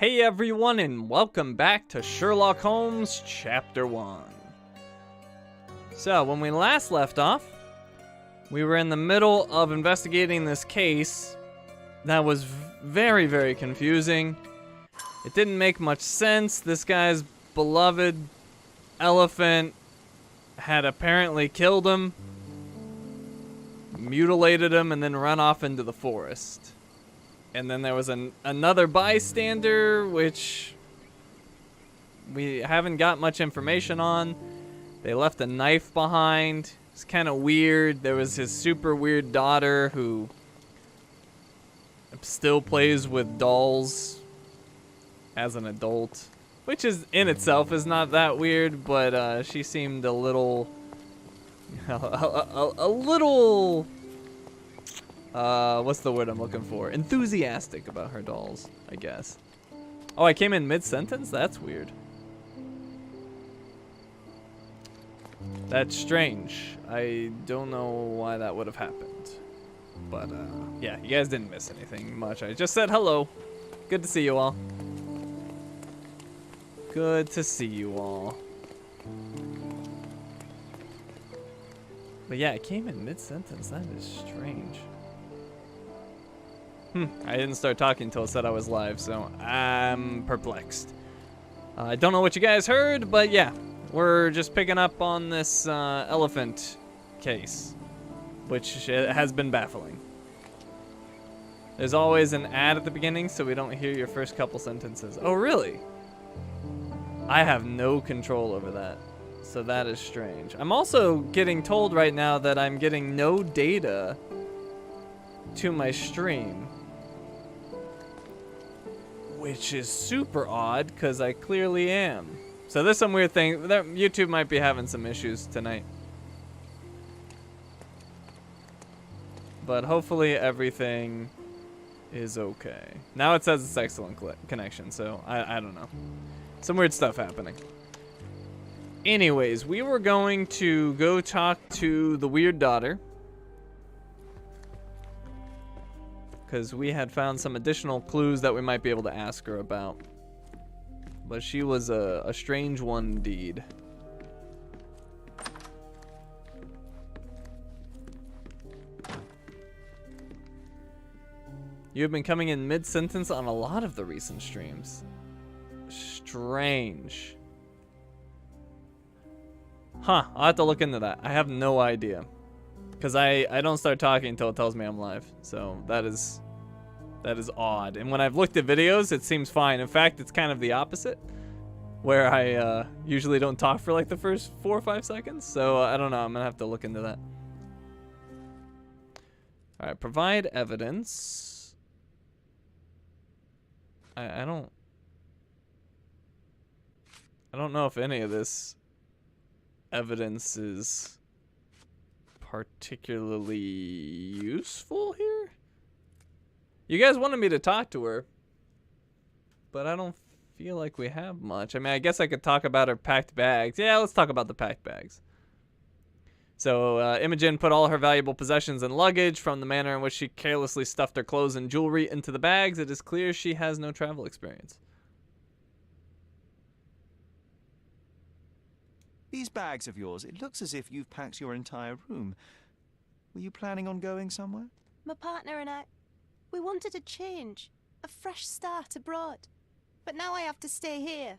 Hey everyone, and welcome back to Sherlock Holmes Chapter One. So, when we last left off, we were in the middle of investigating this case that was very, very confusing. It didn't make much sense. This guy's beloved elephant had apparently killed him, mutilated him, and then run off into the forest. And then there was another bystander, which we haven't got much information on. They left a knife behind. It's kind of weird. There was his super weird daughter who still plays with dolls as an adult, which is in itself is not that weird, but she seemed a little, a little. What's the word I'm looking for? Enthusiastic about her dolls, I guess. Oh, I came in mid-sentence? That's weird. That's strange. I don't know why that would have happened. But, yeah, you guys didn't miss anything much. I just said hello. Good to see you all. Good to see you all. But yeah, I came in mid-sentence. That is strange. I didn't start talking until it said I was live, so I'm perplexed. I don't know what you guys heard, but yeah, we're just picking up on this elephant case, which has been baffling. There's always an ad at the beginning, so we don't hear your first couple sentences. Oh, really? I have no control over that, so that is strange. I'm also getting told right now that I'm getting no data to my stream, which is super odd because I clearly am. So there's some weird thing that YouTube might be having some issues tonight, but hopefully everything is okay. Now it says it's excellent connection, so I don't know. Some weird stuff happening. Anyways, we were going to go talk to the weird daughter, because we had found some additional clues that we might be able to ask her about. But she was a strange one indeed. You have been coming in mid-sentence on a lot of the recent streams. Strange. Huh, I'll have to look into that. I have no idea. Because I don't start talking until it tells me I'm live. So that is odd. And when I've looked at videos, it seems fine. In fact, it's kind of the opposite, where I usually don't talk for like the first 4 or 5 seconds. So I don't know. I'm going to have to look into that. All right, provide evidence. I don't know if any of this evidence is particularly useful here. You guys wanted me to talk to her, but I don't feel like we have much. I mean, I guess I could talk about her packed bags. Yeah, let's talk about the packed bags. So, Imogen put all her valuable possessions and luggage from the manner in which she carelessly stuffed her clothes and jewelry into the bags. It is clear she has no travel experience. These bags of yours, it looks as if you've packed your entire room. Were you planning on going somewhere? My partner and I, we wanted a change, a fresh start abroad. But now I have to stay here.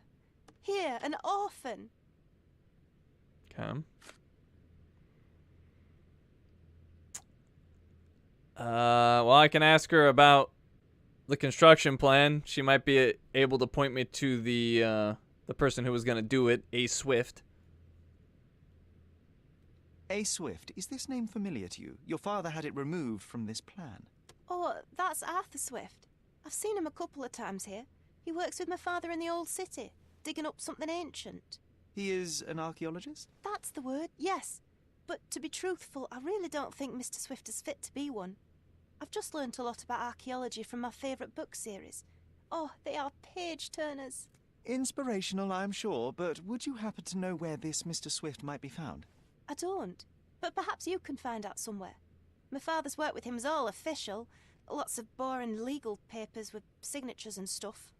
Here, an orphan. Okay. Well, I can ask her about the construction plan. She might be able to point me to the person who was going to do it, A. Swift. A. Swift, is this name familiar to you? Your father had it removed from this plan. Oh, that's Arthur Swift. I've seen him a couple of times here. He works with my father in the old city, digging up something ancient. He is an archaeologist? That's the word, yes. But to be truthful, I really don't think Mr. Swift is fit to be one. I've just learnt a lot about archaeology from my favourite book series. Oh, they are page-turners. Inspirational, I'm sure, but would you happen to know where this Mr. Swift might be found? I don't, but perhaps you can find out somewhere. My father's work with him is all official. Lots of boring legal papers with signatures and stuff.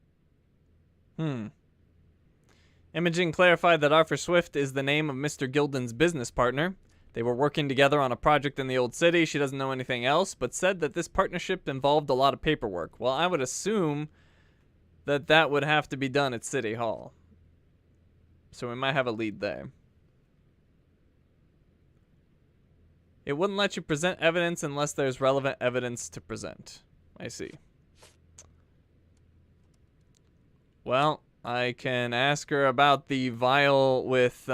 Imogen clarified that Arthur Swift is the name of Mr. Gilden's business partner. They were working together on a project in the old city. She doesn't know anything else, but said that this partnership involved a lot of paperwork. Well, I would assume that that would have to be done at City Hall. So we might have a lead there. It wouldn't let you present evidence unless there's relevant evidence to present. I see. Well, I can ask her about the vial with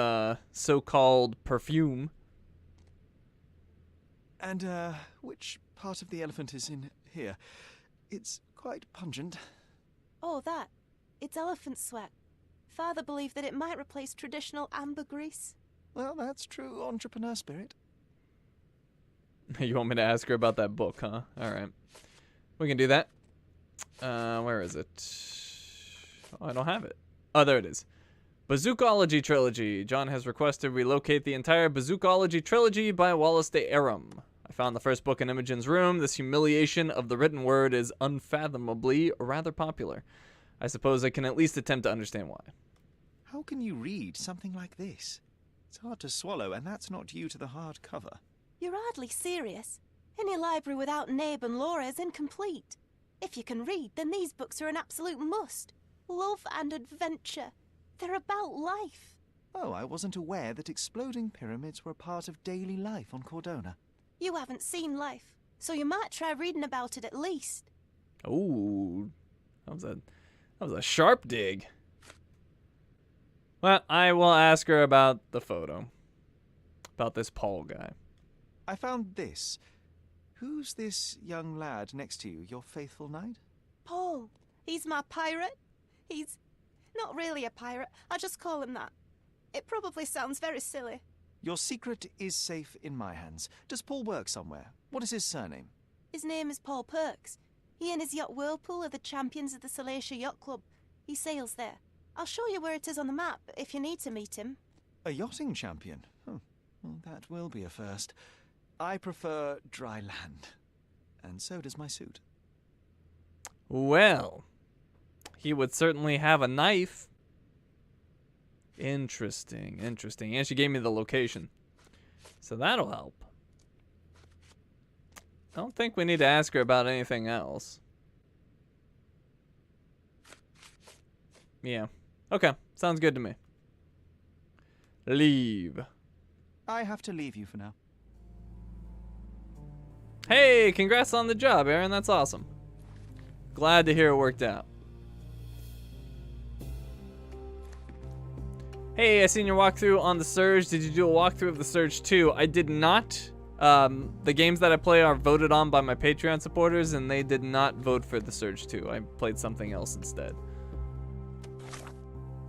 so-called perfume. And, which part of the elephant is in here? It's quite pungent. Oh, that. It's elephant sweat. Father believed that it might replace traditional ambergris. Well, that's true entrepreneur spirit. You want me to ask her about that book, huh? All right. We can do that. Where is it? Oh, I don't have it. Oh, there it is. Bazookaology Trilogy. John has requested relocate the entire Bazookaology Trilogy by Wallace de Aram. I found the first book in Imogen's room. This humiliation of the written word is unfathomably rather popular. I suppose I can at least attempt to understand why. How can you read something like this? It's hard to swallow, and that's not due to the hard cover. You're hardly serious. Any library without Nabe and Laura is incomplete. If you can read, then these books are an absolute must. Love and adventure. They're about life. Oh, I wasn't aware that exploding pyramids were a part of daily life on Cordona. You haven't seen life, so you might try reading about it at least. Ooh, that was a sharp dig. Well, I will ask her about the photo. About this Paul guy. I found this. Who's this young lad next to you, your faithful knight? Paul. He's my pirate. He's not really a pirate. I just call him that. It probably sounds very silly. Your secret is safe in my hands. Does Paul work somewhere? What is his surname? His name is Paul Perks. He and his yacht Whirlpool are the champions of the Salacia Yacht Club. He sails there. I'll show you where it is on the map if you need to meet him. A yachting champion? Oh, well, that will be a first. I prefer dry land. And so does my suit. Well, he would certainly have a knife. Interesting, interesting. And she gave me the location. So that'll help. I don't think we need to ask her about anything else. Yeah. Okay, sounds good to me. Leave. I have to leave you for now. Hey, congrats on the job, Aaron. That's awesome. Glad to hear it worked out. Hey, I seen your walkthrough on The Surge. Did you do a walkthrough of The Surge 2? I did not. The games that I play are voted on by my Patreon supporters, and they did not vote for The Surge 2. I played something else instead.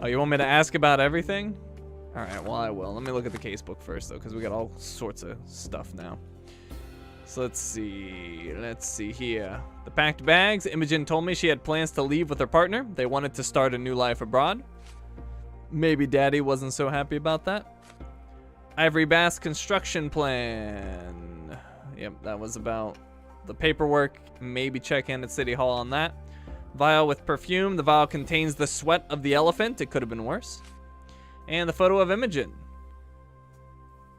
Oh, you want me to ask about everything? All right, well, I will. Let me look at the casebook first, though, because we got all sorts of stuff now. So let's see here. The packed bags. Imogen told me she had plans to leave with her partner. They wanted to start a new life abroad. Maybe Daddy wasn't so happy about that. Ivory Bass construction plan. Yep, that was about the paperwork. Maybe check in at City Hall on that. Vial with perfume. The vial contains the sweat of the elephant. It could have been worse. And the photo of Imogen.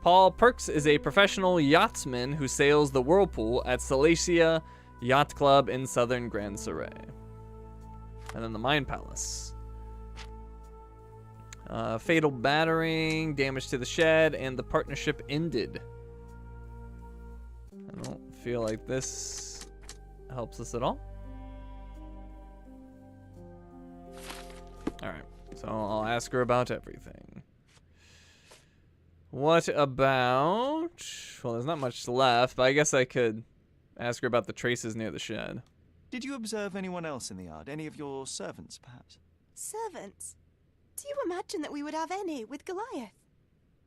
Paul Perks is a professional yachtsman who sails the whirlpool at Salacia Yacht Club in southern Grand Saray. And then the Mine Palace. Fatal battering, damage to the shed, and the partnership ended. I don't feel like this helps us at all. Alright, so I'll ask her about everything. What about... Well, there's not much left, but I guess I could ask her about the traces near the shed. Did you observe anyone else in the yard? Any of your servants, perhaps? Servants? Do you imagine that we would have any with Goliath?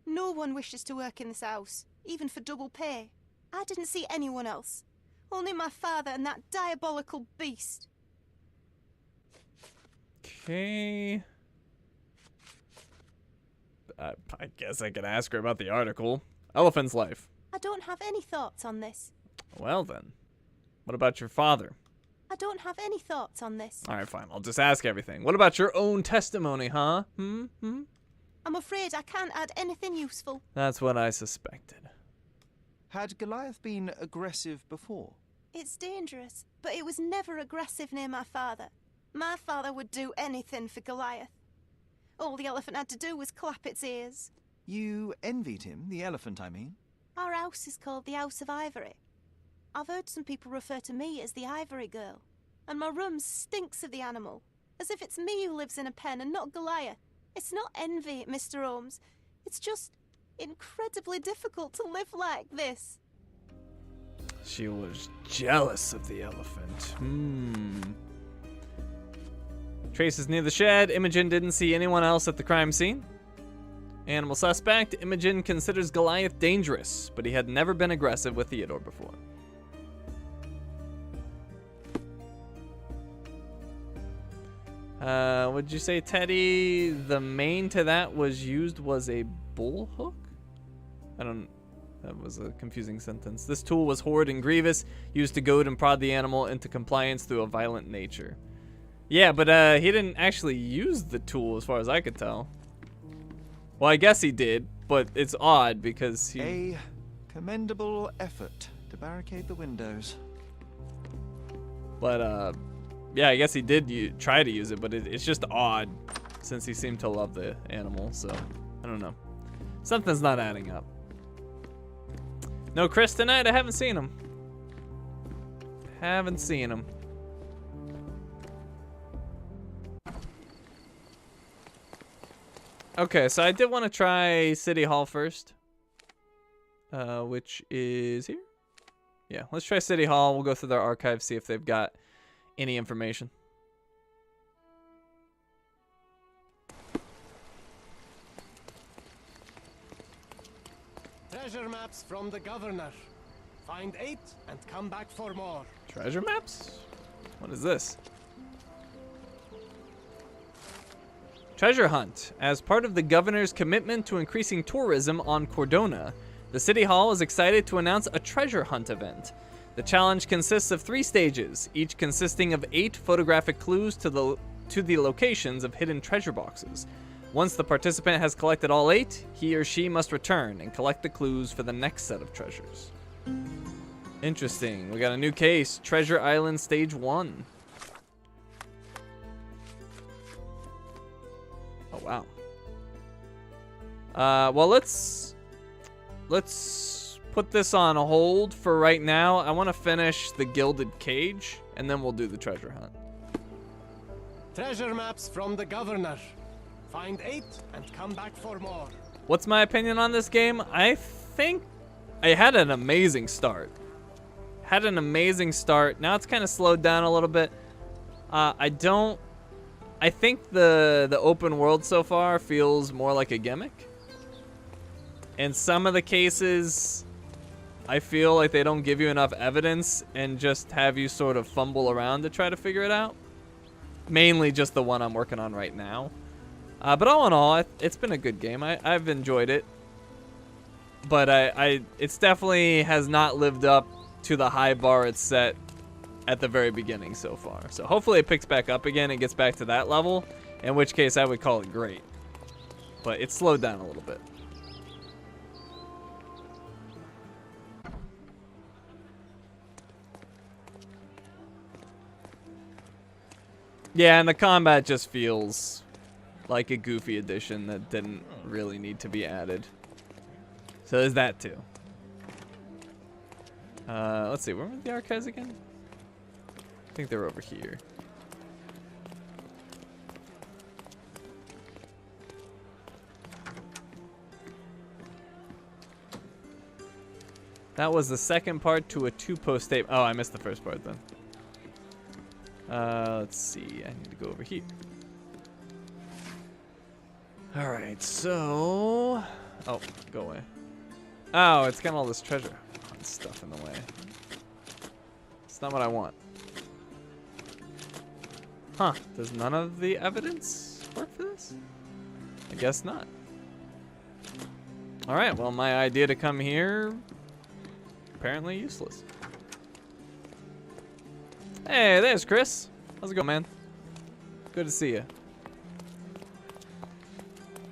No one wishes to work in this house, even for double pay. I didn't see anyone else. Only my father and that diabolical beast. Okay. I guess I could ask her about the article. Elephant's life. I don't have any thoughts on this. Well then. What about your father? I don't have any thoughts on this. All right, fine. I'll just ask everything. What about your own testimony, huh? I'm afraid I can't add anything useful. That's what I suspected. Had Goliath been aggressive before? It's dangerous, but it was never aggressive near my father. My father would do anything for Goliath. All the elephant had to do was clap its ears. You envied him, the elephant, I mean? Our house is called the House of Ivory. I've heard some people refer to me as the Ivory Girl, and my room stinks of the animal, as if it's me who lives in a pen and not Goliath. It's not envy, Mr. Holmes. It's just incredibly difficult to live like this. She was jealous of the elephant. Trace is near the shed. Imogen didn't see anyone else at the crime scene. Animal suspect. Imogen considers Goliath dangerous, but he had never been aggressive with Theodore before. Would you say, Teddy, the main to that was used was a bull hook? That was a confusing sentence. This tool was horrid and grievous, used to goad and prod the animal into compliance through a violent nature. Yeah, but he didn't actually use the tool as far as I could tell. Well, I guess he did, but it's odd because he... A commendable effort to barricade the windows. But, yeah, I guess he did try to use it, but it's just odd since he seemed to love the animal, so I don't know. Something's not adding up. No Chris tonight? I haven't seen him. Haven't seen him. Okay, so I did want to try City Hall first. Which is here? Yeah, let's try City Hall. We'll go through their archives, see if they've got any information. Treasure maps from the governor. Find 8 and come back for more. Treasure maps? What is this? Treasure hunt. As part of the governor's commitment to increasing tourism on Cordona, the City Hall is excited to announce a treasure hunt event. The challenge consists of 3 stages, each consisting of 8 photographic clues to the locations of hidden treasure boxes. Once the participant has collected all 8, he or she must return and collect the clues for the next set of treasures. Interesting. We got a new case, Treasure Island Stage 1. Oh, wow. Well, let's put this on hold for right now. I want to finish the Gilded Cage, and then we'll do the treasure hunt. Treasure maps from the governor. Find 8 and come back for more. What's my opinion on this game? I think I had an amazing start. Now it's kind of slowed down a little bit. I think the open world so far feels more like a gimmick. In some of the cases, I feel like they don't give you enough evidence and just have you sort of fumble around to try to figure it out. Mainly just the one I'm working on right now. But all in all, it's been a good game. I've enjoyed it. But it's definitely has not lived up to the high bar it's set at the very beginning so far. So hopefully it picks back up again and gets back to that level, in which case I would call it great. But it's slowed down a little bit. Yeah, and the combat just feels like a goofy addition that didn't really need to be added. So there's that too. Let's see, where were the archives again? I think they're over here. That was the second part to a 2-post tape. Oh, I missed the first part then. Let's see, I need to go over here. Alright, so... Oh, go away. Oh, it's got all this treasure stuff in the way. It's not what I want. Huh, does none of the evidence work for this? I guess not. Alright, well, my idea to come here, apparently useless. Hey, there's Chris. How's it going, man? Good to see you.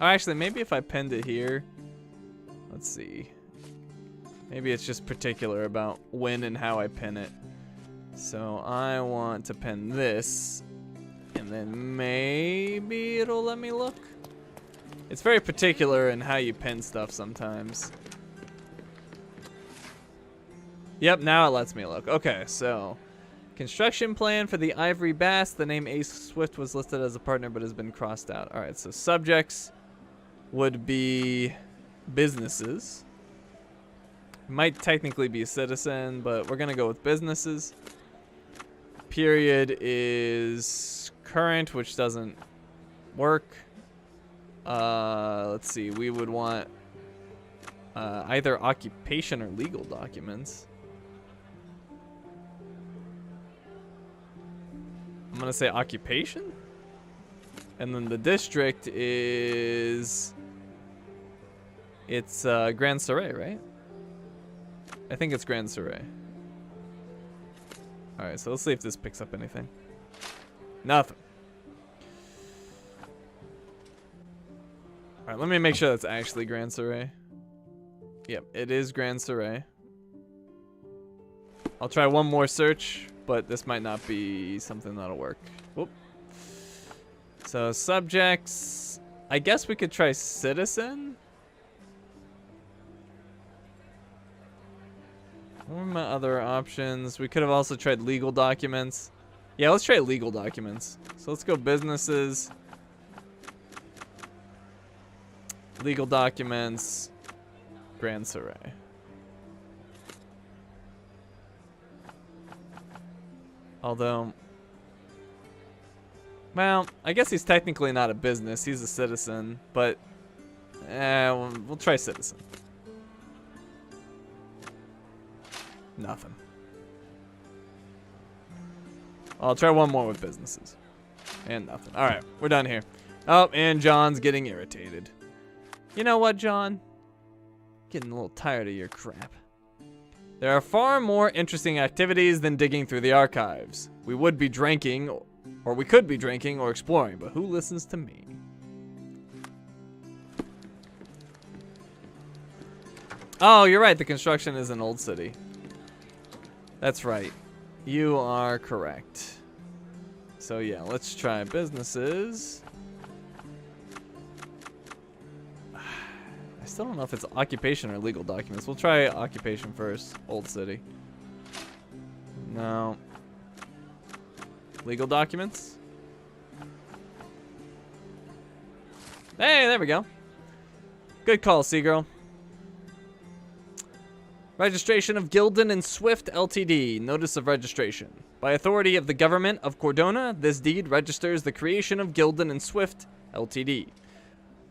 Oh, actually, maybe if I pinned it here. Let's see. Maybe it's just particular about when and how I pin it. So I want to pin this, and then maybe it'll let me look. It's very particular in how you pin stuff sometimes. Yep, now it lets me look. Okay, so construction plan for the Ivory Bass. The name Ace Swift was listed as a partner but has been crossed out. All right, so subjects would be businesses. Might technically be citizen, but we're gonna go with businesses. Period is current, which doesn't work. Let's see, we would want either occupation or legal documents. I'm gonna say occupation. And then the district is, it's Grand Surrey, right? I think it's Grand Surrey. Alright, so let's see if this picks up anything. Nothing. Alright, let me make sure that's actually Grand Surrey. Yep, it is Grand Surrey. I'll try one more search, but this might not be something that'll work. Whoop. So subjects, I guess we could try citizen. What are my other options? We could have also tried legal documents. Yeah, let's try legal documents. So let's go businesses. Legal documents. Grand Surrey. Although, well, I guess he's technically not a business. He's a citizen, but we'll try citizen. Nothing. I'll try one more with businesses. And nothing. Alright, we're done here. Oh, and John's getting irritated. You know what, John? Getting a little tired of your crap. There are far more interesting activities than digging through the archives. We would be drinking, or we could be drinking or exploring, but who listens to me? Oh, you're right. The construction is an old city. That's right. You are correct. So yeah, let's try businesses. I still don't know if it's occupation or legal documents. We'll try occupation first. Old city. No. Legal documents? Hey, there we go. Good call, Seagirl. Registration of Gildan and Swift Ltd. Notice of registration. By authority of the government of Cordona, this deed registers the creation of Gildan and Swift Ltd.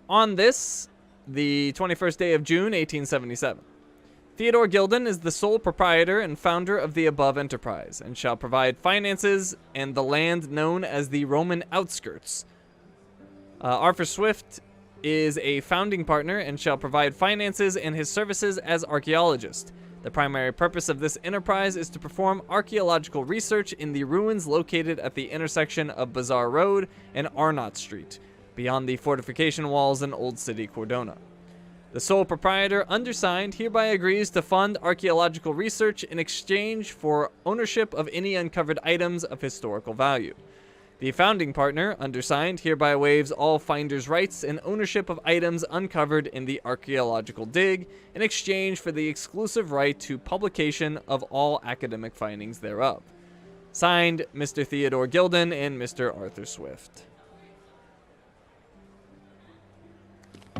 On this, the 21st day of June, 1877. Theodore Gildan is the sole proprietor and founder of the above enterprise, and shall provide finances and the land known as the Roman outskirts. Arthur Swift is a founding partner and shall provide finances and his services as archaeologist. The primary purpose of this enterprise is to perform archaeological research in the ruins located at the intersection of Bazaar Road and Arnott Street, beyond the fortification walls in Old City, Cordona. The sole proprietor, undersigned, hereby agrees to fund archaeological research in exchange for ownership of any uncovered items of historical value. The founding partner, undersigned, hereby waives all finder's rights and ownership of items uncovered in the archaeological dig in exchange for the exclusive right to publication of all academic findings thereof. Signed, Mr. Theodore Gildan and Mr. Arthur Swift.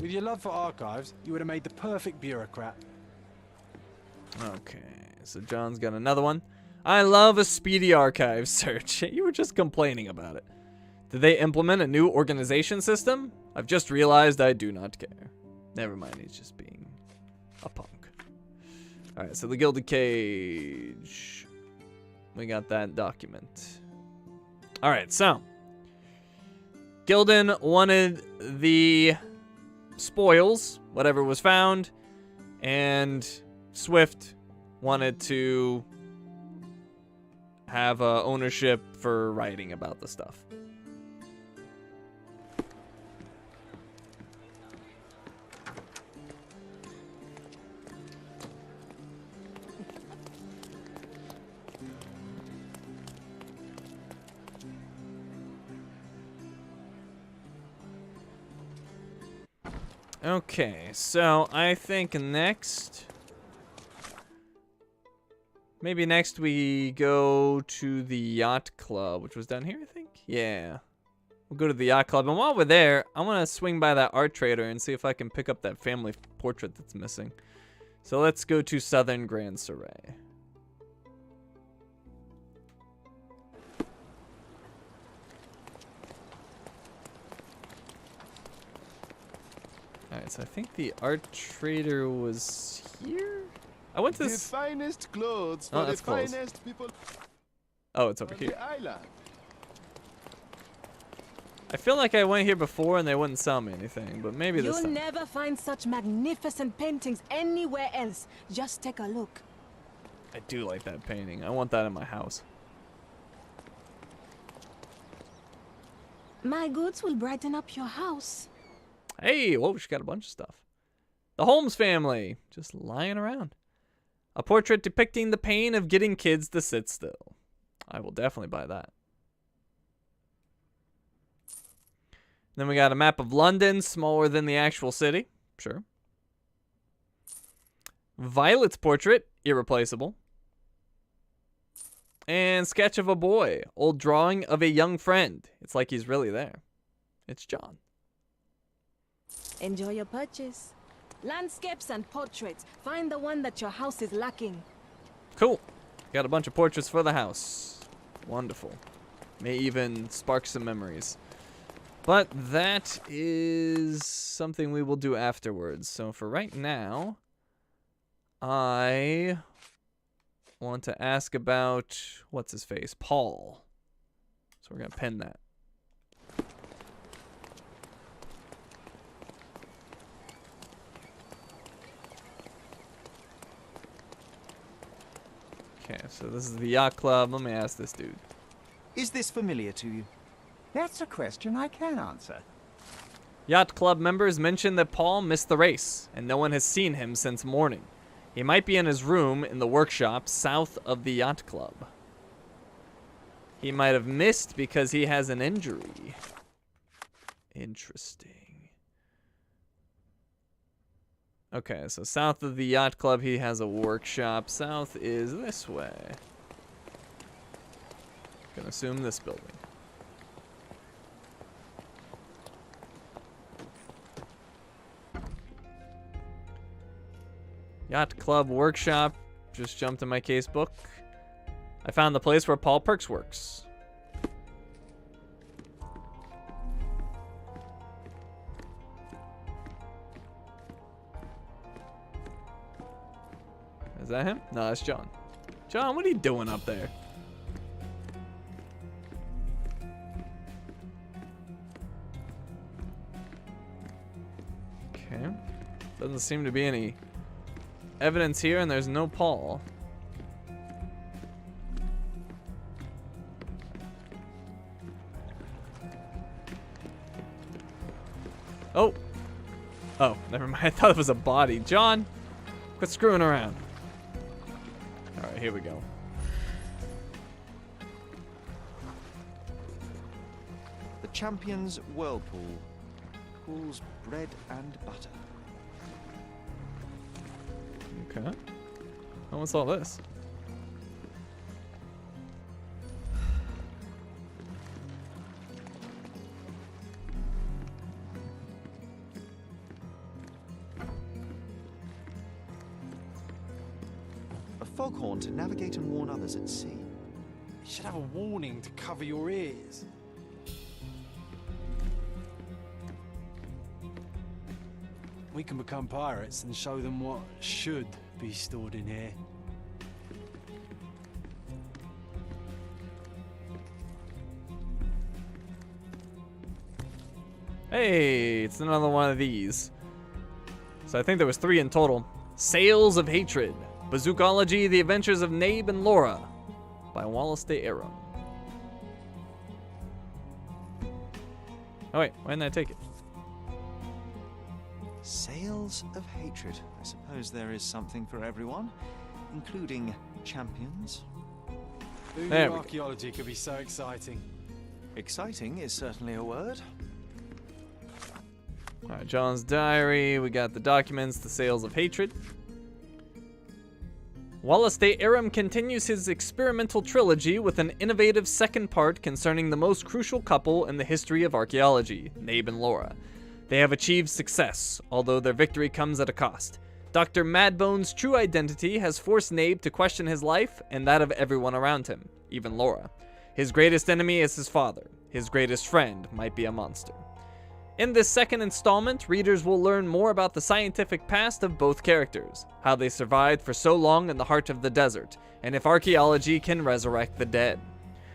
With your love for archives, you would have made the perfect bureaucrat. Okay, so John's got another one. I love a speedy archive search. You were just complaining about it. Did they implement a new organization system? I've just realized I do not care. Never mind, he's just being a punk. Alright, so the Gilded Cage. We got that document. Alright, so Gildan wanted the spoils, whatever was found, and Swift wanted to have ownership for writing about the stuff. Okay, so I think maybe next we go to the Yacht Club, which was down here, I think? Yeah. We'll go to the Yacht Club, and while we're there, I want to swing by that art trader and see if I can pick up that family portrait that's missing. So let's go to Southern Grand Surrey. Alright, so I think the art trader was here? I went to this... The finest clothes Oh, for the that's close. finest people Oh, it's over on here. the island. I feel like I went here before and they wouldn't sell me anything, but maybe this You'll time. never find such magnificent paintings anywhere else. Just take a look. I do like that painting. I want that in my house. My goods will brighten up your house. Hey, whoa, she got a bunch of stuff. The Holmes family, just lying around. A portrait depicting the pain of getting kids to sit still. I will definitely buy that. Then we got a map of London, smaller than the actual city. Sure. Violet's portrait, irreplaceable. And sketch of a boy, old drawing of a young friend. It's like he's really there. It's John. Enjoy your purchase. Landscapes and portraits. Find the one that your house is lacking. Cool. Got a bunch of portraits for the house. Wonderful. May even spark some memories. But that is something we will do afterwards. So for right now, I want to ask about, what's his face? Paul. So we're going to pin that. Okay, so this is the Yacht Club. Let me ask this dude. Is this familiar to you? That's a question I can answer. Yacht Club members mention that Paul missed the race, and no one has seen him since morning. He might be in his room in the workshop south of the Yacht Club. He might have missed because he has an injury. Interesting. Okay, so south of the Yacht Club, he has a workshop. South is this way. Gonna assume this building. Yacht Club workshop. Just jumped in my case book. I found the place where Paul Perks works. Is that him? No, that's John. John, what are you doing up there? Okay. Doesn't seem to be any evidence here, and there's no Paul. Oh. Oh, never mind. I thought it was a body. John, quit screwing around. Alright, here we go. The champion's whirlpool cools bread and butter. Okay. Oh, what's all this? A foghorn to navigate and warn others at sea. You should have a warning to cover your ears. We can become pirates and show them what should be stored in here. Hey, it's another one of these. So I think there was 3 in total. Sails of Hatred. Bazookaology, The Adventures of Nabe and Laura. by Wallace de Aram. Oh wait, why didn't I take it? Sails of hatred. I suppose there is something for everyone, including champions. Who There knew we go. archaeology could be so exciting? Exciting is certainly a word. All right, John's diary. We got the documents, the Sails of Hatred. Wallace de Aram continues his experimental trilogy with an innovative second part concerning the most crucial couple in the history of archaeology, Nabe and Laura. They have achieved success, although their victory comes at a cost. Dr. Madbone's true identity has forced Nabe to question his life and that of everyone around him, even Laura. His greatest enemy is his father. His greatest friend might be a monster. In this second installment, readers will learn more about the scientific past of both characters, how they survived for so long in the heart of the desert, and if archaeology can resurrect the dead.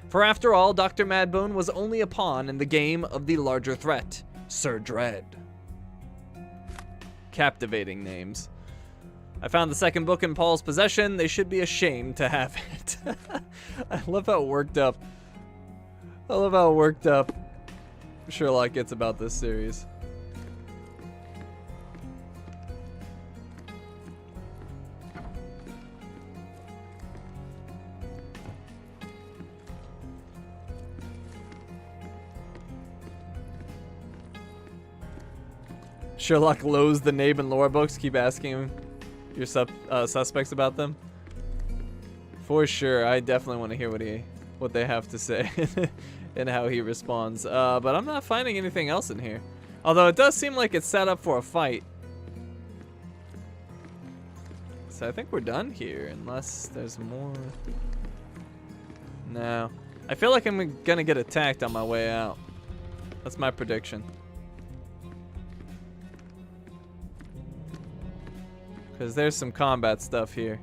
For after all, Dr. Madbone was only a pawn in the game of the larger threat, Sir Dread. Captivating names. I found the second book in Paul's possession. They should be ashamed to have it. I love how worked up Sherlock gets about this series. Sherlock loathes the Nabe and Laura books. Keep asking him your suspects about them. For sure, I definitely want to hear what they have to say and how he responds. But I'm not finding anything else in here. Although it does seem like it's set up for a fight. So I think we're done here, unless there's more. No. I feel like I'm gonna get attacked on my way out. That's my prediction. Because there's some combat stuff here.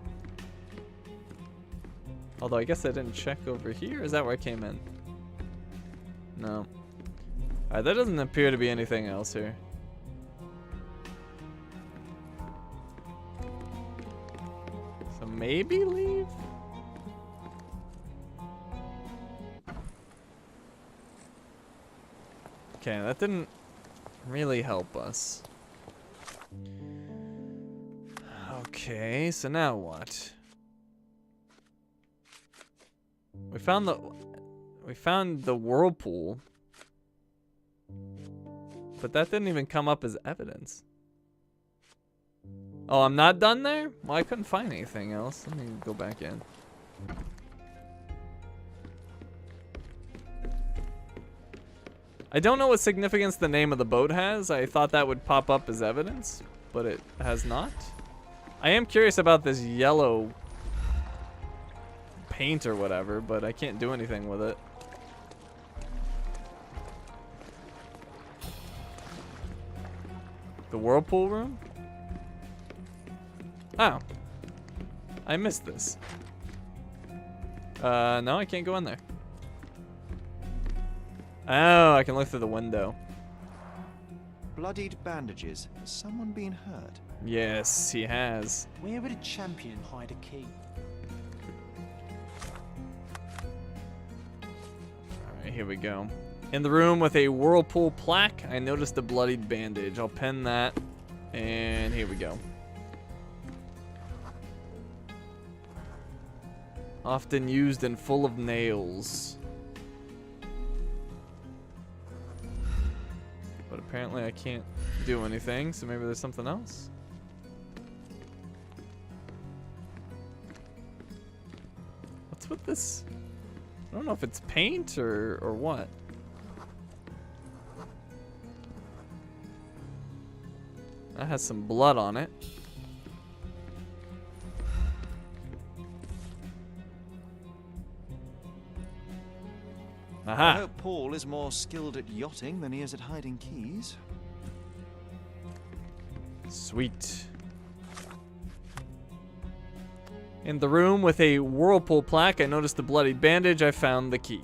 Although I guess I didn't check over here. Is that where I came in? No. Alright, there doesn't appear to be anything else here. So maybe leave? Okay, that didn't really help us. Okay, so now what? We found the whirlpool. But that didn't even come up as evidence. Oh, I'm not done there? Well, I couldn't find anything else. Let me go back in. I don't know what significance the name of the boat has. I thought that would pop up as evidence, but it has not. I am curious about this yellow paint or whatever, but I can't do anything with it. The whirlpool room? Oh. I missed this. No, I can't go in there. Oh, I can look through the window. Bloodied bandages. Has someone been hurt? Yes, he has. Where would a champion hide a key? Alright, here we go. In the room with a whirlpool plaque, I noticed a bloodied bandage. I'll pen that. And here we go. Often used and full of nails. But apparently I can't do anything, so maybe there's something else. What's with this? I don't know if it's paint or what. That has some blood on it. I Aha! hope Paul is more skilled at yachting than he is at hiding keys. Sweet. In the room with a whirlpool plaque, I noticed the bloodied bandage. I found the key.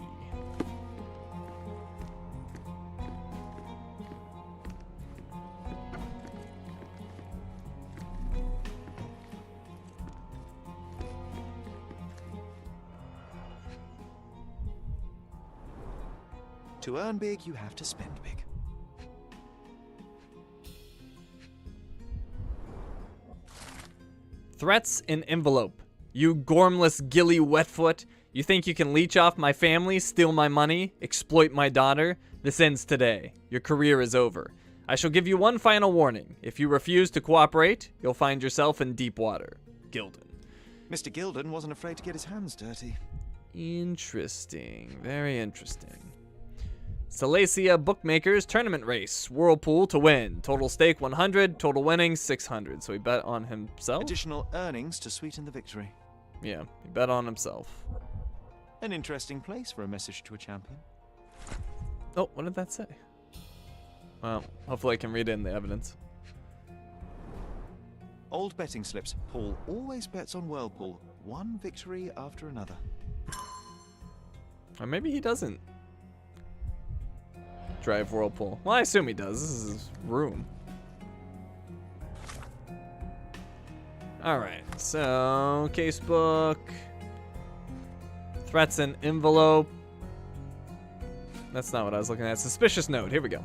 To earn big, you have to spend big. Threats in envelope. You gormless gilly wetfoot. You think you can leech off my family, steal my money, exploit my daughter? This ends today. Your career is over. I shall give you one final warning. If you refuse to cooperate, you'll find yourself in deep water. Gilden. Mr. Gilden wasn't afraid to get his hands dirty. Interesting. Very interesting. Salacia Bookmakers Tournament Race. Whirlpool to win. Total stake 100. Total winnings 600. So he bet on himself? Additional earnings to sweeten the victory. Yeah, he bet on himself. An interesting place for a message to a champion. Oh, what did that say? Well, hopefully I can read it in the evidence. Old betting slips. Paul always bets on Whirlpool. One victory after another. Or maybe he doesn't drive Whirlpool. Well, I assume he does. This is his room. Alright, so casebook. Threats in envelope. That's not what I was looking at. Suspicious note. Here we go.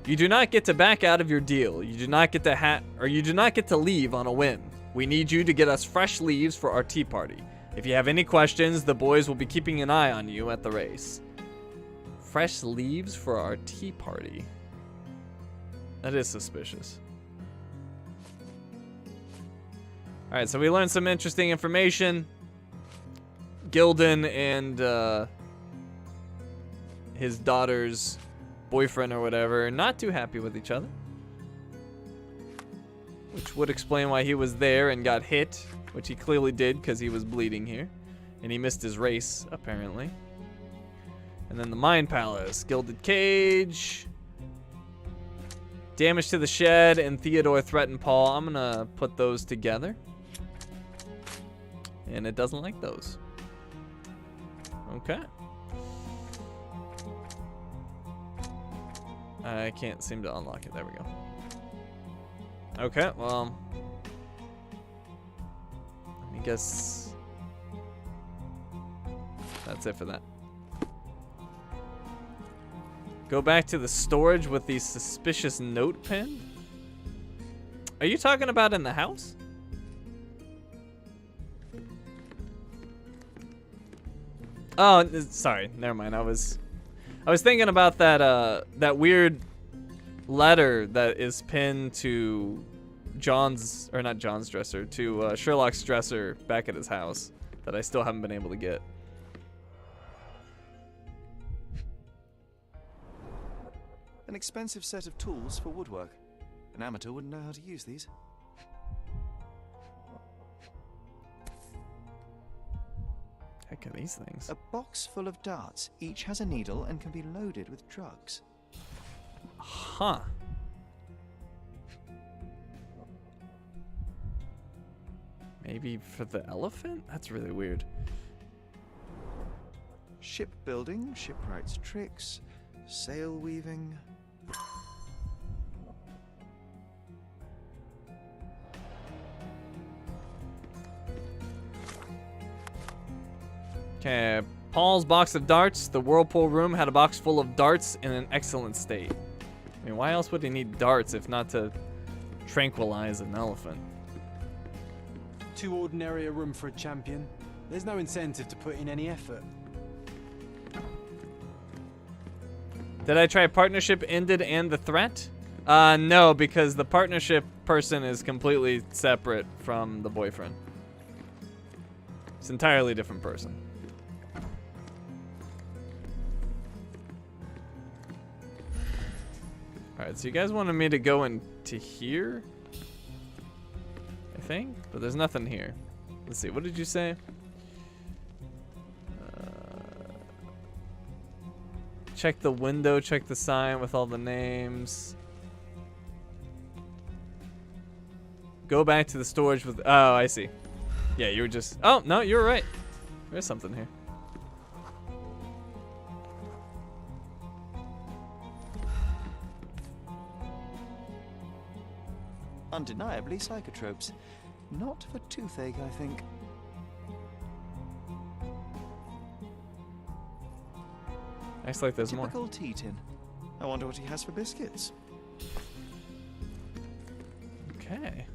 You do not get to back out of your deal. You do not get to leave on a whim. We need you to get us fresh leaves for our tea party. If you have any questions, the boys will be keeping an eye on you at the race. Fresh leaves for our tea party. That is suspicious. Alright, so we learned some interesting information. Gilden and his daughter's boyfriend or whatever, not too happy with each other. Which would explain why he was there and got hit, which he clearly did because he was bleeding here. And he missed his race, apparently. And then the Mine Palace, Gilded Cage. Damage to the shed, and Theodore threatened Paul. I'm gonna put those together. And it doesn't like those. Okay. I can't seem to unlock it. There we go. Okay, well. Let me guess. That's it for that. Go back to the storage with the suspicious note pen? Are you talking about in the house? Oh, sorry. Never mind. I was thinking about that weird letter that is pinned to Sherlock's dresser back at his house that I still haven't been able to get. An expensive set of tools for woodwork. An amateur wouldn't know how to use these. Heck are these things? A box full of darts. Each has a needle and can be loaded with drugs. Huh. Maybe for the elephant? That's really weird. Shipbuilding, shipwright's tricks, sail weaving. Okay, Paul's box of darts. The Whirlpool room had a box full of darts in an excellent state. I mean, why else would he need darts if not to tranquilize an elephant? Too ordinary a room for a champion. There's no incentive to put in any effort. Did I try partnership ended and the threat? No, because the partnership person is completely separate from the boyfriend. It's an entirely different person. Alright, so you guys wanted me to go into here? I think? But there's nothing here. Let's see, what did you say? Check the window, check the sign with all the names. Go back to the storage with... Oh, I see. Yeah, you were just... Oh, no, you were right. There's something here. Undeniably psychotropes. Not for toothache, I think. Acts like there's more. Typical tea tin. I wonder what he has for biscuits. Okay.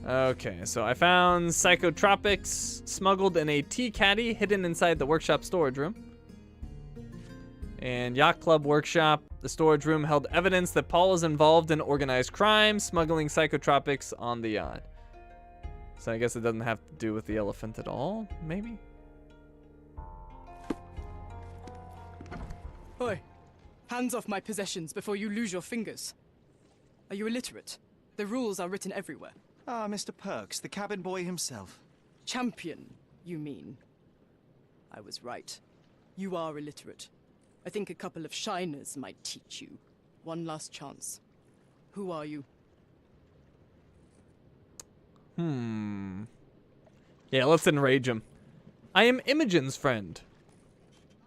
Okay, so I found psychotropics smuggled in a tea caddy hidden inside the workshop storage room. And Yacht Club workshop, the storage room held evidence that Paul was involved in organized crime, smuggling psychotropics on the yacht. So I guess it doesn't have to do with the elephant at all, maybe? Oi! Hands off my possessions before you lose your fingers. Are you illiterate? The rules are written everywhere. Ah, Mr. Perks, the cabin boy himself. Champion, you mean? I was right. You are illiterate. I think a couple of shiners might teach you. One last chance. Who are you? Yeah, let's enrage him. I am Imogen's friend.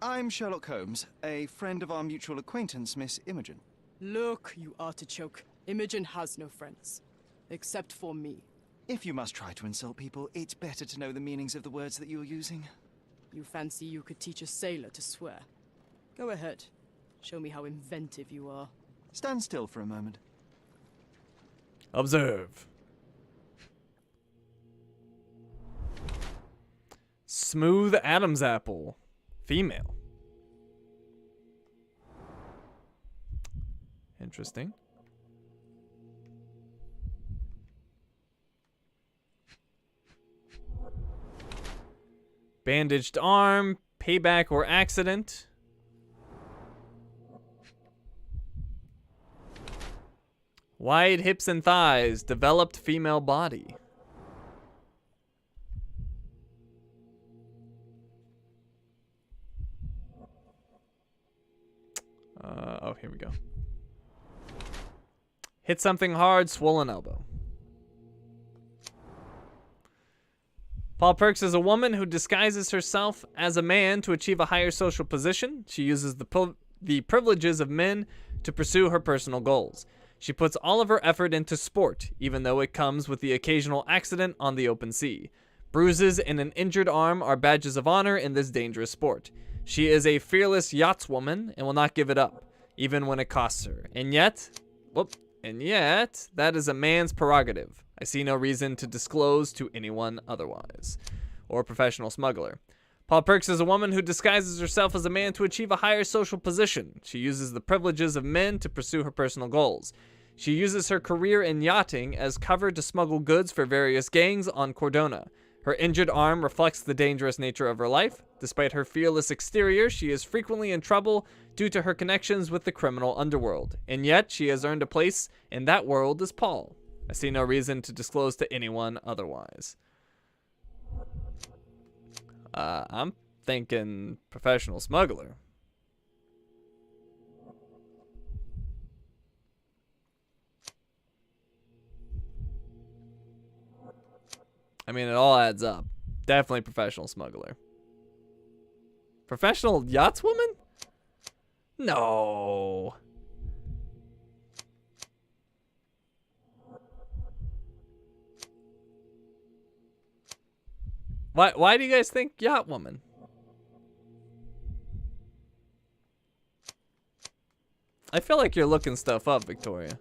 I'm Sherlock Holmes, a friend of our mutual acquaintance, Miss Imogen. Look, you artichoke. Imogen has no friends. Except for me. If you must try to insult people, it's better to know the meanings of the words that you're using. You fancy you could teach a sailor to swear? Go ahead. Show me how inventive you are. Stand still for a moment. Observe. Smooth Adam's apple. Female. Interesting. Bandaged arm, payback or accident. Wide hips and thighs, developed female body. Oh, here we go. Hit something hard, swollen elbow. Paul Perks is a woman who disguises herself as a man to achieve a higher social position. She uses the privileges of men to pursue her personal goals. She puts all of her effort into sport, even though it comes with the occasional accident on the open sea. Bruises and an injured arm are badges of honor in this dangerous sport. She is a fearless yachtswoman and will not give it up, even when it costs her. And yet, that is a man's prerogative. I see no reason to disclose to anyone otherwise. Or professional smuggler. Paul Perks is a woman who disguises herself as a man to achieve a higher social position. She uses the privileges of men to pursue her personal goals. She uses her career in yachting as cover to smuggle goods for various gangs on Cordona. Her injured arm reflects the dangerous nature of her life. Despite her fearless exterior, she is frequently in trouble due to her connections with the criminal underworld. And yet, she has earned a place in that world as Paul. I see no reason to disclose to anyone otherwise. I'm thinking professional smuggler. I mean, it all adds up. Definitely professional smuggler. Professional yachtswoman? No. Why do you guys think yacht woman? I feel like you're looking stuff up, Victoria.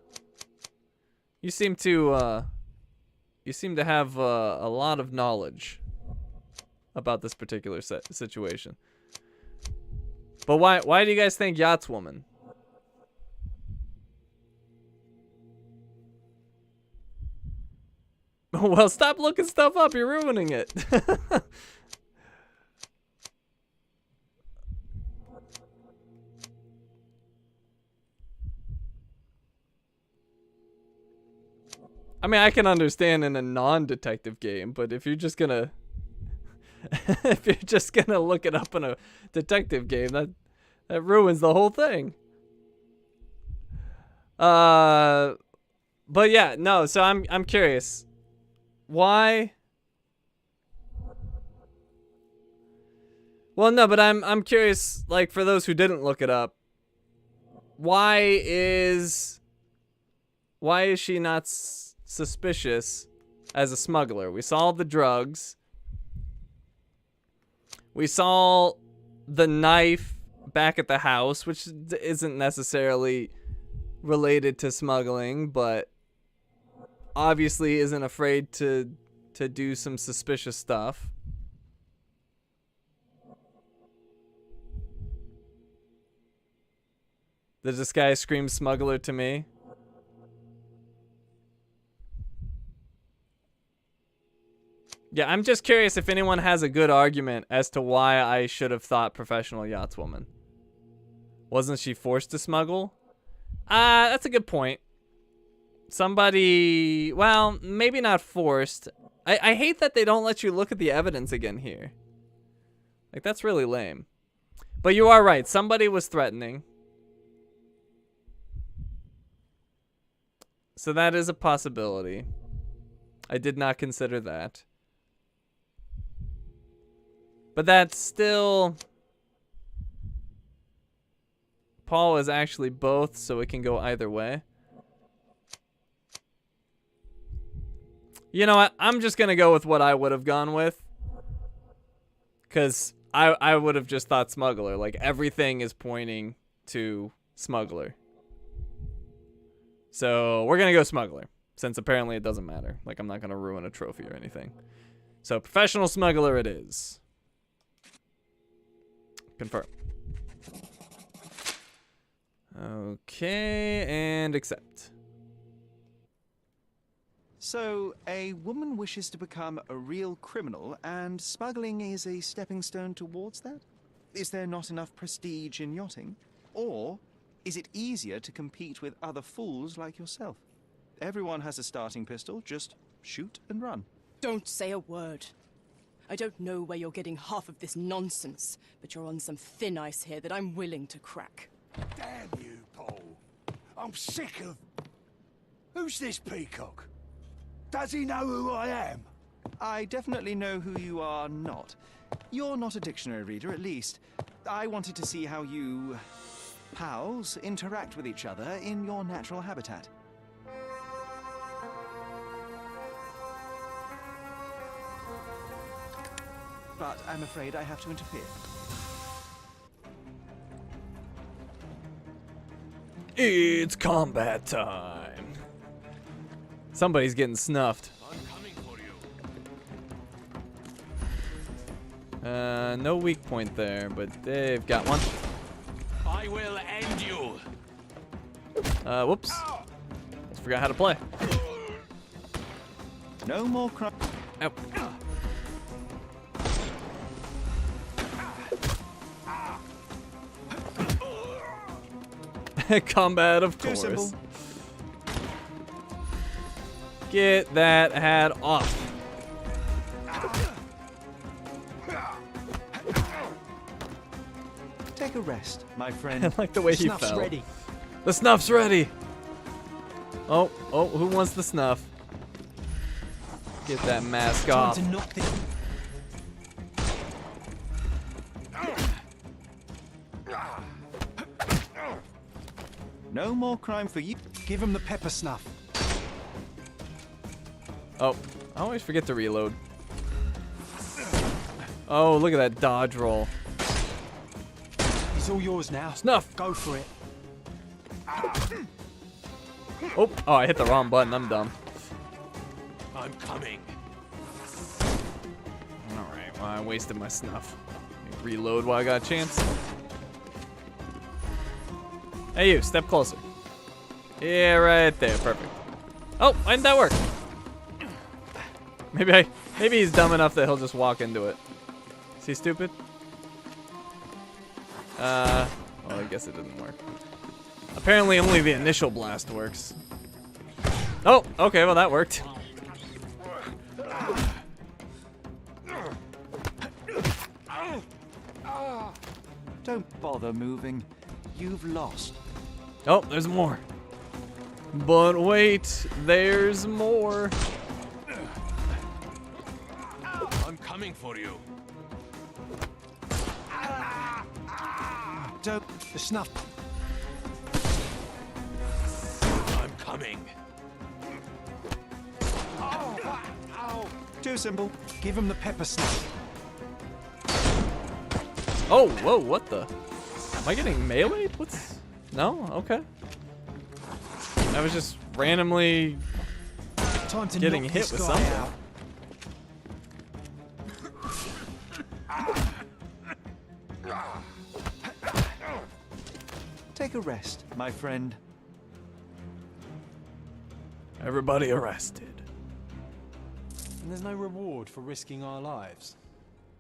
You seem to have a lot of knowledge about this particular situation. But why do you guys think yachtswoman? Well, stop looking stuff up. You're ruining it. I mean, I can understand in a non-detective game, but if you're just gonna look it up in a detective game, that ruins the whole thing. But yeah, no. So I'm curious. Why? Well, no, but I'm curious, like, for those who didn't look it up, why is she not suspicious as a smuggler. We saw the drugs. We saw the knife back at the house, which isn't necessarily related to smuggling, but obviously isn't afraid to do some suspicious stuff. Did this guy scream smuggler to me? Yeah, I'm just curious if anyone has a good argument as to why I should have thought professional yachtswoman. Wasn't she forced to smuggle? That's a good point. Somebody, well, maybe not forced. I hate that they don't let you look at the evidence again here. Like, that's really lame. But you are right. Somebody was threatening. So that is a possibility. I did not consider that. But that's still... Paul is actually both, so it can go either way. You know what? I'm just going to go with what I would have gone with. Because I would have just thought smuggler. Like, everything is pointing to smuggler. So, we're going to go smuggler. Since apparently it doesn't matter. Like, I'm not going to ruin a trophy or anything. So, professional smuggler it is. Confirm. Okay, and accept. So, a woman wishes to become a real criminal, and smuggling is a stepping stone towards that? Is there not enough prestige in yachting? Or is it easier to compete with other fools like yourself? Everyone has a starting pistol, just shoot and run. Don't say a word. I don't know where you're getting half of this nonsense, but you're on some thin ice here that I'm willing to crack. Damn you, Paul. I'm sick of... Who's this peacock? Does he know who I am? I definitely know who you are not. You're not a dictionary reader, at least. I wanted to see how you... pals interact with each other in your natural habitat. But I'm afraid I have to interfere. It's combat time. Somebody's getting snuffed. I'm coming for you. No weak point there, but they've got one. I will end you. Whoops. Almost forgot how to play. No more crime. Ow. Combat, of Too course. simple. Get that hat off. Take a rest, my friend. I like the way he Snuff's fell. ready. The snuff's ready. Oh, who wants the snuff? Get that mask off. Time to knock this. No more crime for you. Give him the pepper snuff. Oh, I always forget to reload. Oh, look at that dodge roll. He's all yours now. Snuff. Go for it. Oh, I hit the wrong button. I'm dumb. I'm coming. Alright, well, I wasted my snuff. Let me reload while I got a chance. Hey, you, step closer. Yeah, right there. Perfect. Oh, why didn't that work? Maybe he's dumb enough that he'll just walk into it. Is he stupid? Well, I guess it didn't work. Apparently only the initial blast works. Oh, okay, well that worked. Don't bother moving. You've lost. Oh, there's more. But wait, there's more. I'm coming for you. Don't. The snuff. I'm coming. Too simple. Give him the pepper snap. Oh, whoa, what the? Am I getting meleeed? What's... No? Okay. I was just randomly Time to getting knock hit this with guy something. out. Take a rest, my friend. Everybody arrested. And there's no reward for risking our lives.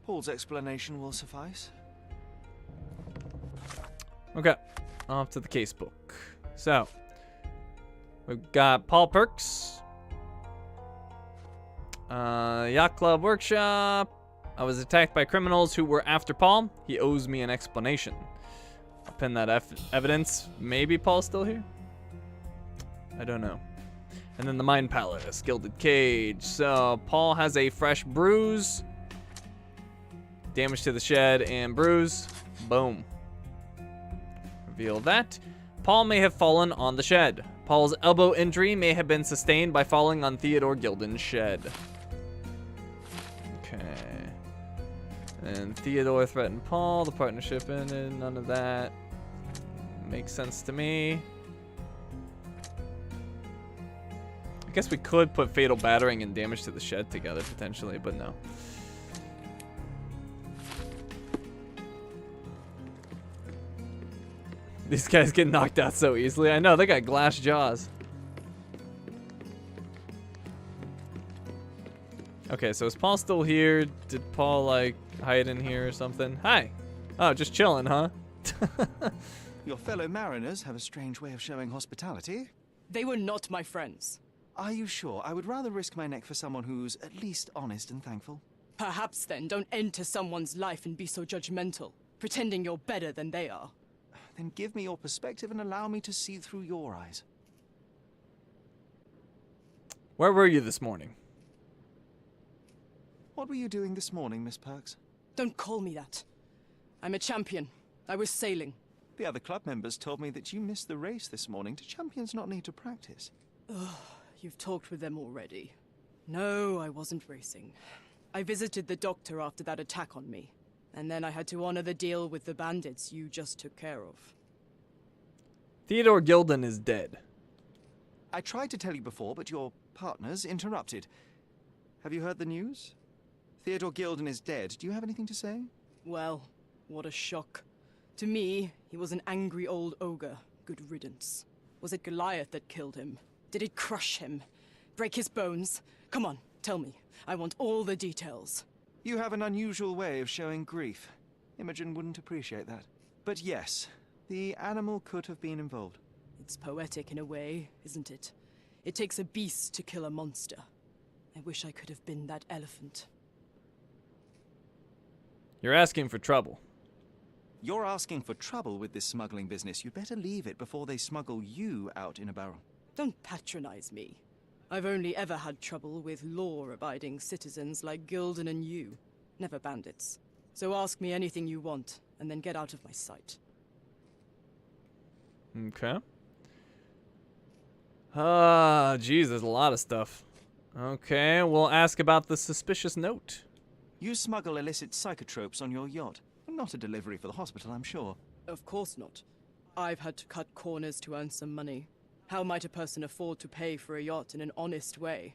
Paul's explanation will suffice. Okay, off to the casebook. So, we've got Paul Perks, Yacht Club Workshop. I was attacked by criminals who were after Paul. He owes me an explanation. I'll pin that evidence. Maybe Paul's still here? I don't know. And then the Mind Palace, Gilded Cage. So, Paul has a fresh bruise. Damage to the shed and bruise. Boom. Reveal that. Paul may have fallen on the shed. Paul's elbow injury may have been sustained by falling on Theodore Gilden's shed. Okay. And Theodore threatened Paul. The partnership ended. None of that makes sense to me. I guess we could put fatal battering and damage to the shed together potentially, but no. These guys get knocked out so easily. I know, they got glass jaws. Okay, so is Paul still here? Did Paul, like, hide in here or something? Hi. Oh, just chilling, huh? Your fellow mariners have a strange way of showing hospitality. They were not my friends. Are you sure? I would rather risk my neck for someone who's at least honest and thankful. Perhaps then don't enter someone's life and be so judgmental, pretending you're better than they are. Then give me your perspective and allow me to see through your eyes. Where were you this morning? What were you doing this morning, Miss Perks? Don't call me that. I'm a champion. I was sailing. The other club members told me that you missed the race this morning. Do champions not need to practice? You've talked with them already. No, I wasn't racing. I visited the doctor after that attack on me. And then I had to honor the deal with the bandits you just took care of. Theodore Gilden is dead. I tried to tell you before, but your partners interrupted. Have you heard the news? Theodore Gilden is dead. Do you have anything to say? Well, what a shock. To me, he was an angry old ogre. Good riddance. Was it Goliath that killed him? Did it crush him? Break his bones? Come on, tell me. I want all the details. You have an unusual way of showing grief. Imogen wouldn't appreciate that. But yes, the animal could have been involved. It's poetic in a way, isn't it? It takes a beast to kill a monster. I wish I could have been that elephant. You're asking for trouble. You're asking for trouble with this smuggling business. You'd better leave it before they smuggle you out in a barrel. Don't patronize me. I've only ever had trouble with law-abiding citizens like Gilden and you, never bandits. So ask me anything you want, and then get out of my sight. Okay. Geez, there's a lot of stuff. Okay, we'll ask about the suspicious note. You smuggle illicit psychotropes on your yacht. Not a delivery for the hospital, I'm sure. Of course not. I've had to cut corners to earn some money. How might a person afford to pay for a yacht in an honest way?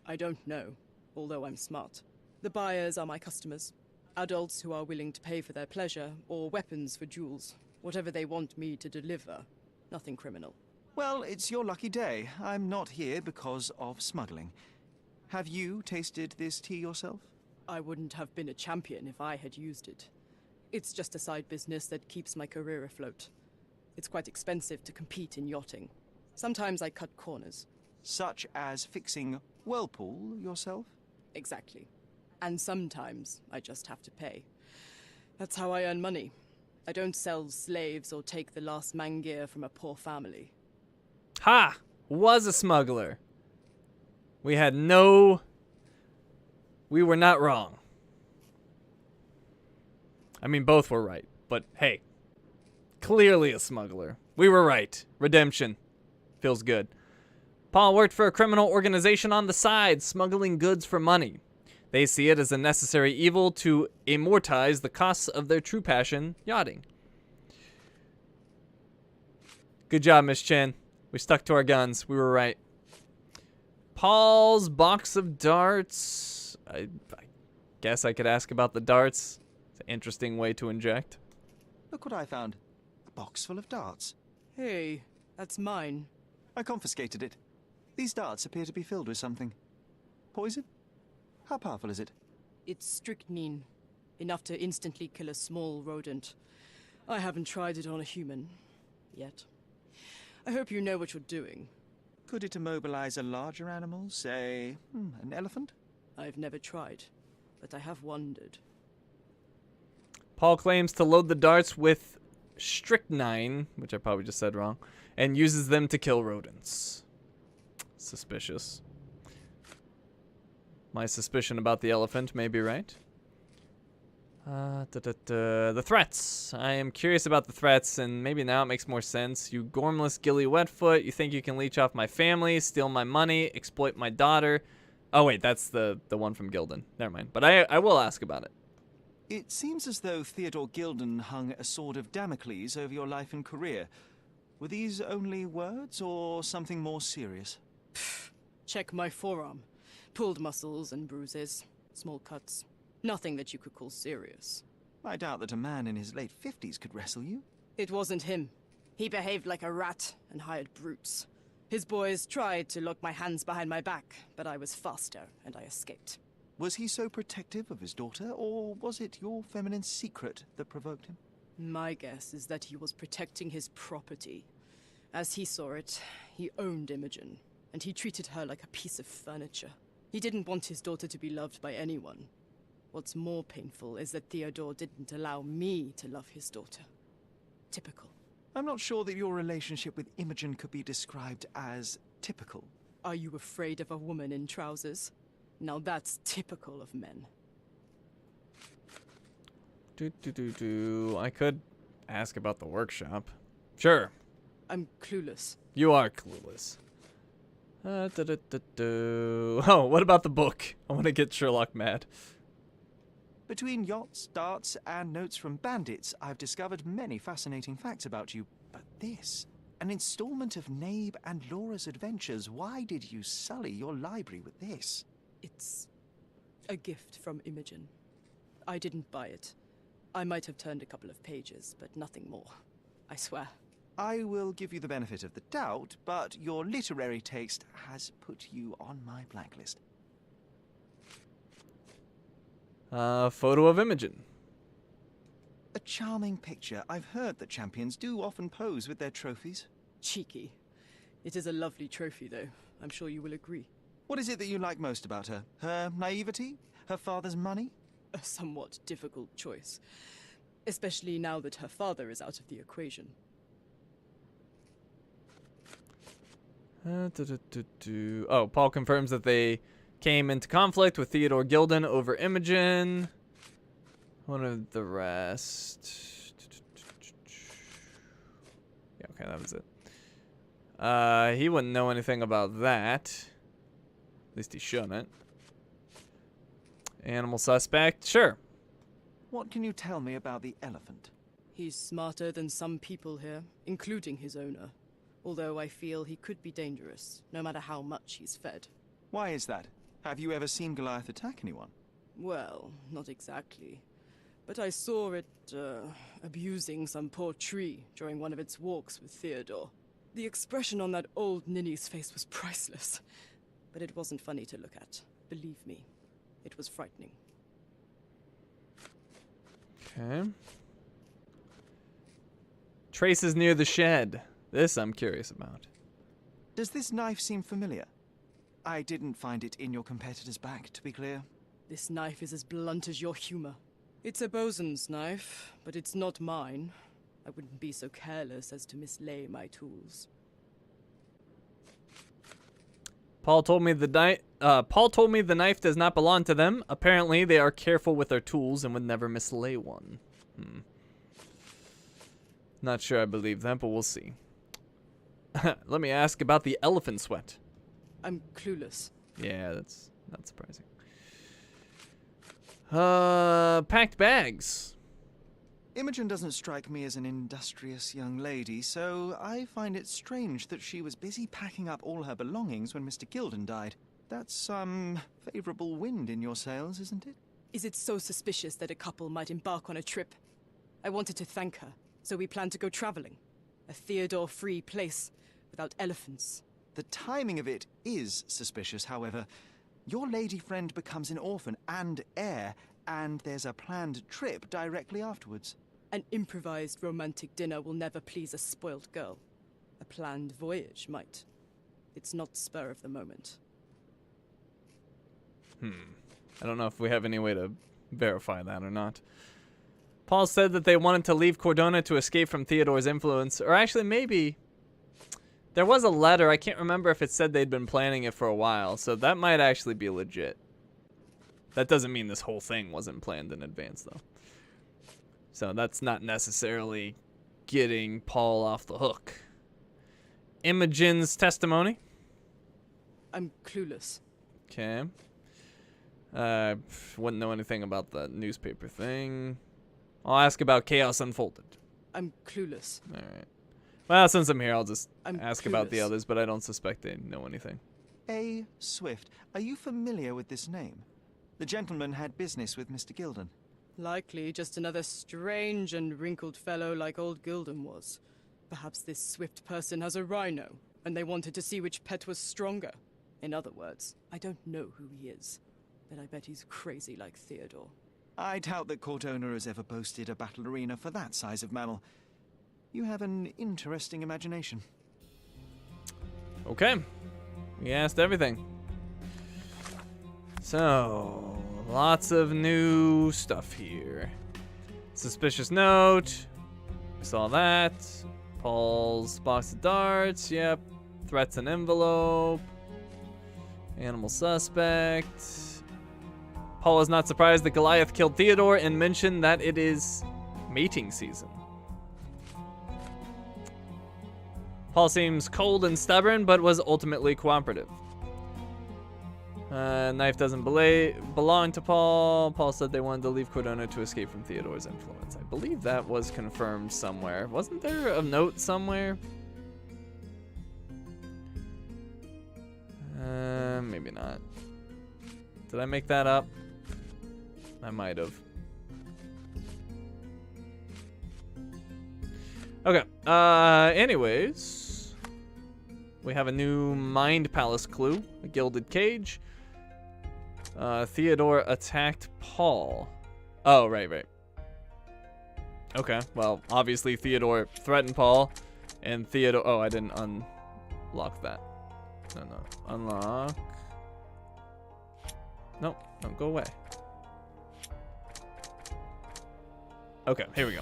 I don't know, although I'm smart. The buyers are my customers. Adults who are willing to pay for their pleasure, or weapons for jewels. Whatever they want me to deliver. Nothing criminal. Well, it's your lucky day. I'm not here because of smuggling. Have you tasted this tea yourself? I wouldn't have been a champion if I had used it. It's just a side business that keeps my career afloat. It's quite expensive to compete in yachting. Sometimes I cut corners. Such as fixing whirlpool yourself? Exactly. And sometimes I just have to pay. That's how I earn money. I don't sell slaves or take the last man gear from a poor family. Ha! Was a smuggler. We were not wrong. I mean, both were right, but hey. Clearly a smuggler. We were right. Redemption. Feels good. Paul worked for a criminal organization on the side, smuggling goods for money. They see it as a necessary evil to amortize the costs of their true passion, yachting. Good job, Miss Chen. We stuck to our guns. We were right. Paul's box of darts. I guess I could ask about the darts. It's an interesting way to inject. Look what I found. A box full of darts. Hey, that's mine. I confiscated it. These darts appear to be filled with something. Poison? How powerful is it? It's strychnine. Enough to instantly kill a small rodent. I haven't tried it on a human. Yet. I hope you know what you're doing. Could it immobilize a larger animal, say, an elephant? I've never tried, but I have wondered. Paul claims to load the darts with strychnine, which I probably just said wrong, and uses them to kill rodents. Suspicious. My suspicion about the elephant may be right. The threats. I am curious about the threats, and maybe now it makes more sense. You gormless gilly wetfoot, you think you can leech off my family, steal my money, exploit my daughter. Oh wait, that's the one from Gildan. Never mind. But I will ask about it. It seems as though Theodore Gildan hung a sword of Damocles over your life and career. Were these only words or something more serious? Check my forearm. Pulled muscles and bruises. Small cuts. Nothing that you could call serious. I doubt that a man in his late 50s could wrestle you. It wasn't him. He behaved like a rat and hired brutes. His boys tried to lock my hands behind my back, but I was faster and I escaped. Was he so protective of his daughter, or was it your feminine secret that provoked him? My guess is that he was protecting his property. As he saw it, he owned Imogen, and he treated her like a piece of furniture. He didn't want his daughter to be loved by anyone. What's more painful is that Theodore didn't allow me to love his daughter. Typical. I'm not sure that your relationship with Imogen could be described as typical. Are you afraid of a woman in trousers? Now that's typical of men. I could ask about the workshop. Sure. I'm clueless. You are clueless. Oh, what about the book? I want to get Sherlock mad. Between yachts, darts, and notes from bandits, I've discovered many fascinating facts about you. But this, an installment of Nabe and Laura's adventures. Why did you sully your library with this? It's a gift from Imogen. I didn't buy it. I might have turned a couple of pages, but nothing more. I swear. I will give you the benefit of the doubt, but your literary taste has put you on my blacklist. Photo of Imogen. A charming picture. I've heard that champions do often pose with their trophies. Cheeky. It is a lovely trophy, though. I'm sure you will agree. What is it that you like most about her? Her naivety? Her father's money? A somewhat difficult choice. Especially now that her father is out of the equation. Oh, Paul confirms that they came into conflict with Theodore Gildan over Imogen. One of the rest. Yeah, okay, that was it. He wouldn't know anything about that. At least he shouldn't. Animal suspect, sure. What can you tell me about the elephant? He's smarter than some people here, including his owner. Although I feel he could be dangerous, no matter how much he's fed. Why is that? Have you ever seen Goliath attack anyone? Well, not exactly. But I saw it, abusing some poor tree during one of its walks with Theodore. The expression on that old ninny's face was priceless. But it wasn't funny to look at. Believe me, it was frightening. Okay. Traces near the shed. This I'm curious about. Does this knife seem familiar? I didn't find it in your competitor's back, to be clear. This knife is as blunt as your humor. It's a bosun's knife, but it's not mine. I wouldn't be so careless as to mislay my tools. Paul told me the knife does not belong to them. Apparently, they are careful with their tools and would never mislay one. Not sure I believe that, but we'll see. Let me ask about the elephant sweat. I'm clueless. Yeah, that's not surprising. Packed bags. Imogen doesn't strike me as an industrious young lady, so I find it strange that she was busy packing up all her belongings when Mr. Gilden died. That's some favorable wind in your sails, isn't it? Is it so suspicious that a couple might embark on a trip? I wanted to thank her, so we planned to go traveling. A Theodore-free place, without elephants. The timing of it is suspicious, however. Your lady friend becomes an orphan and heir, and there's a planned trip directly afterwards. An improvised romantic dinner will never please a spoiled girl. A planned voyage might. It's not spur of the moment. I don't know if we have any way to verify that or not. Paul said that they wanted to leave Cordona to escape from Theodore's influence, or actually maybe there was a letter. I can't remember if it said they'd been planning it for a while, so that might actually be legit. That doesn't mean this whole thing wasn't planned in advance, though. So that's not necessarily getting Paul off the hook. Imogen's testimony. I'm clueless. Okay. Wouldn't know anything about the newspaper thing. I'll ask about Chaos Unfolded. I'm clueless. All right. Well, since I'm here, I'll just ask about the clueless. others, but I don't suspect they know anything. A. Swift. Are you familiar with this name? The gentleman had business with Mr. Gilden. Likely just another strange and wrinkled fellow like old Gilden was. Perhaps this Swift person has a rhino, and they wanted to see which pet was stronger. In other words, I don't know who he is, but I bet he's crazy like Theodore. I doubt that Cordona has ever boasted a battle arena for that size of mammal. You have an interesting imagination. Okay. We asked everything. So, lots of new stuff here. Suspicious note. We saw that. Paul's box of darts. Yep. Threats and envelope. Animal suspect. Paul is not surprised that Goliath killed Theodore and mentioned that it is mating season. Paul seems cold and stubborn, but was ultimately cooperative. Knife doesn't belong to Paul. Paul said they wanted to leave Cordona to escape from Theodore's influence. I believe that was confirmed somewhere. Wasn't there a note somewhere? Maybe not. Did I make that up? I might have. Okay. Anyways, we have a new Mind Palace clue. A gilded cage. Theodore attacked Paul. Oh, right. Okay. Well, obviously Theodore threatened Paul, and Theodore. Oh, I didn't unlock that. No. Unlock. Nope. Don't go away. Okay, here we go.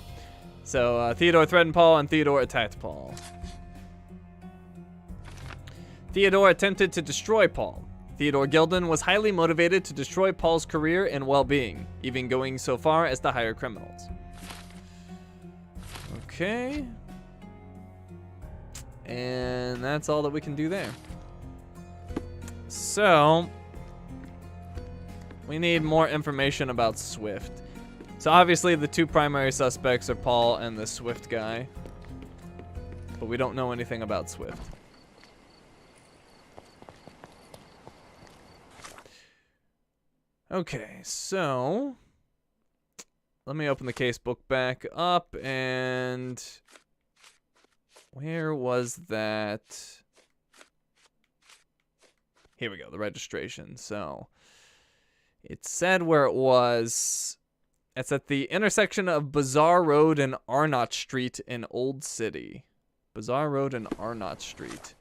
So, Theodore threatened Paul, and Theodore attacked Paul. Theodore attempted to destroy Paul. Theodore Gilden was highly motivated to destroy Paul's career and well-being, even going so far as to hire criminals. Okay. And that's all that we can do there. So, we need more information about Swift. So obviously the two primary suspects are Paul and the Swift guy. But we don't know anything about Swift. Okay, so let me open the case book back up, and where was that? Here we go, the registration. So it said where it was. It's at the intersection of Bazaar Road and Arnott Street in Old City. Bazaar Road and Arnott Street.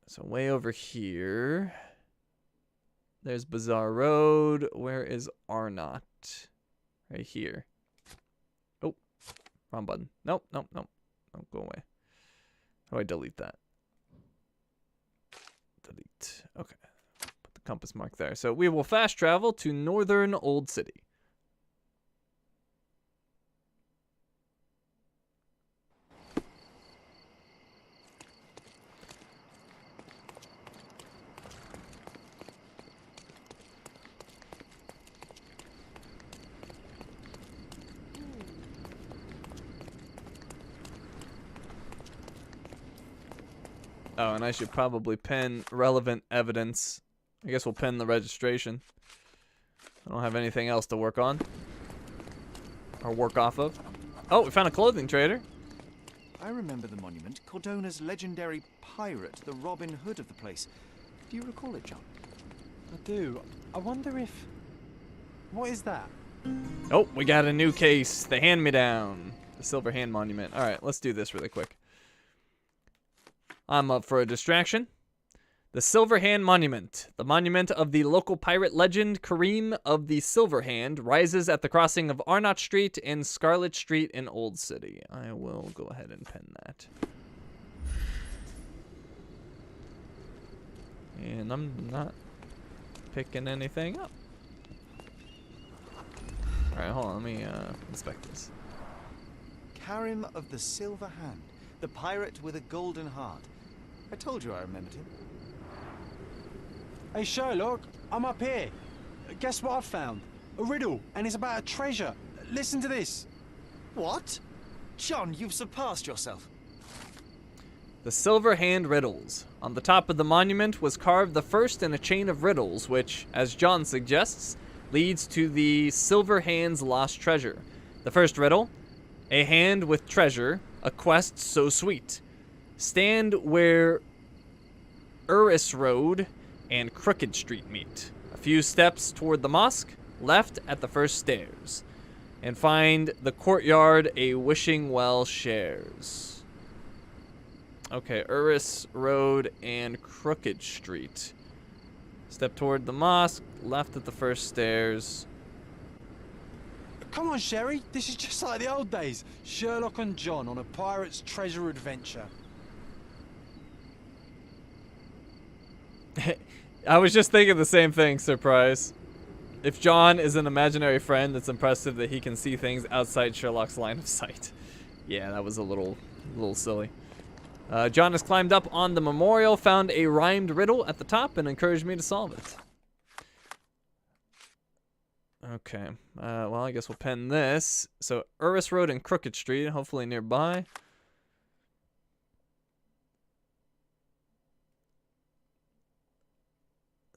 So way over here. There's Bazaar Road. Where is Arnott? Right here. Oh, wrong button. Nope. Don't go away. How do I delete that? Delete. Okay. Put the compass mark there. So we will fast travel to northern Old City. Oh, and I should probably pin relevant evidence. I guess we'll pin the registration. I don't have anything else to work on. Or work off of. Oh, we found a clothing trader. I remember the monument. Cordona's legendary pirate, the Robin Hood of the place. Do you recall it, John? I do. I wonder if... What is that? Oh, we got a new case. The hand-me-down. The Silver Hand Monument. Alright, let's do this really quick. I'm up for a distraction. The Silver Hand Monument. The monument of the local pirate legend Kareem of the Silver Hand rises at the crossing of Arnott Street and Scarlet Street in Old City. I will go ahead and pin that. And I'm not picking anything up. Alright, hold on. Let me inspect this. Karim of the Silver Hand, the pirate with a golden heart. I told you I remembered him. Hey, Sherlock, I'm up here. Guess what I found? A riddle, and it's about a treasure. Listen to this. What? John, you've surpassed yourself. The Silver Hand Riddles. On the top of the monument was carved the first in a chain of riddles, which, as John suggests, leads to the Silver Hand's lost treasure. The first riddle: a hand with treasure, a quest so sweet. Stand where Uris Road and Crooked Street meet. A few steps toward the mosque, left at the first stairs. And find the courtyard a wishing well shares. Okay, Uris Road and Crooked Street. Step toward the mosque, left at the first stairs. Come on, Sherry. This is just like the old days. Sherlock and John on a pirate's treasure adventure. I was just thinking the same thing, surprise. If John is an imaginary friend, it's impressive that he can see things outside Sherlock's line of sight. Yeah, that was a little silly. John has climbed up on the memorial, found a rhymed riddle at the top, and encouraged me to solve it. Okay, well, I guess we'll pen this. So, Uris Road and Crooked Street, hopefully nearby.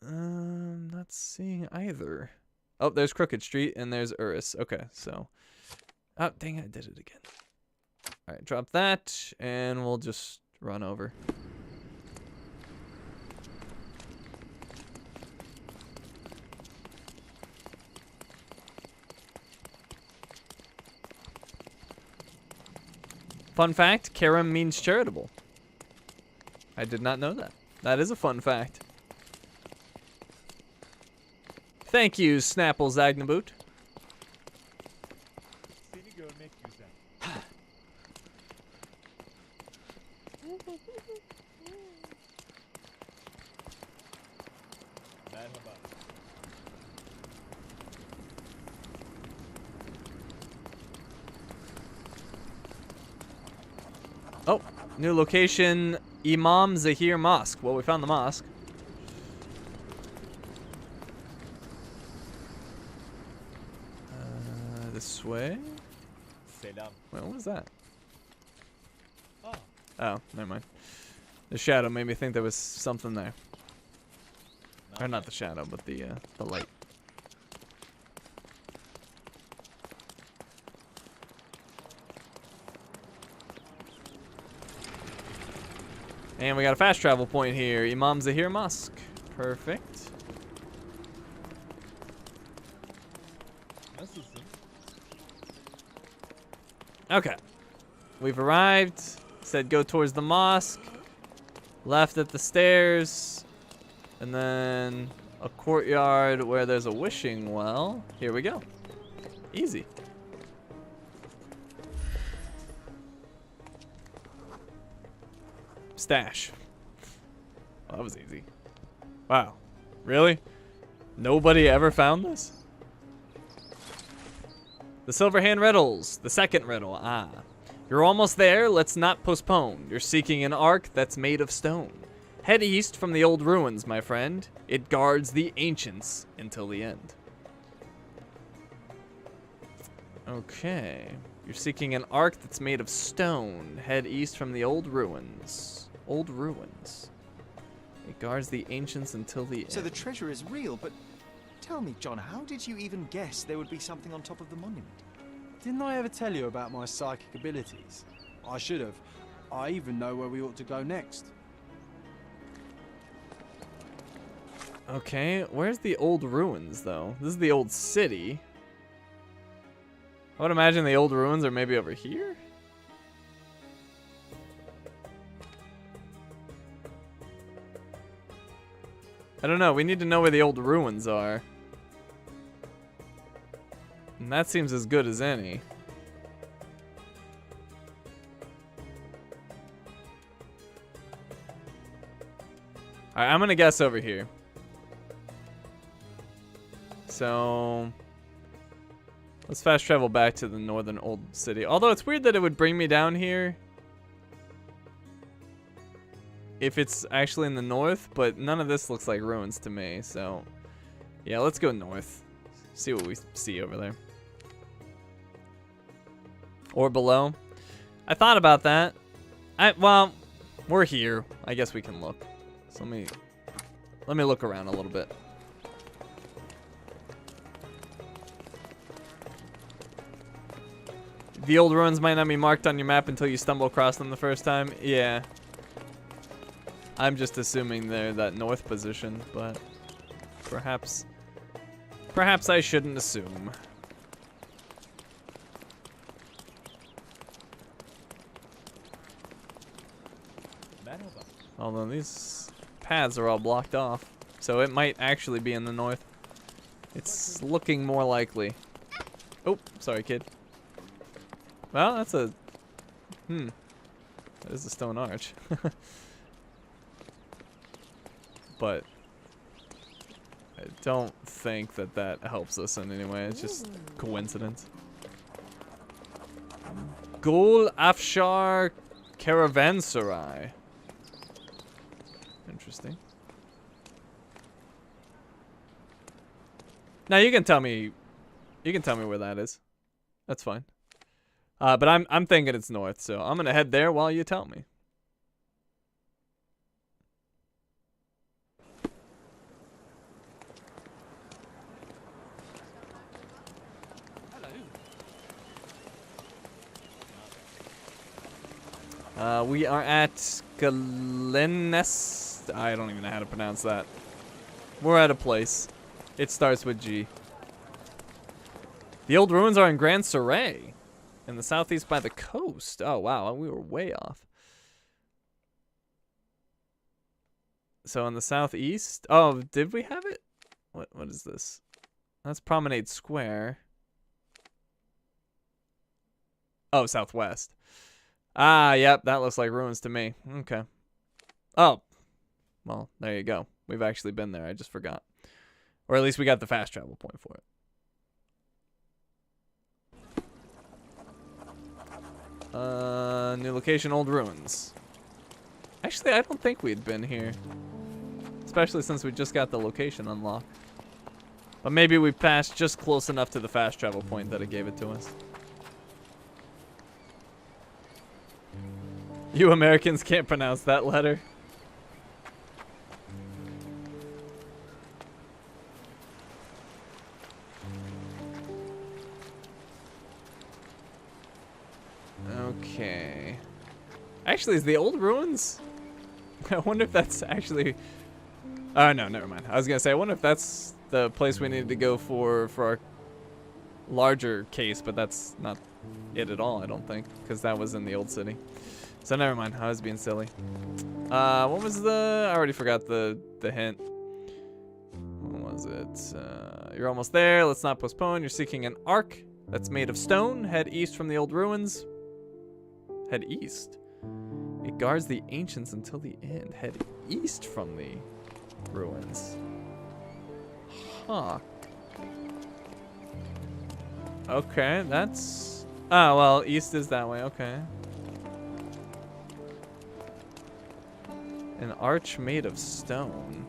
Not seeing either. Oh, there's Crooked Street and there's Uris. Okay, so. Oh, dang it, I did it again. Alright, drop that, and we'll just run over. Fun fact, Karam means charitable. I did not know that. That is a fun fact. Thank you, Snapple Zagnaboot. Oh, new location, Imam Zahir Mosque. Well, we found the mosque. This way? Wait, what was that? Oh, never mind. The shadow made me think there was something there. Or not the shadow, but the light. And we got a fast travel point here. Imam Zahir Mosque. Perfect. Okay. We've arrived. Said go towards the mosque. Left at the stairs. And then a courtyard where there's a wishing well. Here we go. Easy. Stash. Well, that was easy. Wow. Really? Nobody ever found this? The Silver Hand Riddles. The second riddle. Ah. You're almost there. Let's not postpone. You're seeking an ark that's made of stone. Head east from the old ruins, my friend. It guards the ancients until the end. Okay. You're seeking an ark that's made of stone. Head east from the old ruins. Old ruins. It guards the ancients until the end. So the treasure is real, but tell me, John, how did you even guess there would be something on top of the monument? Didn't I ever tell you about my psychic abilities? I should have. I even know where we ought to go next. Okay, where's the old ruins, though? This is the old city. I would imagine the old ruins are maybe over here? I don't know. We need to know where the old ruins are. And that seems as good as any. Alright, I'm gonna guess over here. So let's fast travel back to the northern old city. Although it's weird that it would bring me down here if it's actually in the north, but none of this looks like ruins to me. So yeah, let's go north. See what we see over there. Or below. I thought about that. Well, we're here. I guess we can look. So let me look around a little bit. The old ruins might not be marked on your map until you stumble across them the first time. Yeah. I'm just assuming they're that north position, but perhaps I shouldn't assume. Although these paths are all blocked off, so it might actually be in the north. It's looking more likely. Oh, sorry, kid. Well, that's a... That is a stone arch. But I don't think that helps us in any way. It's just coincidence. Gul Afshar Caravanserai. Interesting. Now you can tell me where that is. That's fine. But I'm thinking it's north, so I'm gonna head there while you tell me. We are at Galenest. I don't even know how to pronounce that. We're at a place. It starts with G. The old ruins are in Grand Saray, in the southeast by the coast. Oh, wow. We were way off. So in the southeast? Oh, did we have it? What is this? That's Promenade Square. Oh, southwest. Ah, yep. That looks like ruins to me. Okay. Oh. Well, there you go. We've actually been there. I just forgot. Or at least we got the fast travel point for it. New location, old ruins. Actually, I don't think we'd been here. Especially since we just got the location unlocked. But maybe we passed just close enough to the fast travel point that it gave it to us. You Americans can't pronounce that letter. Okay. Actually, is the old ruins? I wonder if that's actually... Oh, no, never mind. I was going to say, I wonder if that's the place we needed to go for our larger case, but that's not it at all, I don't think, because that was in the old city. So never mind, I was being silly. What was the... I already forgot the hint. What was it? You're almost there. Let's not postpone. You're seeking an ark that's made of stone. Head east from the old ruins. Head east? It guards the ancients until the end. Head east from the ruins. Huh. Okay, that's... Oh, well, east is that way. Okay. An arch made of stone.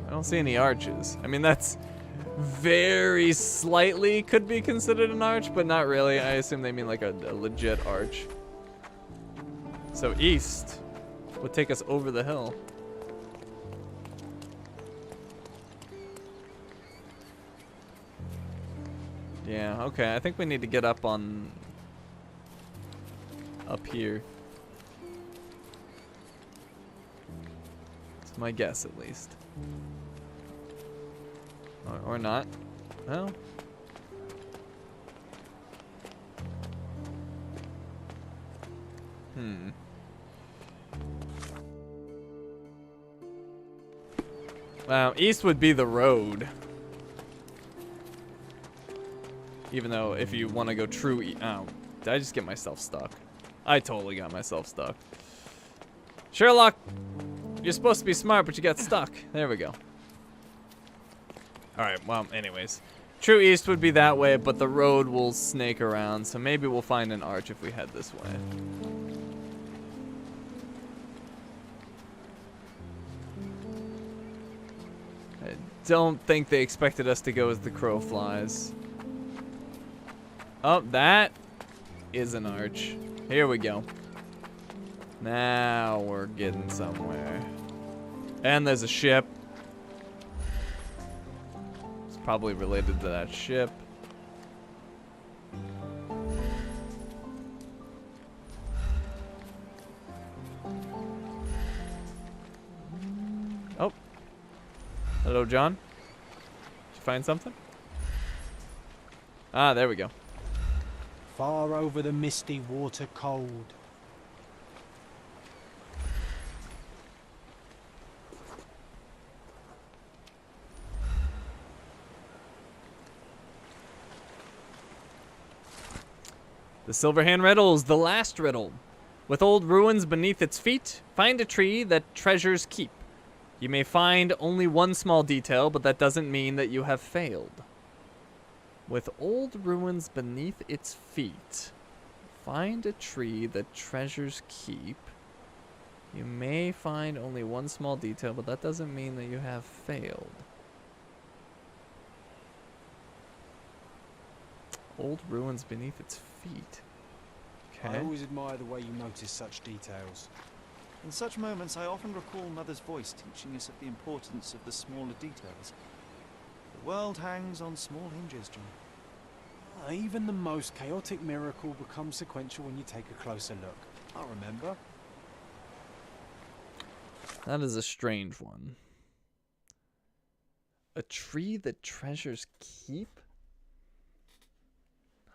I don't see any arches. I mean, that's very slightly could be considered an arch, but not really. I assume they mean like a legit arch. So east would take us over the hill. Yeah, okay. I think we need to get up here. It's my guess, at least. Or not. Well. Wow, east would be the road. Even though if you want to go true oh, did I just get myself stuck? I totally got myself stuck. Sherlock, you're supposed to be smart, but you got stuck. There we go. Alright, well, anyways. True east would be that way, but the road will snake around, so maybe we'll find an arch if we head this way. I don't think they expected us to go as the crow flies. Oh, that is an arch. Here we go. Now we're getting somewhere. And there's a ship. It's probably related to that ship. Oh. Hello, John. Did you find something? Ah, there we go. Far over the misty water cold. The Silverhand riddles, the last riddle. With old ruins beneath its feet, find a tree that treasures keep. You may find only one small detail, but that doesn't mean that you have failed. With old ruins beneath its feet, find a tree that treasures keep. You may find only one small detail, but that doesn't mean that you have failed. Old ruins beneath its feet. Okay. I always admire the way you notice such details. In such moments, I often recall Mother's voice teaching us of the importance of the smaller details. The world hangs on small hinges, John. Even the most chaotic miracle becomes sequential when you take a closer look. I remember. That is a strange one. A tree that treasures keep?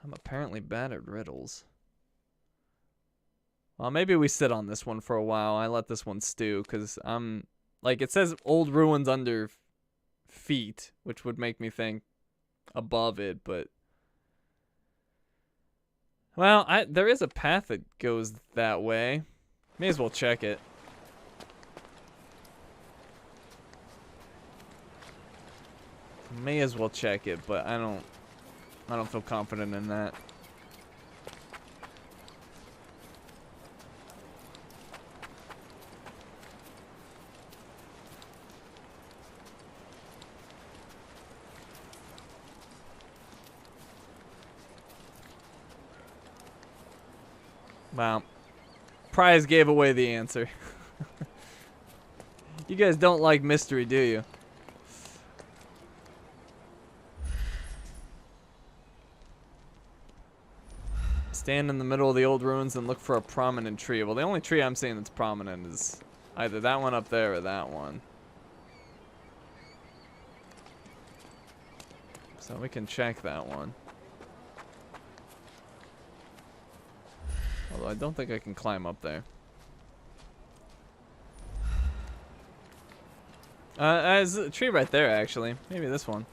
I'm apparently bad at riddles. Well, maybe we sit on this one for a while. I let this one stew, because like, it says old ruins under feet, which would make me think above it, but... Well, there is a path that goes that way. May as well check it. May as well check it, but I don't feel confident in that. Wow. Prize gave away the answer. You guys don't like mystery, do you? Stand in the middle of the old ruins and look for a prominent tree. Well, the only tree I'm seeing that's prominent is either that one up there or that one. So we can check that one. Although I don't think I can climb up there. There's a tree right there, actually. Maybe this one.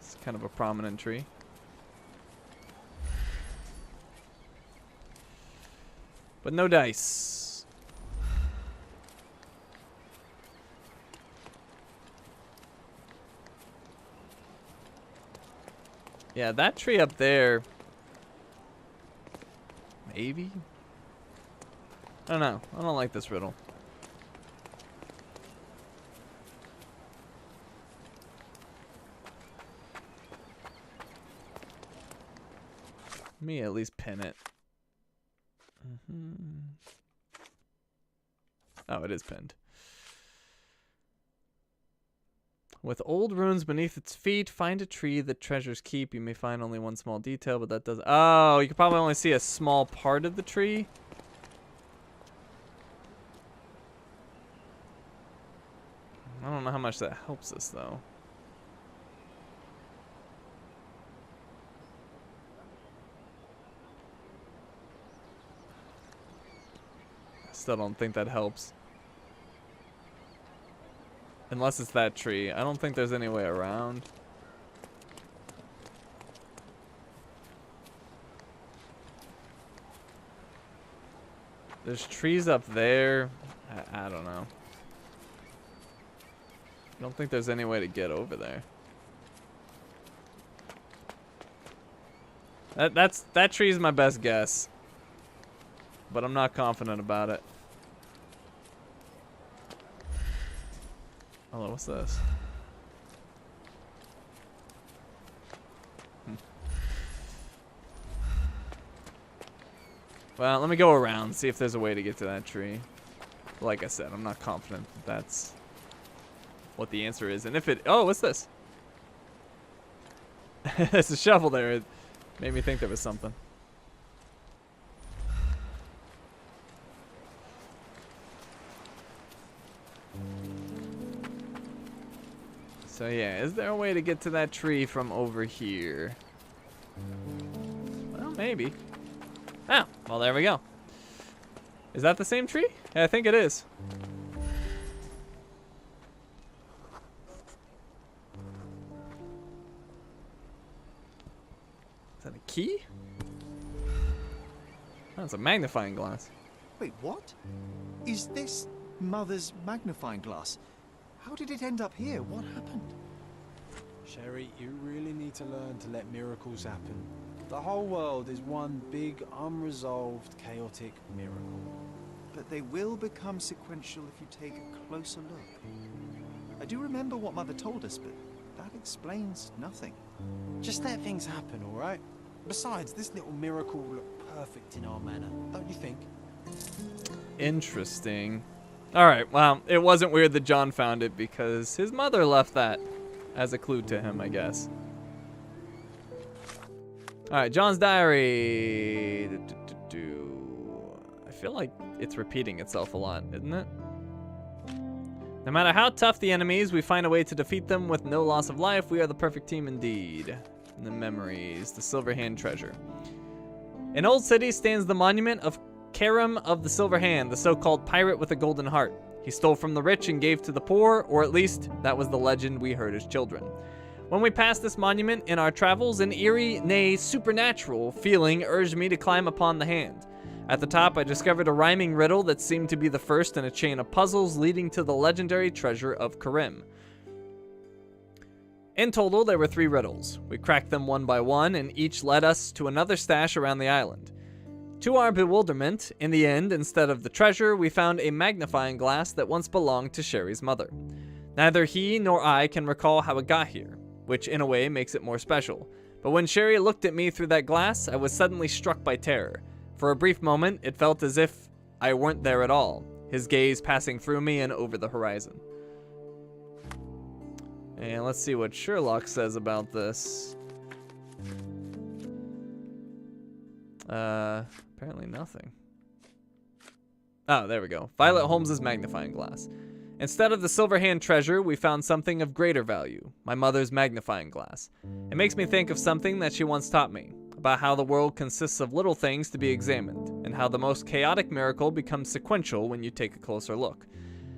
It's kind of a prominent tree. But no dice. Yeah, that tree up there. Maybe? I don't know. I don't like this riddle. me at least pin it. Oh, it is pinned. With old ruins beneath its feet, find a tree that treasures keep. You may find only one small detail, but that does... Oh, you can probably only see a small part of the tree. I don't know how much that helps us, though. I still don't think that helps. Unless it's that tree. I don't think there's any way around. There's trees up there. I don't know. I don't think there's any way to get over there. That tree's my best guess. But I'm not confident about it. Hello, what's this? Well, let me go around, see if there's a way to get to that tree. Like I said, I'm not confident that that's what the answer is. And if it... Oh, what's this? There's a shovel there. It made me think there was something. So yeah, is there a way to get to that tree from over here? Well, maybe. Oh, well, there we go. Is that the same tree? Yeah, I think it is. Is that a key? Oh, it's a magnifying glass. Wait, what? Is this Mother's magnifying glass? How did it end up here? What happened? Sherry, you really need to learn to let miracles happen. The whole world is one big, unresolved, chaotic miracle. But they will become sequential if you take a closer look. I do remember what Mother told us, but that explains nothing. Just let things happen, all right? Besides, this little miracle will look perfect in our manner, don't you think? Interesting. Alright, well, it wasn't weird that John found it because his mother left that as a clue to him, I guess. Alright, John's diary. I feel like it's repeating itself a lot, isn't it? No matter how tough the enemies, we find a way to defeat them with no loss of life. We are the perfect team indeed. And the memories, the Silver Hand treasure. In Old City stands the monument of Karam of the Silver Hand, the so-called pirate with a golden heart. He stole from the rich and gave to the poor, or at least that was the legend we heard as children. When we passed this monument in our travels, an eerie, nay, supernatural feeling urged me to climb upon the hand. At the top, I discovered a rhyming riddle that seemed to be the first in a chain of puzzles leading to the legendary treasure of Karim. In total, there were 3 riddles. We cracked them one by one, and each led us to another stash around the island. To our bewilderment, in the end, instead of the treasure, we found a magnifying glass that once belonged to Sherry's mother. Neither he nor I can recall how it got here, which in a way makes it more special. But when Sherry looked at me through that glass, I was suddenly struck by terror. For a brief moment, it felt as if I weren't there at all, his gaze passing through me and over the horizon. And let's see what Sherlock says about this. Apparently nothing. Oh, there we go. Violet Holmes's magnifying glass. Instead of the Silver Hand treasure, we found something of greater value, my mother's magnifying glass. It makes me think of something that she once taught me, about how the world consists of little things to be examined, and how the most chaotic miracle becomes sequential when you take a closer look.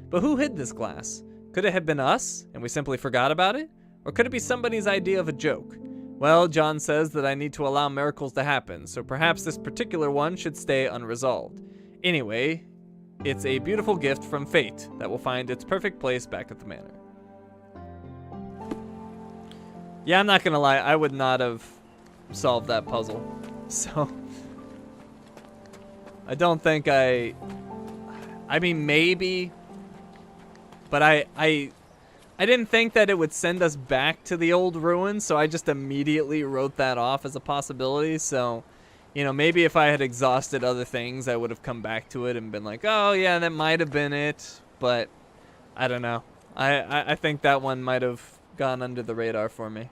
But who hid this glass? Could it have been us, and we simply forgot about it? Or could it be somebody's idea of a joke? Well, John says that I need to allow miracles to happen, so perhaps this particular one should stay unresolved. Anyway, it's a beautiful gift from fate that will find its perfect place back at the manor. Yeah, I'm not gonna lie, I would not have solved that puzzle. So, I don't think I mean, maybe, but I didn't think that it would send us back to the old ruins, so I just immediately wrote that off as a possibility. So, You know, maybe if I had exhausted other things, I would have come back to it and been like, oh, yeah, that might have been it. But I don't know. I think that one might have gone under the radar for me.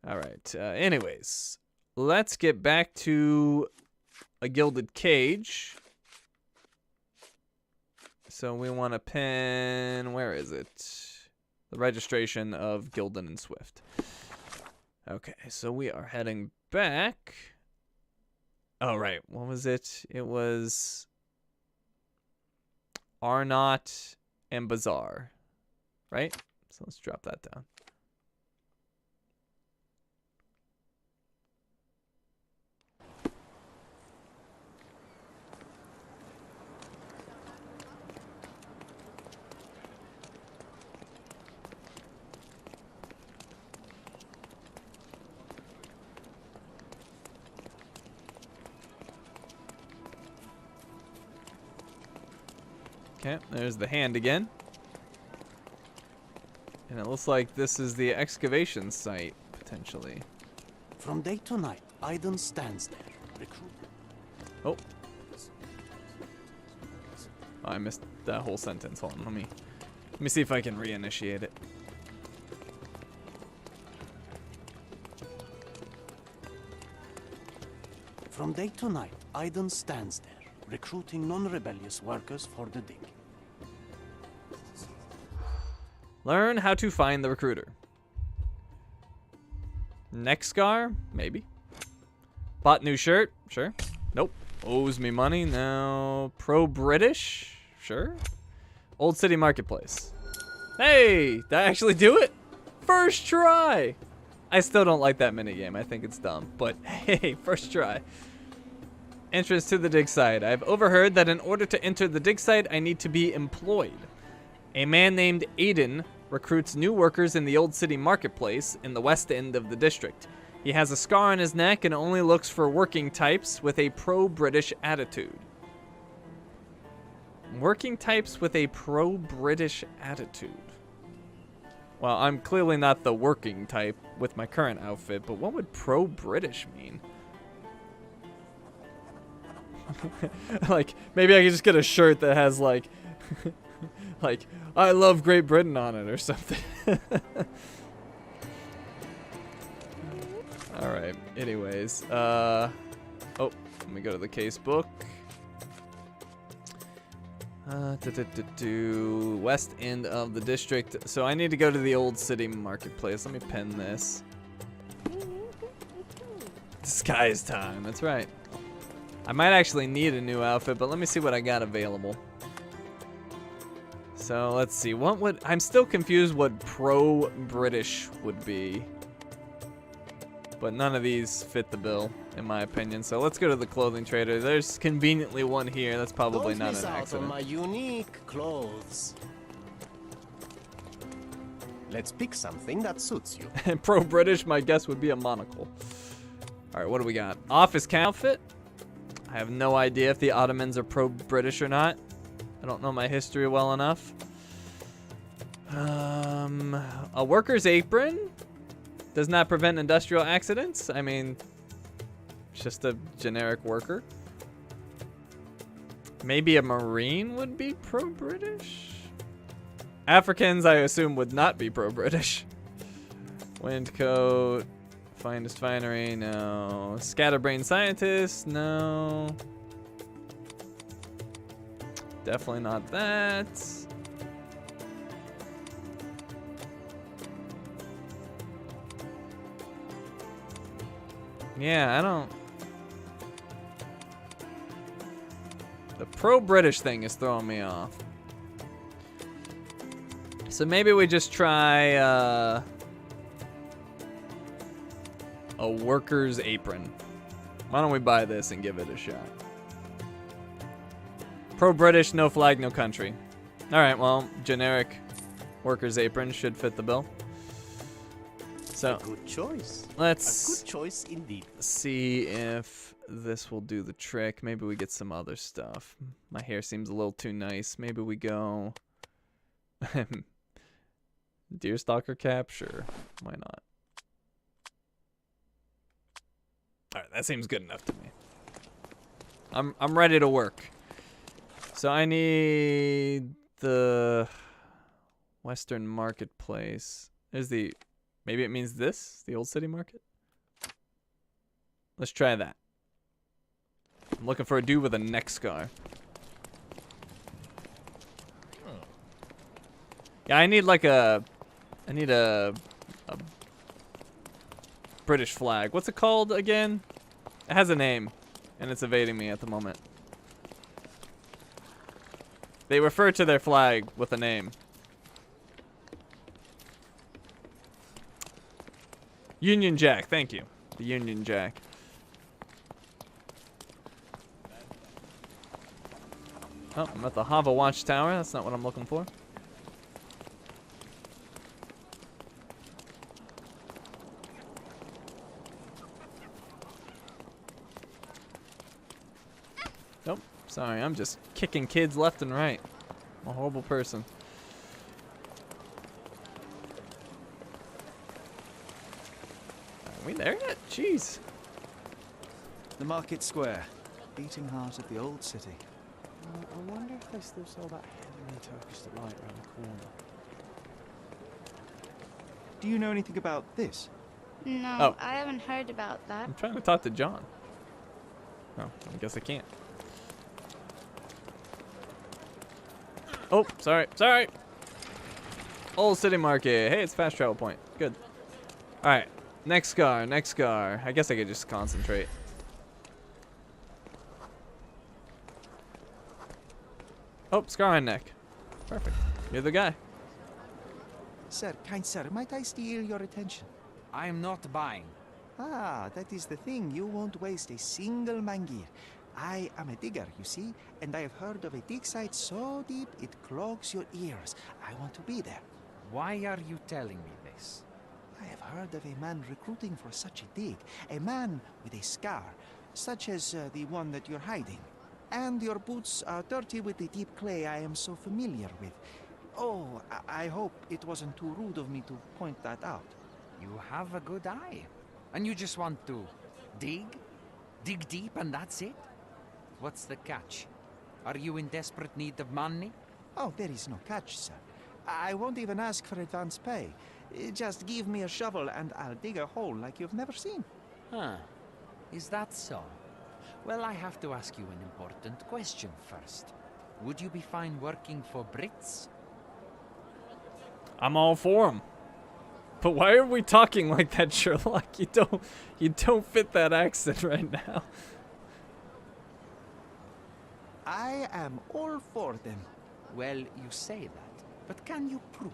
All right. Anyways, let's get back to a gilded cage. So we want to pin, where is it? The registration of Gildan and Swift. Okay, so we are heading back. Oh, right. What was it? It was Arnott and Bazaar, right? So let's drop that down. Okay, there's the hand again. And it looks like this is the excavation site, potentially. From day to night, Aiden stands there, recruiting. Oh. Oh, I missed that whole sentence. Hold on, let me see if I can reinitiate it. From day to night, Aiden stands there, recruiting non-rebellious workers for the dig. Learn how to find the recruiter. Neck scar? Maybe. Bought new shirt? Sure. Nope. Owes me money? No. Pro-British? Sure. Old City Marketplace. Hey! Did I actually do it? First try! I still don't like that minigame. I think it's dumb. But hey, first try. Entrance to the dig site. I've overheard that in order to enter the dig site, I need to be employed. A man named Aiden recruits new workers in the Old City Marketplace in the west end of the district. He has a scar on his neck and only looks for working types with a pro-British attitude. Working types with a pro-British attitude. Well, I'm clearly not the working type with my current outfit, but what would pro-British mean? Like, maybe I could just get a shirt that has, like, like, I love Great Britain on it or something. Alright, anyways. Oh, let me go to the case book. West end of the district. So I need to go to the Old City Marketplace. Let me pin this. Disguise time, that's right. I might actually need a new outfit, but let me see what I got available. So let's see, what would, I'm still confused what pro-British would be. But none of these fit the bill, in my opinion. So let's go to the clothing trader. There's conveniently one here. That's probably not an accident. Don't miss out on my unique clothes. Let's pick something that suits you. And pro-British, my guess would be a monocle. All right, what do we got? Office outfit. I have no idea if the Ottomans are pro-British or not. I don't know my history well enough. A worker's apron does not prevent industrial accidents. I mean, it's just a generic worker. Maybe a Marine would be pro-British? Africans, I assume, would not be pro-British. Windcoat. Finest finery, no. Scatterbrain scientist, no. Definitely not that. Yeah, I don't. The pro-British thing is throwing me off. So maybe we just try a worker's apron. Why don't we buy this and give it a shot? Pro-British, no flag, no country. Alright, well, generic worker's apron should fit the bill. So, a good choice. Let's a good choice indeed. See if this will do the trick. Maybe we get some other stuff. My hair seems a little too nice. Maybe we go Deerstalker cap? Sure. Why not? Alright, that seems good enough to me. I'm ready to work. So I need the Western Marketplace. There's the... Maybe it means this? The Old City Market? Let's try that. I'm looking for a dude with a neck scar. Yeah, I need like a... I need a British flag. What's it called again? It has a name, and it's evading me at the moment. They refer to their flag with a name. Union Jack, thank you. The Union Jack. Oh, I'm at the Hava Watchtower. That's not what I'm looking for. Nope. Sorry, I'm just kicking kids left and right. I'm a horrible person. Are we there yet? Jeez. The market square. Beating heart of the old city. I wonder if they still sell that heavenly Turkish delight around the corner. Do you know anything about this? No, Oh. I haven't heard about that. I'm trying to talk to John. Oh, I guess I can't. Oh, sorry, sorry. Old City Market. Hey, it's fast travel point. Good. All right, next scar, next scar. I guess I could just concentrate. Oh, scar on neck. Perfect. You're the guy. Sir, kind sir, might I steal your attention? I am not buying. Ah, that is the thing. You won't waste a single mangir. I am a digger, you see, and I have heard of a dig site so deep it clogs your ears. I want to be there. Why are you telling me this? I have heard of a man recruiting for such a dig. A man with a scar, such as the one that you're hiding. And your boots are dirty with the deep clay I am so familiar with. Oh, I hope it wasn't too rude of me to point that out. You have a good eye. And you just want to dig? Dig deep and that's it? What's the catch? Are you in desperate need of money? Oh, there is no catch, sir. I won't even ask for advance pay. Just give me a shovel and I'll dig a hole like you've never seen. Huh. Is that so? Well, I have to ask you an important question first. Would you be fine working for Brits? I'm all for him. But why are we talking like that, Sherlock? You don't fit that accent right now. I am all for them. Well, you say that, but can you prove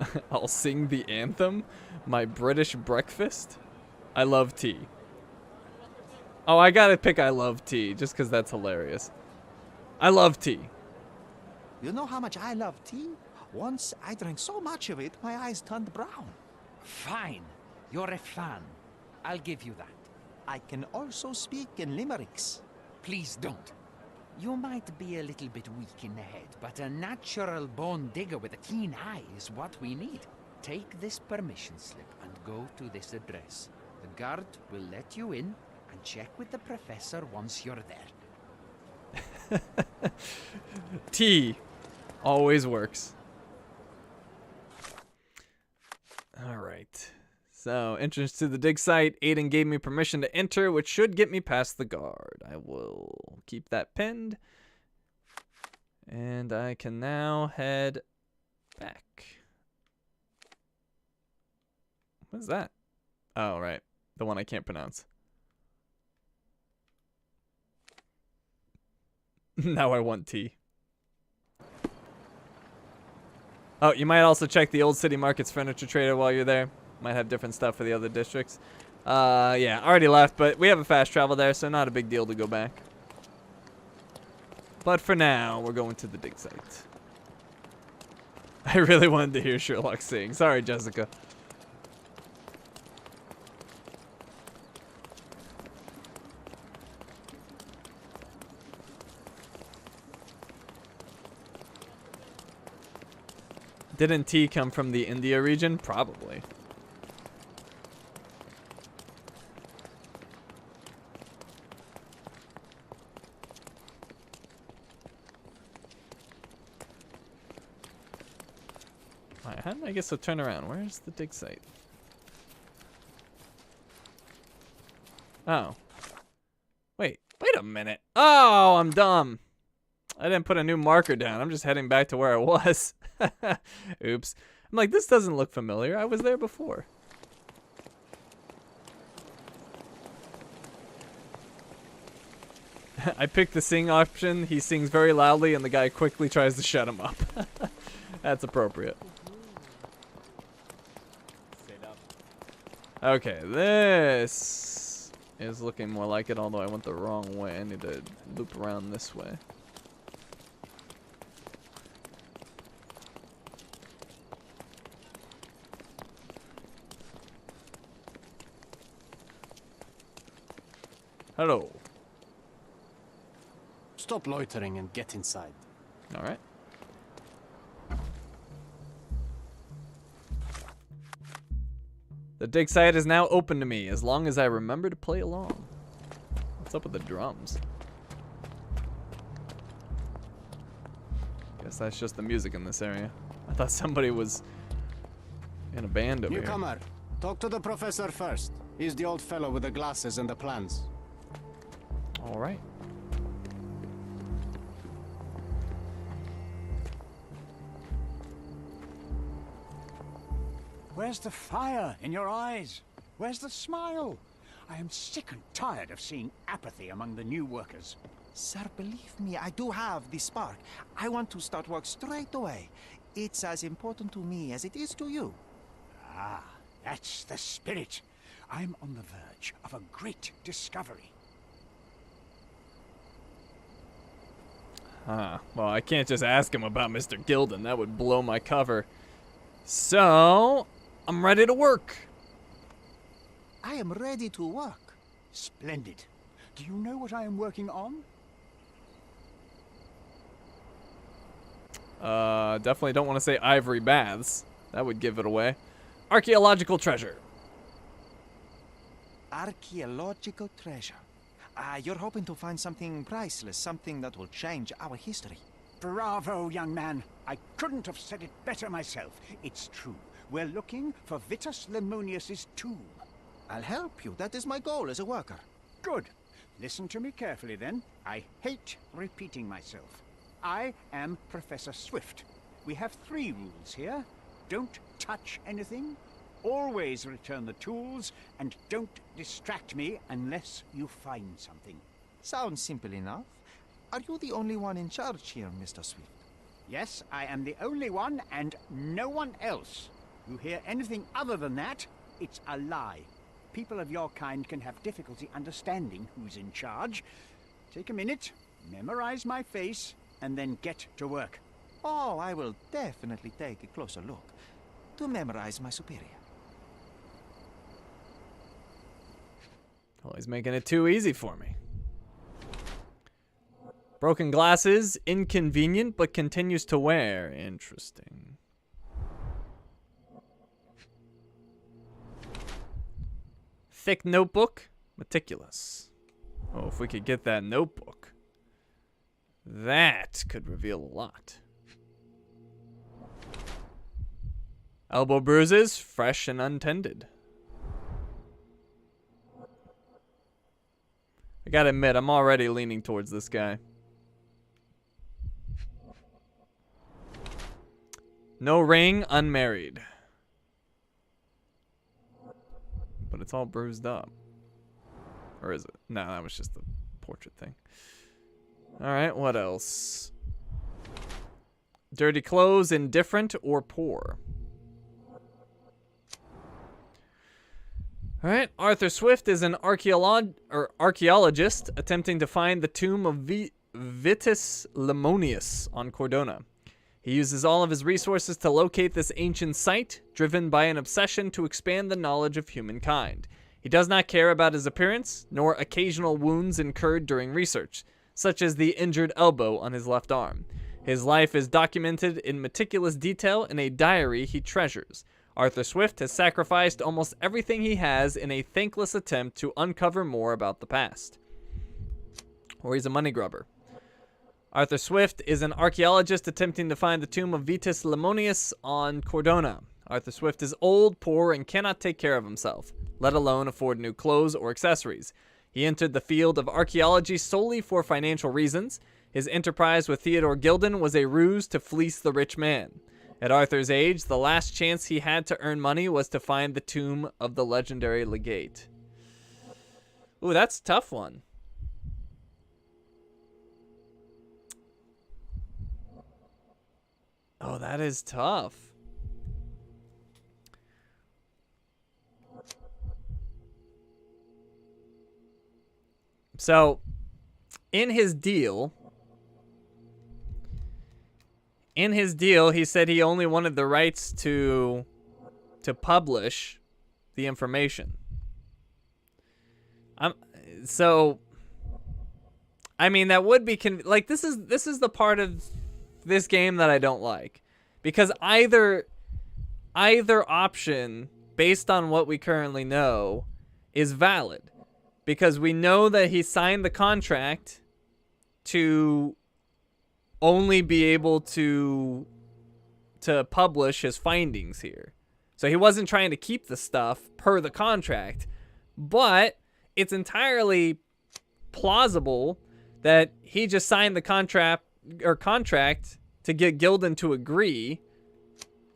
it? I'll sing the anthem. My British breakfast. I love tea. Oh, I gotta pick I love tea, just because that's hilarious. I love tea. You know how much I love tea? Once I drank so much of it, my eyes turned brown. Fine. You're a fan. I'll give you that. I can also speak in limericks. Please don't. You might be a little bit weak in the head, but a natural born digger with a keen eye is what we need. Take this permission slip and go to this address. The guard will let you in and check with the professor once you're there. Tea always works. All right. So, entrance to the dig site. Aiden gave me permission to enter, which should get me past the guard. I will keep that pinned. And I can now head back. What is that? Oh, right. The one I can't pronounce. Now I want tea. Oh, you might also check the Old City Market's furniture trader while you're there. Might have different stuff for the other districts. Yeah, already left, but we have a fast travel there, so not a big deal to go back. But for now, we're going to the dig site. I really wanted to hear Sherlock sing. Sorry, Jessica. Didn't tea come from the India region? Probably. how did I get so turn around? Where's the dig site? Oh. Wait a minute. Oh, I'm dumb. I didn't put a new marker down. I'm just heading back to where I was. Oops. I'm like, this doesn't look familiar. I was there before. I picked the sing option. He sings very loudly, and the guy quickly tries to shut him up. That's appropriate. Okay, this is looking more like it, although I went the wrong way. I need to loop around this way. Hello. Stop loitering and get inside. All right. The dig site is now open to me as long as I remember to play along. What's up with the drums? Guess that's just the music in this area. I thought somebody was in a band over here. Newcomer, talk to the professor first. He's the old fellow with the glasses and the plans. All right. Where's the fire in your eyes? Where's the smile? I am sick and tired of seeing apathy among the new workers. Sir, believe me, I do have the spark. I want to start work straight away. It's as important to me as it is to you. Ah, that's the spirit. I'm on the verge of a great discovery. Well, I can't just ask him about Mr. Gilden. That would blow my cover. So, I'm ready to work. I am ready to work. Splendid. Do you know what I am working on? Definitely don't want to say ivory baths. That would give it away. Archaeological treasure. Archaeological treasure. You're hoping to find something priceless, something that will change our history. Bravo, young man. I couldn't have said it better myself. It's true. We're looking for Vitus Lemonius's tomb. I'll help you. That is my goal as a worker. Good. Listen to me carefully, then. I hate repeating myself. I am Professor Swift. We have 3 rules here. Don't touch anything. Always return the tools, and don't distract me unless you find something. Sounds simple enough. Are you the only one in charge here, Mr. Swift? Yes, I am the only one, and no one else. You hear anything other than that, it's a lie. People of your kind can have difficulty understanding who's in charge. Take a minute, memorize my face, and then get to work. Oh, I will definitely take a closer look to memorize my superior. Oh, he's making it too easy for me. Broken glasses, inconvenient, but continues to wear. Interesting. Thick notebook, meticulous. Oh, if we could get that notebook, that could reveal a lot. Elbow bruises, fresh and untended. I gotta admit, I'm already leaning towards this guy. No ring, unmarried. But it's all bruised up. Or is it? No, that was just the portrait thing. Alright, what else? Dirty clothes, indifferent or poor. Alright, Arthur Swift is an archaeologist attempting to find the tomb of Vitus Lemonius on Cordona. He uses all of his resources to locate this ancient site, driven by an obsession to expand the knowledge of humankind. He does not care about his appearance, nor occasional wounds incurred during research, such as the injured elbow on his left arm. His life is documented in meticulous detail in a diary he treasures. Arthur Swift has sacrificed almost everything he has in a thankless attempt to uncover more about the past. Or he's a money grubber. Arthur Swift is an archaeologist attempting to find the tomb of Vitus Lemonius on Cordona. Arthur Swift is old, poor, and cannot take care of himself, let alone afford new clothes or accessories. He entered the field of archaeology solely for financial reasons. His enterprise with Theodore Gilden was a ruse to fleece the rich man. At Arthur's age, the last chance he had to earn money was to find the tomb of the legendary legate. Ooh, that's a tough one. Oh, that is tough. So, in his deal, he said he only wanted the rights to publish the information. So, I mean, that would be like this is the part of this game that I don't like, because either option, based on what we currently know, is valid, because we know that he signed the contract to only be able to publish his findings here. So he wasn't trying to keep the stuff per the contract, but it's entirely plausible that he just signed the contract to get Gilden to agree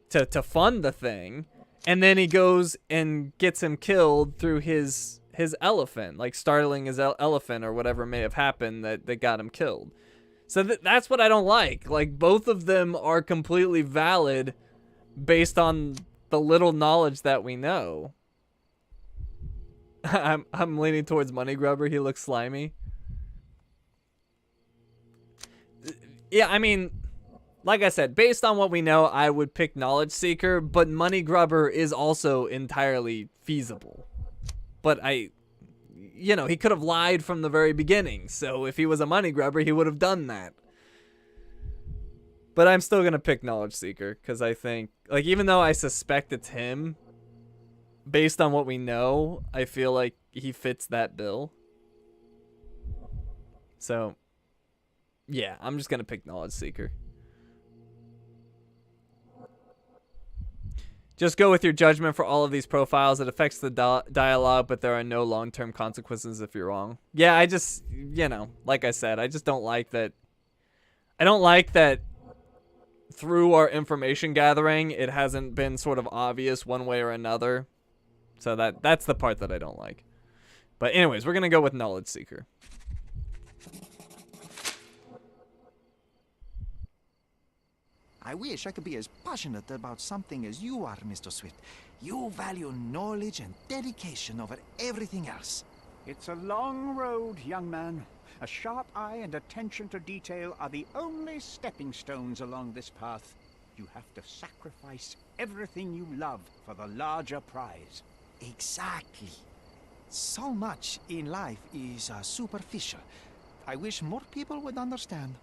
to fund the thing, and then he goes and gets him killed through his elephant, like startling his elephant or whatever may have happened that got him killed. So that's what I don't like. Like, both of them are completely valid based on the little knowledge that we know. I'm leaning towards Money Grubber. He looks slimy. Yeah, I mean, like I said, based on what we know, I would pick Knowledge Seeker, but Money Grubber is also entirely feasible. But he could have lied from the very beginning, so if he was a Money Grubber, he would have done that. But I'm still going to pick Knowledge Seeker, because I think, like, even though I suspect it's him, based on what we know, I feel like he fits that bill. So, yeah, I'm just going to pick Knowledge Seeker. Just go with your judgment for all of these profiles. It affects the dialogue, but there are no long-term consequences if you're wrong. Yeah, I just, like I said, I just don't like that. I don't like that through our information gathering, it hasn't been sort of obvious one way or another. So that's the part that I don't like. But anyways, we're going to go with Knowledge Seeker. I wish I could be as passionate about something as you are, Mr. Swift. You value knowledge and dedication over everything else. It's a long road, young man. A sharp eye and attention to detail are the only stepping stones along this path. You have to sacrifice everything you love for the larger prize. Exactly. So much in life is superficial. I wish more people would understand.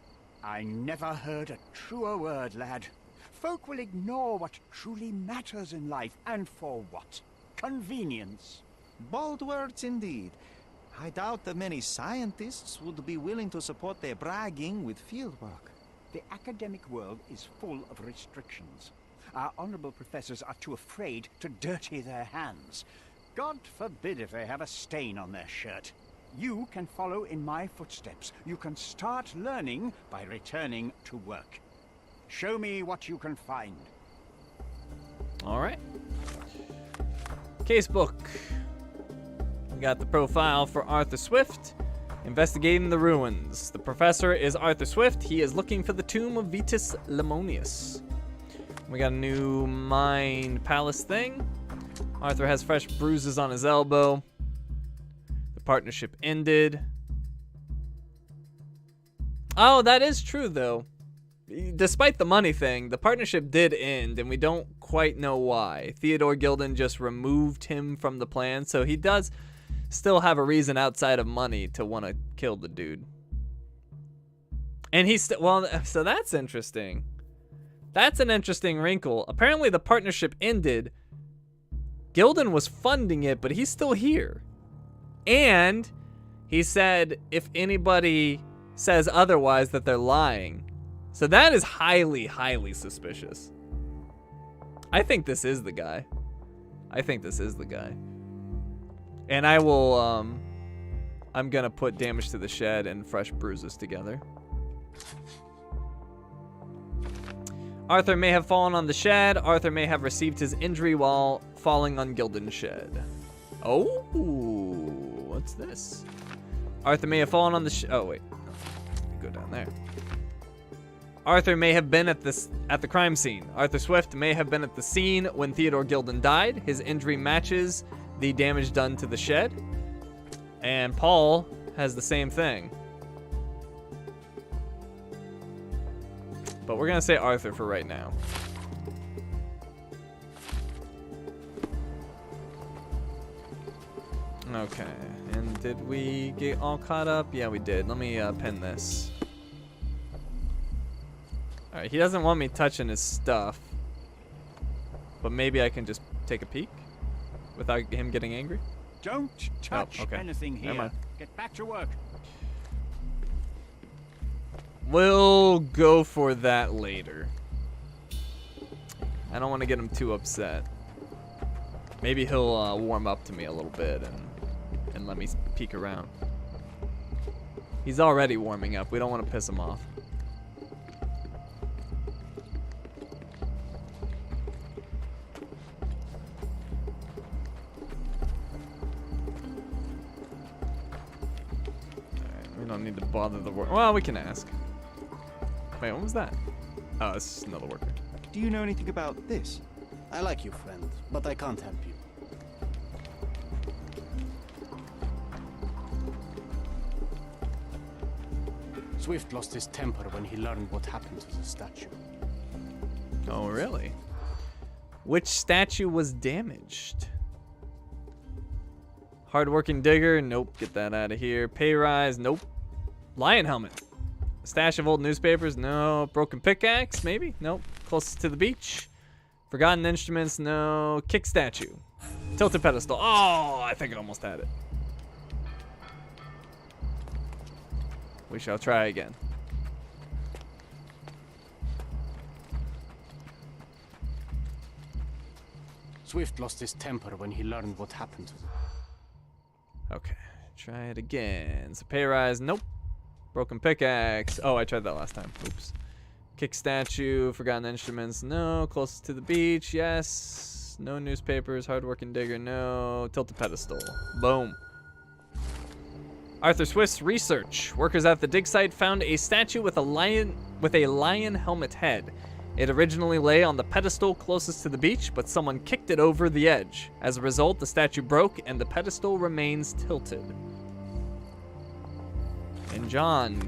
I never heard a truer word, lad. Folk will ignore what truly matters in life, and for what? Convenience. Bold words indeed. I doubt that many scientists would be willing to support their bragging with fieldwork. The academic world is full of restrictions. Our honorable professors are too afraid to dirty their hands. God forbid if they have a stain on their shirt. You can follow in my footsteps. You can start learning by returning to work. Show me what you can find. All right. Casebook. We got the profile for Arthur Swift. Investigating the ruins. The professor is Arthur Swift. He is looking for the tomb of Vitus Lemonius. We got a new Mind Palace thing. Arthur has fresh bruises on his elbow. The partnership ended. Oh, that is true, though. Despite the money thing, the partnership did end, and we don't quite know why. Theodore Gilden just removed him from the plan, so he does still have a reason outside of money to want to kill the dude. And he's well, so that's interesting. That's an interesting wrinkle. Apparently the partnership ended. Gilden was funding it, but he's still here. And he said if anybody says otherwise, that they're lying. So that is highly, highly suspicious. I think this is the guy. I think this is the guy. And I will, I'm gonna put damage to the shed and fresh bruises together. Arthur may have fallen on the shed. Arthur may have received his injury while falling on Gilden's shed. Oh, what's this? Arthur may have fallen on the oh wait, go down there. Arthur may have been at the crime scene. Arthur Swift may have been at the scene when Theodore Gilden died. His injury matches the damage done to the shed. And Paul has the same thing. But we're gonna say Arthur for right now. Okay, and did we get all caught up? Yeah, we did. Let me pin this. Alright, he doesn't want me touching his stuff. But maybe I can just take a peek without him getting angry? Don't touch anything here. Get back to work. We'll go for that later. I don't want to get him too upset. Maybe he'll warm up to me a little bit and let me peek around. He's already warming up. We don't want to piss him off. Alright, we don't need to bother the worker. Well, we can ask. Wait, what was that? Oh, it's another worker. Do you know anything about this? I like you, friend, but I can't help you. Swift lost his temper when he learned what happened to the statue. Oh, really? Which statue was damaged? Hardworking digger? Nope. Get that out of here. Pay rise? Nope. Lion helmet? A stash of old newspapers? No. Broken pickaxe? Maybe? Nope. Closest to the beach? Forgotten instruments? No. Kick statue? Tilted pedestal? Oh, I think it almost had it. We shall try again. Swift lost his temper when he learned what happened to them. Okay, try it again. So pay rise, nope. Broken pickaxe. Oh, I tried that last time. Oops. Kick statue, forgotten instruments, no. Closest to the beach, yes. No newspapers, hardworking digger, no. Tilted pedestal. Boom. Arthur Swift's research. Workers at the dig site found a statue with a lion helmet head. It originally lay on the pedestal closest to the beach, but someone kicked it over the edge. As a result, the statue broke and the pedestal remains tilted. And John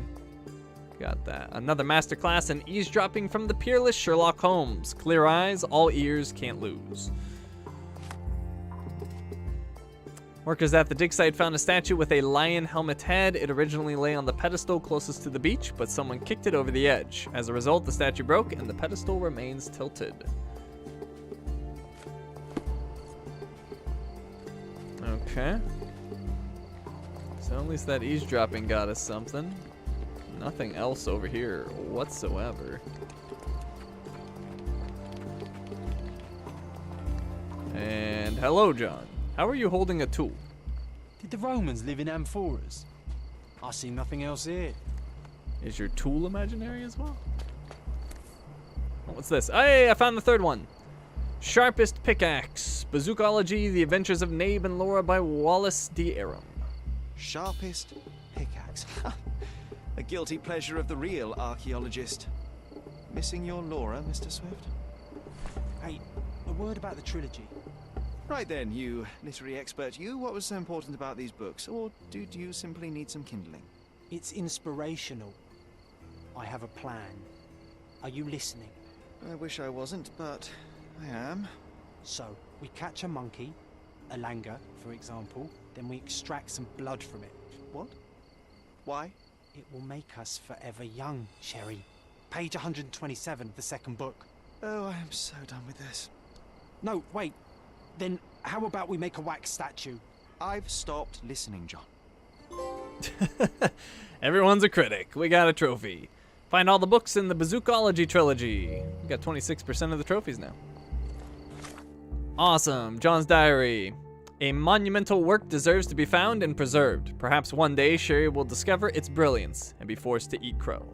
got that. Another masterclass in eavesdropping from the peerless Sherlock Holmes. Clear eyes, all ears, can't lose. Workers at the dig site found a statue with a lion helmet head. It originally lay on the pedestal closest to the beach, but someone kicked it over the edge. As a result, the statue broke and the pedestal remains tilted. Okay. So at least that eavesdropping got us something. Nothing else over here whatsoever. And hello, John. How are you holding a tool? Did the Romans live in amphoras? I see nothing else here. Is your tool imaginary as well? Oh, what's this? Hey, I found the third one. Sharpest Pickaxe. Bazookaology, The Adventures of Nabe and Laura by Wallace D. Aram. Sharpest pickaxe. A guilty pleasure of the real archaeologist. Missing your Laura, Mr. Swift? Hey, a word about the trilogy. Right then, you literary expert, what was so important about these books? Or did you simply need some kindling? It's inspirational. I have a plan. Are you listening? I wish I wasn't, but I am. So, we catch a monkey, a langur, for example, then we extract some blood from it. What? Why? It will make us forever young, Sherry. Page 127 of the second book. Oh, I am so done with this. No, wait. Then how about we make a wax statue? I've stopped listening, John. Everyone's a critic. We got a trophy. Find all the books in the Bazookology trilogy. We got 26% of the trophies now. Awesome. John's diary. A monumental work deserves to be found and preserved. Perhaps one day Sherry will discover its brilliance and be forced to eat crow.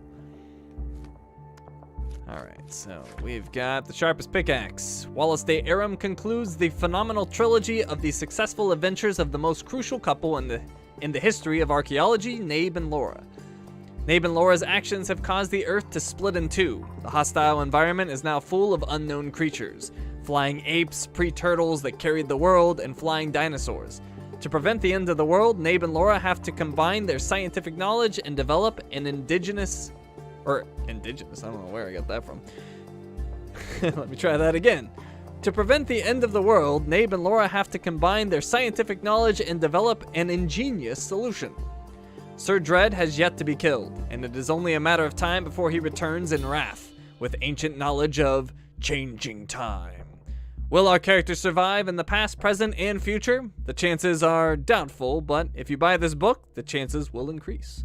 Alright, so we've got the sharpest pickaxe. Wallace de Aram concludes the phenomenal trilogy of the successful adventures of the most crucial couple in the history of archaeology, Nabe and Laura. Nabe and Laura's actions have caused the Earth to split in two. The hostile environment is now full of unknown creatures. Flying apes, pre-turtles that carried the world, and flying dinosaurs. To prevent the end of the world, Nabe and Laura have to combine their scientific knowledge and develop an indigenous, I don't know where I got that from. Let me try that again. To prevent the end of the world, Nabe and Laura have to combine their scientific knowledge and develop an ingenious solution. Sir Dredd has yet to be killed, and it is only a matter of time before he returns in wrath, with ancient knowledge of changing time. Will our characters survive in the past, present, and future? The chances are doubtful, but if you buy this book, the chances will increase.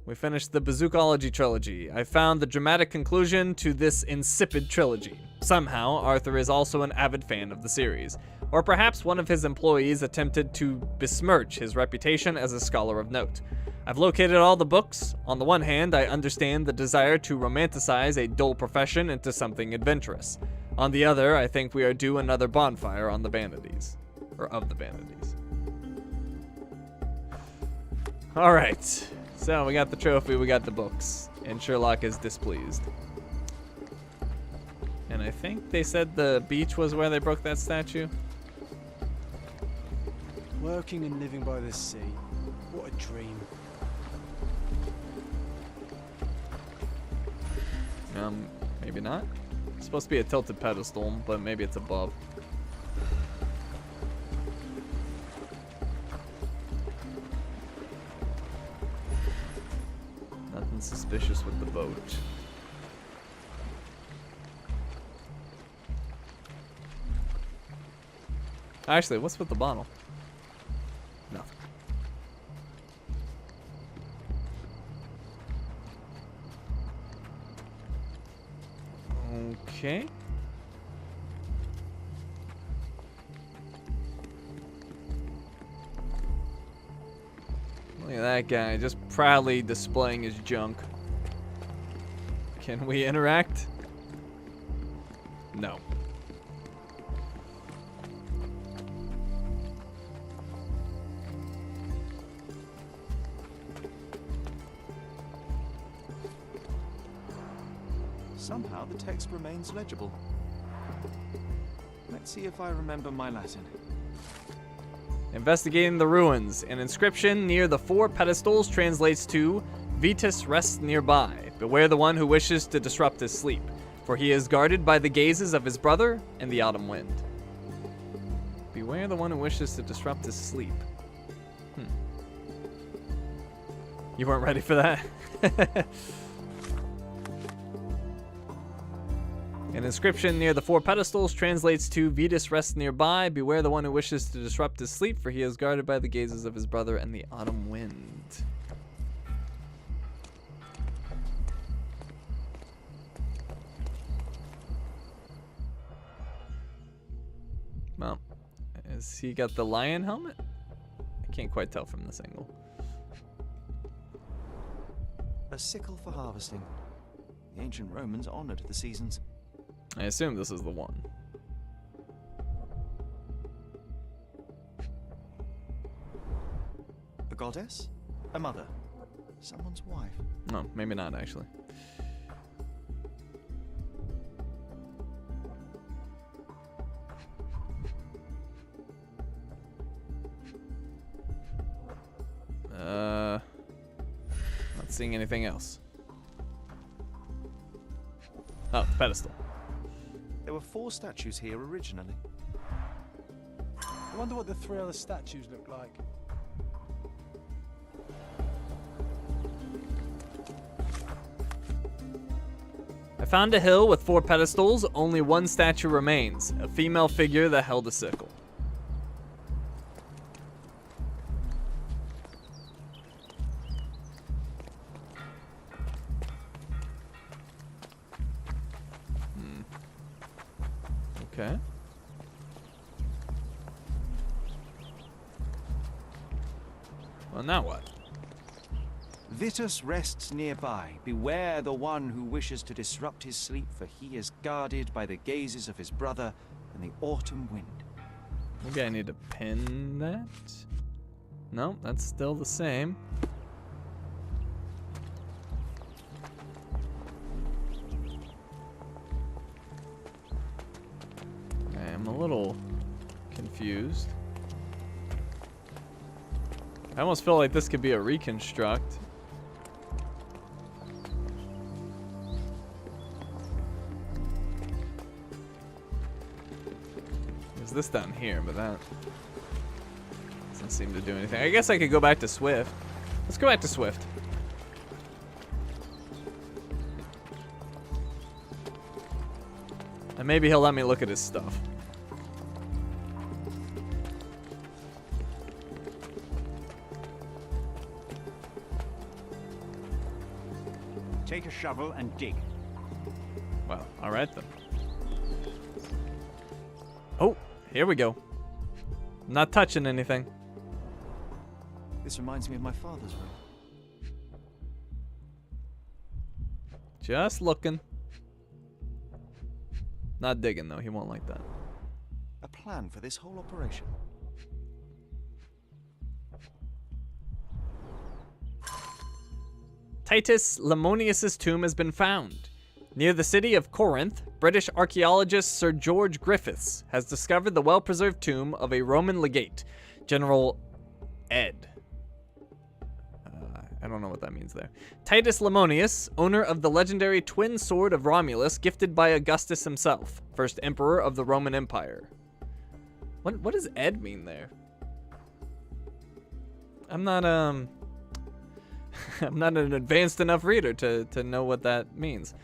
We finished the Bazookology trilogy. I found the dramatic conclusion to this insipid trilogy. Somehow, Arthur is also an avid fan of the series. Or perhaps one of his employees attempted to besmirch his reputation as a scholar of note. I've located all the books. On the one hand, I understand the desire to romanticize a dull profession into something adventurous. On the other, I think we are due another bonfire on the Vanities. Or of the Vanities. Alright. So, we got the trophy, we got the books. And Sherlock is displeased. And I think they said the beach was where they broke that statue. Working and living by the sea. What a dream. Maybe not. It's supposed to be a tilted pedestal, but maybe it's above. Nothing suspicious with the boat. Actually, what's with the bottle? Nothing. Okay. Look at that guy, just proudly displaying his junk. Can we interact? No. Somehow the text remains legible. Let's see if I remember my Latin. Investigating the ruins. An inscription near the 4 pedestals translates to, Vetus rests nearby. Beware the one who wishes to disrupt his sleep, for he is guarded by the gazes of his brother and the autumn wind. Beware the one who wishes to disrupt his sleep. You weren't ready for that? An inscription near the 4 pedestals translates to, Vetus rests nearby. Beware the one who wishes to disrupt his sleep, for he is guarded by the gazes of his brother and the autumn wind. Well, has he got the lion helmet? I can't quite tell from this angle. A sickle for harvesting. The ancient Romans honored the seasons. I assume this is the one. A goddess? A mother? Someone's wife? No, maybe not actually. Not seeing anything else. Oh, pedestal. There were 4 statues here originally. I wonder what the 3 other statues look like. I found a hill with 4 pedestals. Only 1 statue remains. A female figure that held a sickle. Okay. Well, now what? Vitus rests nearby. Beware the one who wishes to disrupt his sleep, for he is guarded by the gazes of his brother and the autumn wind. Maybe I need to pin that? No, that's still the same. Okay, I'm a little confused. I almost feel like this could be a reconstruct. There's this down here, but that doesn't seem to do anything. I guess I could go back to Swift. Let's go back to Swift. And maybe he'll let me look at his stuff. Take a shovel and dig. Well, all right then. Oh, here we go. Not touching anything. This reminds me of my father's room. Just looking. Not digging though, he won't like that. A plan for this whole operation. Titus Lemonius's tomb has been found. Near the city of Corinth, British archaeologist Sir George Griffiths has discovered the well-preserved tomb of a Roman legate, General Ed. I don't know what that means there. Titus Lemonius, owner of the legendary twin sword of Romulus, gifted by Augustus himself, first emperor of the Roman Empire. What does Ed mean there? I'm not I'm not an advanced enough reader to know what that means.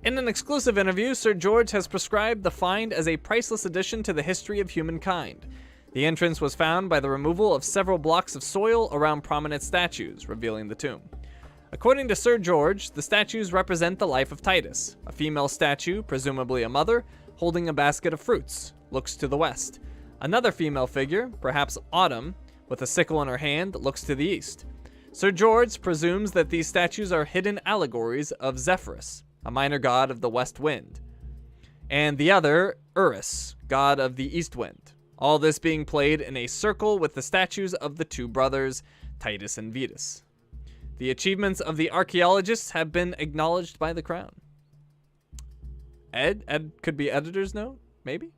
In an exclusive interview, Sir George has prescribed the find as a priceless addition to the history of humankind. The entrance was found by the removal of several blocks of soil around prominent statues, revealing the tomb. According to Sir George, the statues represent the life of Titus. A female statue, presumably a mother, holding a basket of fruits, looks to the west. Another female figure, perhaps Autumn, with a sickle in her hand, looks to the east. Sir George presumes that these statues are hidden allegories of Zephyrus, a minor god of the west wind, and the other, Urus, god of the east wind. All this being played in a circle with the statues of the two brothers, Titus and Vetus. The achievements of the archaeologists have been acknowledged by the crown. Ed could be editor's note, maybe?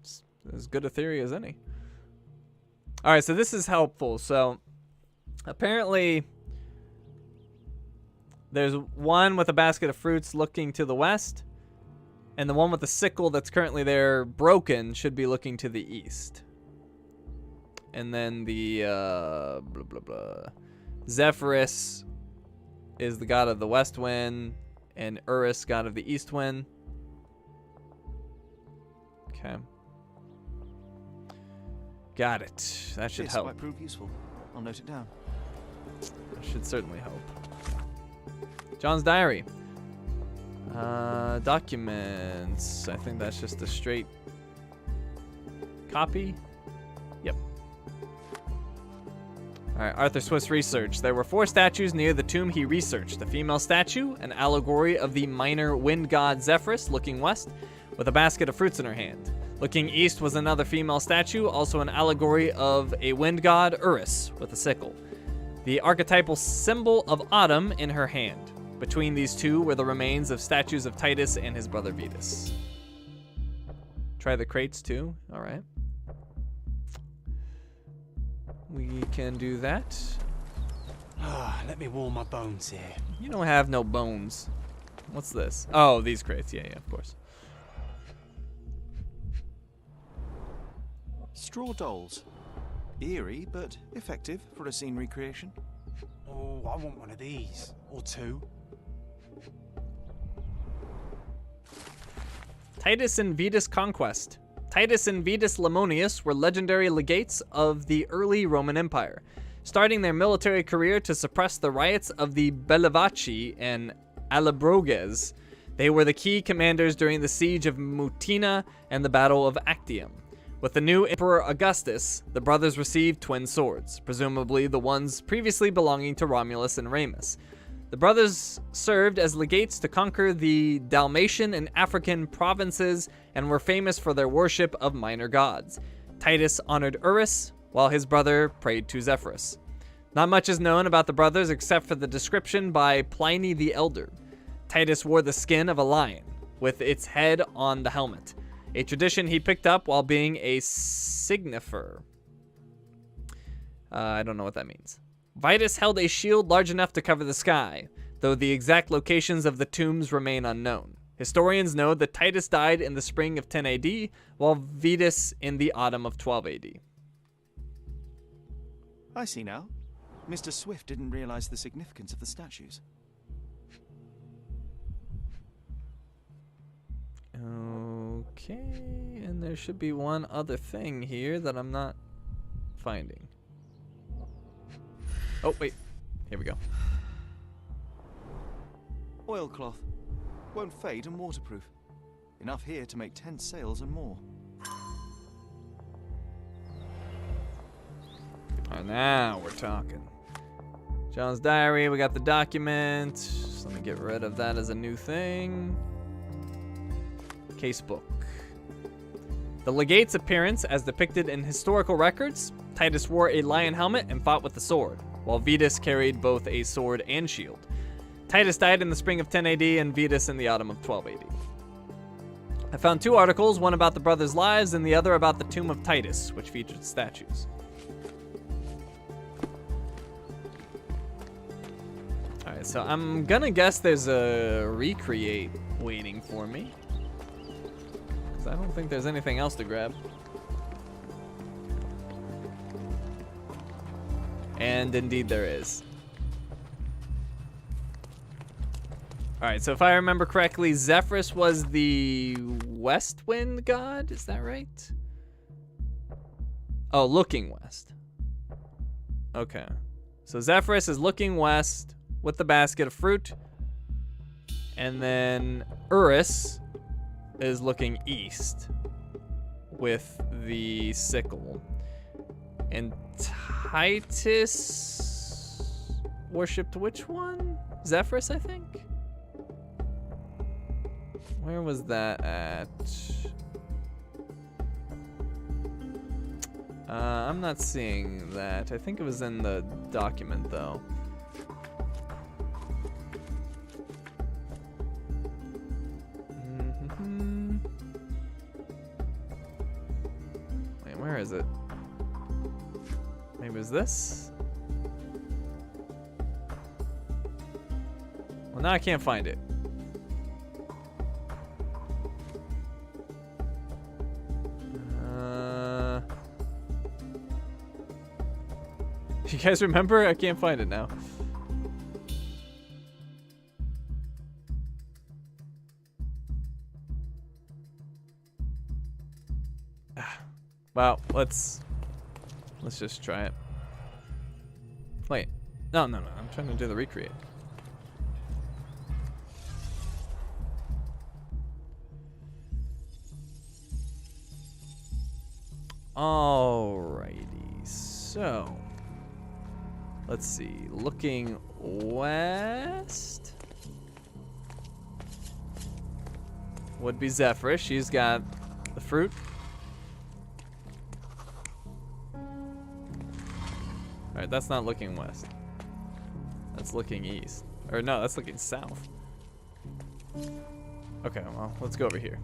It's as good a theory as any. All right, so this is helpful. So apparently there's one with a basket of fruits looking to the west, and the one with the sickle that's currently there broken should be looking to the east. And then the blah blah blah, Zephyrus is the god of the west wind, and Urus, god of the east wind. Okay. Got it. That should help. This might prove useful. I'll note it down. That should certainly help. John's diary. Documents. I think that's just a straight copy. Yep. Alright, Arthur Swift's research. There were 4 statues near the tomb he researched. A female statue, an allegory of the minor wind god Zephyrus, looking west, with a basket of fruits in her hand. Looking east was another female statue, also an allegory of a wind god, Urus, with a sickle. The archetypal symbol of autumn in her hand. Between these two were the remains of statues of Titus and his brother Vetus. Try the crates too. All right. We can do that. Let me warm my bones here. You don't have no bones. What's this? Oh, these crates. Yeah, of course. Straw dolls. Eerie, but effective for a scene recreation. Oh, I want one of these. Or 2. Titus and Vetus conquest. Titus and Vetus Lemonius were legendary legates of the early Roman Empire, starting their military career to suppress the riots of the Bellovaci and Allobroges. They were the key commanders during the siege of Mutina and the Battle of Actium. With the new Emperor Augustus, the brothers received twin swords, presumably the ones previously belonging to Romulus and Remus. The brothers served as legates to conquer the Dalmatian and African provinces and were famous for their worship of minor gods. Titus honored Urus, while his brother prayed to Zephyrus. Not much is known about the brothers except for the description by Pliny the Elder. Titus wore the skin of a lion, with its head on the helmet, a tradition he picked up while being a signifer. I don't know what that means. Vitus held a shield large enough to cover the sky, though the exact locations of the tombs remain unknown. Historians know that Titus died in the spring of 10 AD, while Vitus in the autumn of 12 AD. I see now. Mr. Swift didn't realize the significance of the statues. Okay, and there should be one other thing here that I'm not finding. Oh, wait. Here we go. Oilcloth. Won't fade and waterproof. Enough here to make 10 sails and more. Alright, now we're talking. John's diary, we got the document. Just let me get rid of that as a new thing. Casebook. The legate's appearance, as depicted in historical records, Titus wore a lion helmet and fought with the sword, while Vitus carried both a sword and shield. Titus died in the spring of 10 AD and Vitus in the autumn of 12 AD. I found 2 articles, one about the brothers' lives and the other about the tomb of Titus, which featured statues. Alright, so I'm gonna guess there's a recreate waiting for me. I don't think there's anything else to grab. And indeed there is. Alright, so if I remember correctly, Zephyrus was the west wind god, is that right? Oh, looking west. Okay. So Zephyrus is looking west with the basket of fruit. And then Urus is looking east with the sickle. And Titus worshipped which one? Zephyrus, I think? Where was that at? I'm not seeing that. I think it was in the document, though. Wait, where is it? Maybe it was this? Well, now I can't find it. You guys remember? I can't find it now. Well, let's just try it. Wait. No. I'm trying to do the recreate. Alrighty. So, let's see. Looking west would be Zephyrus. She's got the fruit. Alright, that's not looking west. That's looking east. Or no, that's looking south. Okay, well, let's go over here.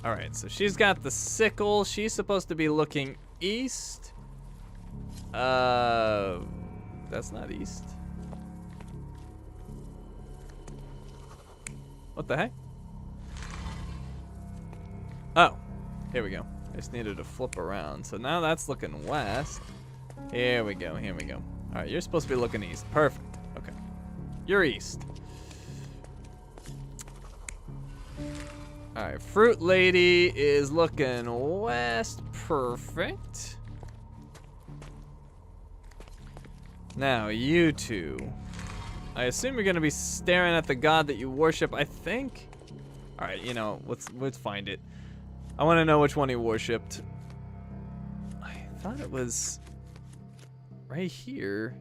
Alright, so she's got the sickle. She's supposed to be looking east. That's not east. What the heck? Oh, here we go. I just needed to flip around. So now that's looking west. Here we go, here we go. All right, you're supposed to be looking east. Perfect, okay. You're east. All right, Fruit Lady is looking west. Perfect. Now, you two. I assume you're gonna be staring at the god that you worship, I think. Alright, you know, let's find it. I wanna know which one he worshipped. I thought it was right here.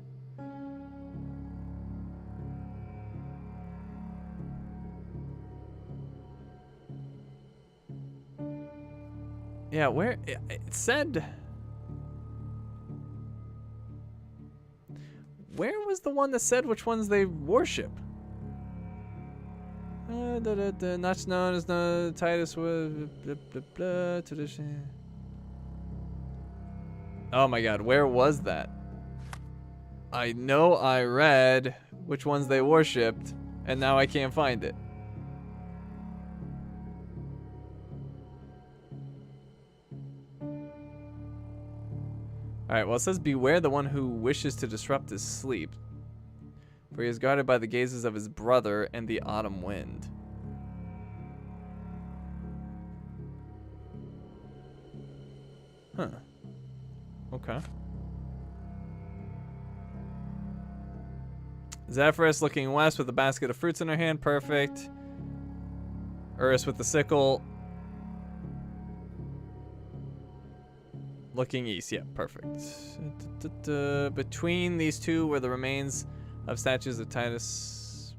Yeah, where it said. Where was the one that said which ones they worship? Not known as the Titus was tradition. Oh my god, where was that? I know I read which ones they worshipped, and now I can't find it. Alright, well it says, beware the one who wishes to disrupt his sleep, for he is guarded by the gazes of his brother and the autumn wind. Huh. Okay. Zephyrus looking west with a basket of fruits in her hand. Perfect. Urus with the sickle. Looking east. Yeah, perfect. Between these two were the remains of statues of Titus.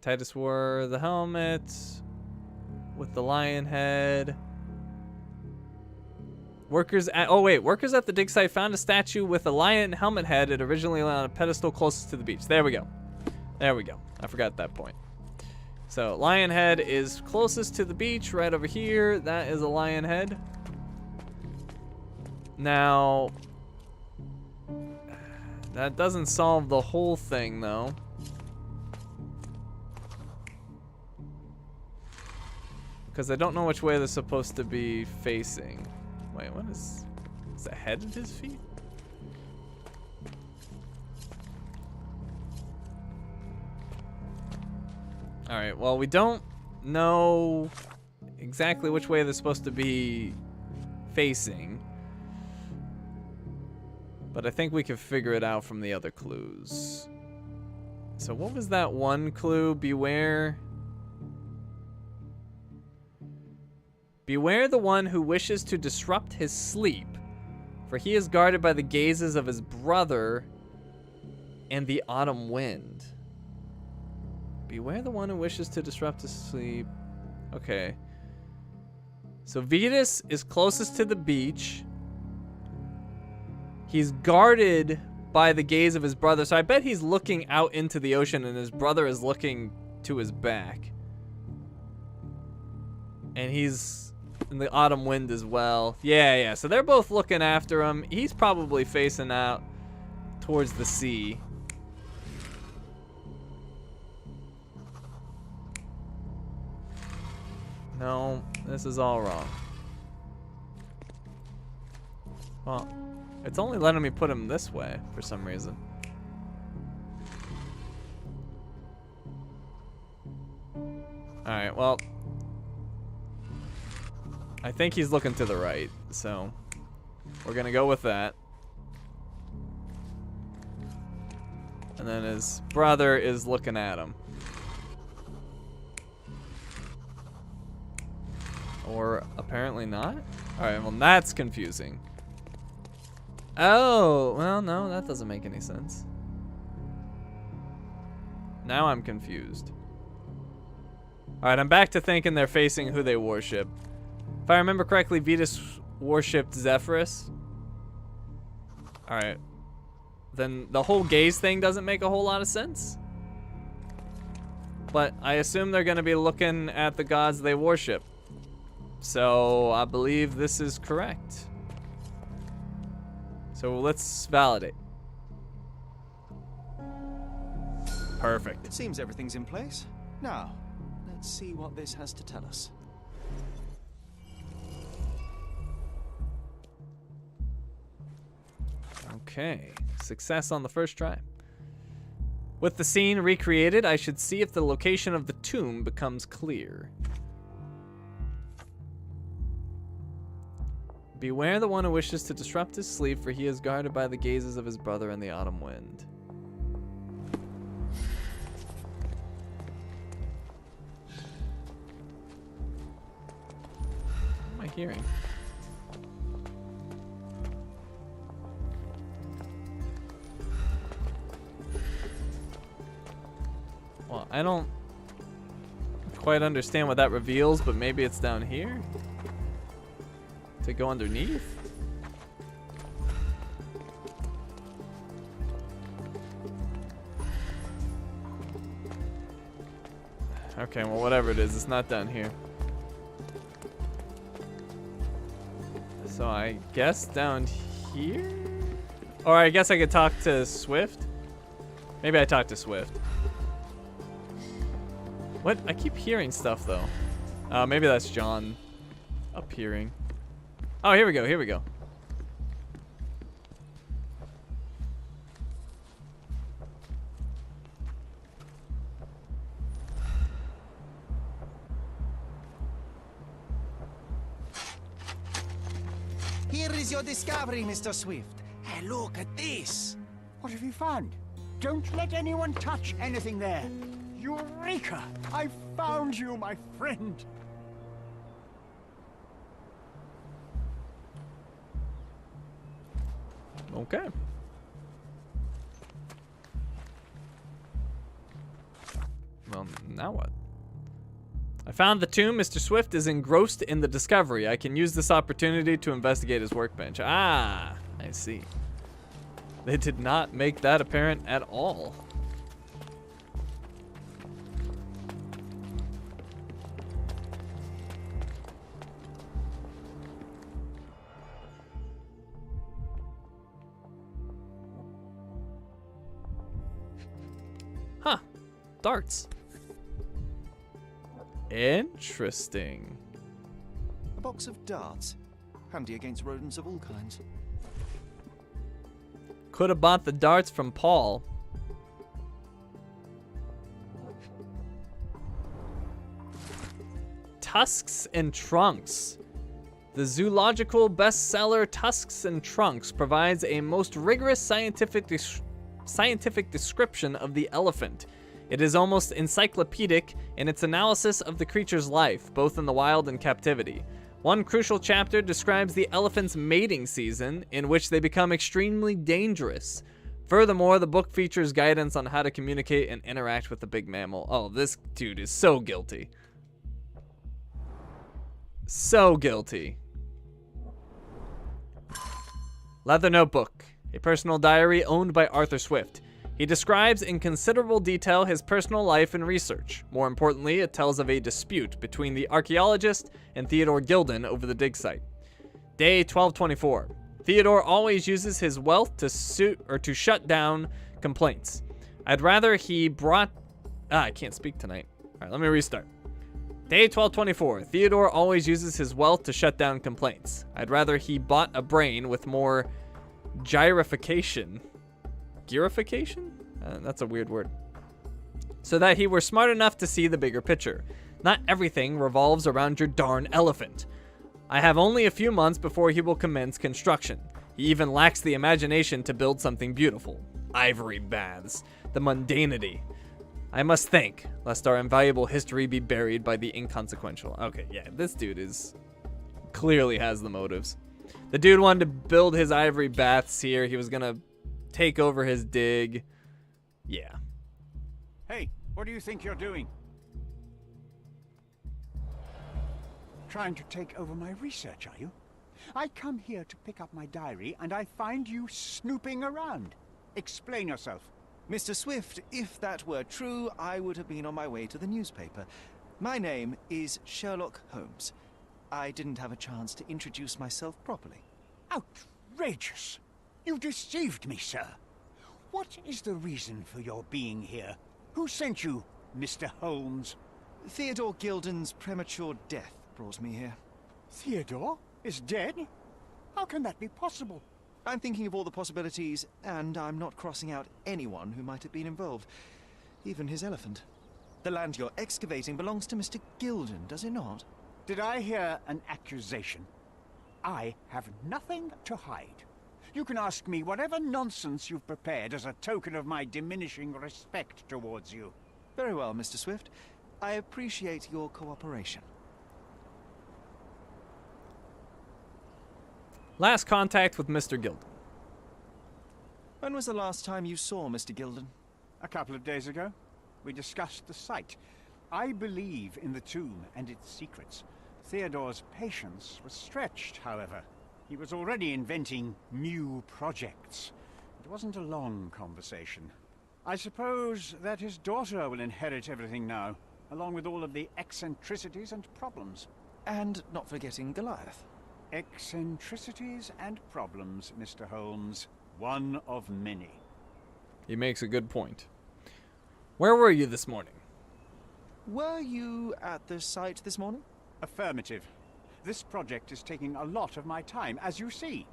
Titus wore the helmet with the lion head. Workers at workers at the dig site found a statue with a lion helmet head. It originally lay on a pedestal closest to the beach. There we go. There we go. I forgot that point. So lion head is closest to the beach, right over here. That is a lion head. Now, that doesn't solve the whole thing though. Because I don't know which way they're supposed to be facing. Wait, what is the head at his feet? Alright, well, we don't know exactly which way they're supposed to be facing. But I think we can figure it out from the other clues. So what was that one clue? Beware. Beware the one who wishes to disrupt his sleep, for he is guarded by the gazes of his brother and the autumn wind. Beware the one who wishes to disrupt his sleep. Okay. So Vetus is closest to the beach. He's guarded by the gaze of his brother. So I bet he's looking out into the ocean and his brother is looking to his back. And he's in the autumn wind as well. Yeah. So they're both looking after him. He's probably facing out towards the sea. No, this is all wrong. Well, it's only letting me put him this way for some reason. Alright, well, I think he's looking to the right, so we're gonna go with that. And then his brother is looking at him. Or apparently not? Alright, well that's confusing. Oh, well no, that doesn't make any sense. Now I'm confused. Alright, I'm back to thinking they're facing who they worship. If I remember correctly, Vetus worshipped Zephyrus. Alright. Then the whole gaze thing doesn't make a whole lot of sense. But I assume they're going to be looking at the gods they worship. So I believe this is correct. So let's validate. Perfect. It seems everything's in place. Now, let's see what this has to tell us. Okay, success on the first try. With the scene recreated, I should see if the location of the tomb becomes clear. Beware the one who wishes to disrupt his sleep, for he is guarded by the gazes of his brother and the autumn wind. hearing? Well, I don't quite understand what that reveals, but maybe it's down here? To go underneath? Okay, well, whatever it is, it's not down here. So I guess down here? Or I guess I could talk to Swift? Maybe I talk to Swift. What? I keep hearing stuff, though. Maybe that's John appearing. Oh, here we go, here we go. Here is your discovery, Mr. Swift. Hey, look at this. What have you found? Don't let anyone touch anything there. Eureka! I found you, my friend. Okay. Well, now what? I found the tomb. Mr. Swift is engrossed in the discovery. I can use this opportunity to investigate his workbench. Ah, I see. They did not make that apparent at all. Huh. Darts. Interesting. A box of darts. Handy against rodents of all kinds. Could have bought the darts from Paul. Tusks and Trunks. The zoological bestseller Tusks and Trunks provides a most rigorous scientific description of the elephant. It is almost encyclopedic in its analysis of the creature's life, both in the wild and captivity. One crucial chapter describes the elephant's mating season, in which they become extremely dangerous. Furthermore, the book features guidance on how to communicate and interact with the big mammal. Oh, this dude is so guilty. So guilty. Leather Notebook, a personal diary owned by Arthur Swift. He describes in considerable detail his personal life and research. More importantly, it tells of a dispute between the archaeologist and Theodore Gilden over the dig site. Day 1224. Theodore always uses his wealth to shut down complaints. I'd rather he brought... I can't speak tonight. All right, let me restart. Day 1224. Theodore always uses his wealth to shut down complaints. I'd rather he bought a brain with more gyrification. Gyrification? That's a weird word. So that he were smart enough to see the bigger picture. Not everything revolves around your darn elephant. I have only a few months before he will commence construction. He even lacks the imagination to build something beautiful. Ivory baths. The mundanity. I must think, lest our invaluable history be buried by the inconsequential. Okay, yeah, this dude clearly has the motives. The dude wanted to build his ivory baths here. He was gonna take over his dig. Yeah. Hey, what do you think you're doing? Trying to take over my research, are you? I come here to pick up my diary, and I find you snooping around. Explain yourself. Mr. Swift, if that were true, I would have been on my way to the newspaper. My name is Sherlock Holmes. I didn't have a chance to introduce myself properly. Outrageous! You deceived me, sir. What is the reason for your being here? Who sent you, Mr. Holmes? Theodore Gilden's premature death brought me here. Theodore is dead? How can that be possible? I'm thinking of all the possibilities, and I'm not crossing out anyone who might have been involved. Even his elephant. The land you're excavating belongs to Mr. Gilden, does it not? Did I hear an accusation? I have nothing to hide. You can ask me whatever nonsense you've prepared as a token of my diminishing respect towards you. Very well, Mr. Swift. I appreciate your cooperation. Last contact with Mr. Gilden. When was the last time you saw Mr. Gilden? A couple of days ago. We discussed the site. I believe in the tomb and its secrets. Theodore's patience was stretched, however. He was already inventing new projects. It wasn't a long conversation. I suppose that his daughter will inherit everything now, along with all of the eccentricities and problems. And not forgetting Goliath. Eccentricities and problems, Mr. Holmes. One of many. He makes a good point. Where were you this morning? Were you at the site this morning? Affirmative. This project is taking a lot of my time, as you see.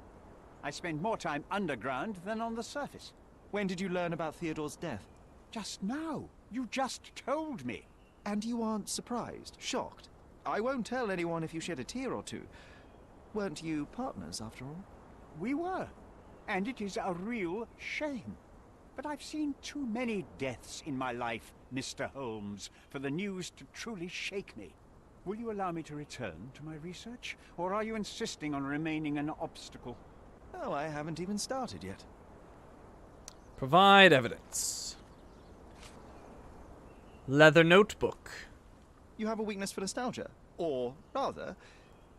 I spend more time underground than on the surface. When did you learn about Theodore's death? Just now. You just told me. And you aren't surprised, shocked? I won't tell anyone if you shed a tear or two. Weren't you partners, after all? We were. And it is a real shame. But I've seen too many deaths in my life, Mr. Holmes, for the news to truly shake me. Will you allow me to return to my research? Or are you insisting on remaining an obstacle? Oh, I haven't even started yet. Provide evidence. Leather notebook. You have a weakness for nostalgia? Or, rather,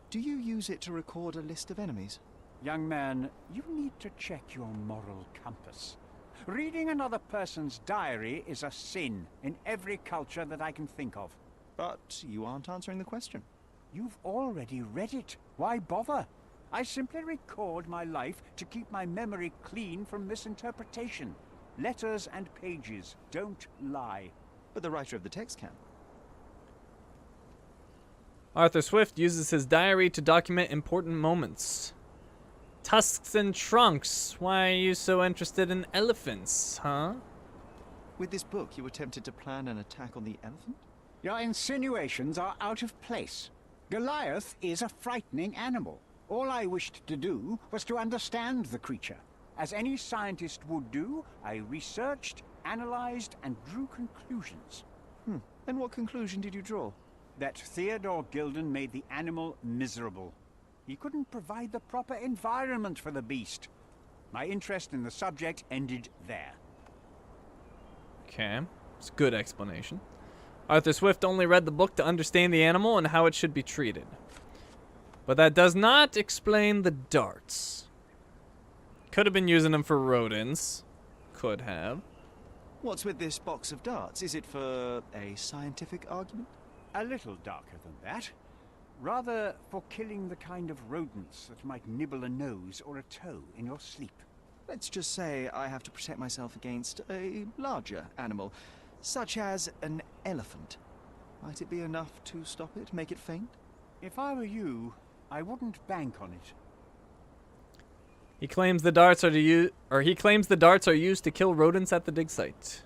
do you use it to record a list of enemies? Young man, you need to check your moral compass. Reading another person's diary is a sin in every culture that I can think of. But you aren't answering the question. You've already read it. Why bother? I simply record my life to keep my memory clean from misinterpretation. Letters and pages don't lie. But the writer of the text can. Arthur Swift uses his diary to document important moments. Tusks and trunks. Why are you so interested in elephants, huh? With this book, you attempted to plan an attack on the elephant? Your insinuations are out of place. Goliath is a frightening animal. All I wished to do was to understand the creature. As any scientist would do, I researched, analyzed, and drew conclusions. And what conclusion did you draw? That Theodore Gilden made the animal miserable. He couldn't provide the proper environment for the beast. My interest in the subject ended there. Okay, it's a good explanation. Arthur Swift only read the book to understand the animal and how it should be treated. But that does not explain the darts. Could have been using them for rodents. Could have. What's with this box of darts? Is it for a scientific argument? A little darker than that. Rather for killing the kind of rodents that might nibble a nose or a toe in your sleep. Let's just say I have to protect myself against a larger animal, such as an elephant. Might it be enough to stop it, make it faint? If I were you, I wouldn't bank on it. He claims the darts are used to kill rodents at the dig site.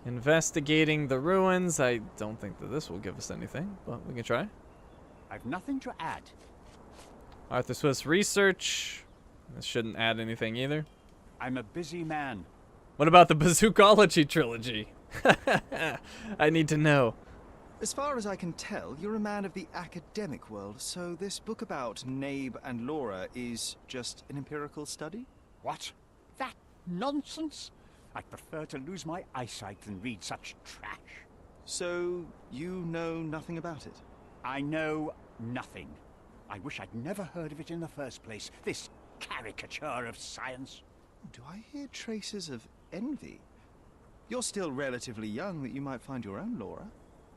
Investigating the ruins. I don't think that this will give us anything, but we can try. I've nothing to add. Arthur Swift's research. This shouldn't add anything either. I'm a busy man. What about the Bazookaology trilogy? I need to know. As far as I can tell, you're a man of the academic world, so this book about Nabe and Laura is just an empirical study? What? That nonsense? I'd prefer to lose my eyesight than read such trash. So, you know nothing about it? I know nothing. I wish I'd never heard of it in the first place. This caricature of science. Do I hear traces of envy? You're still relatively young that you might find your own Laura.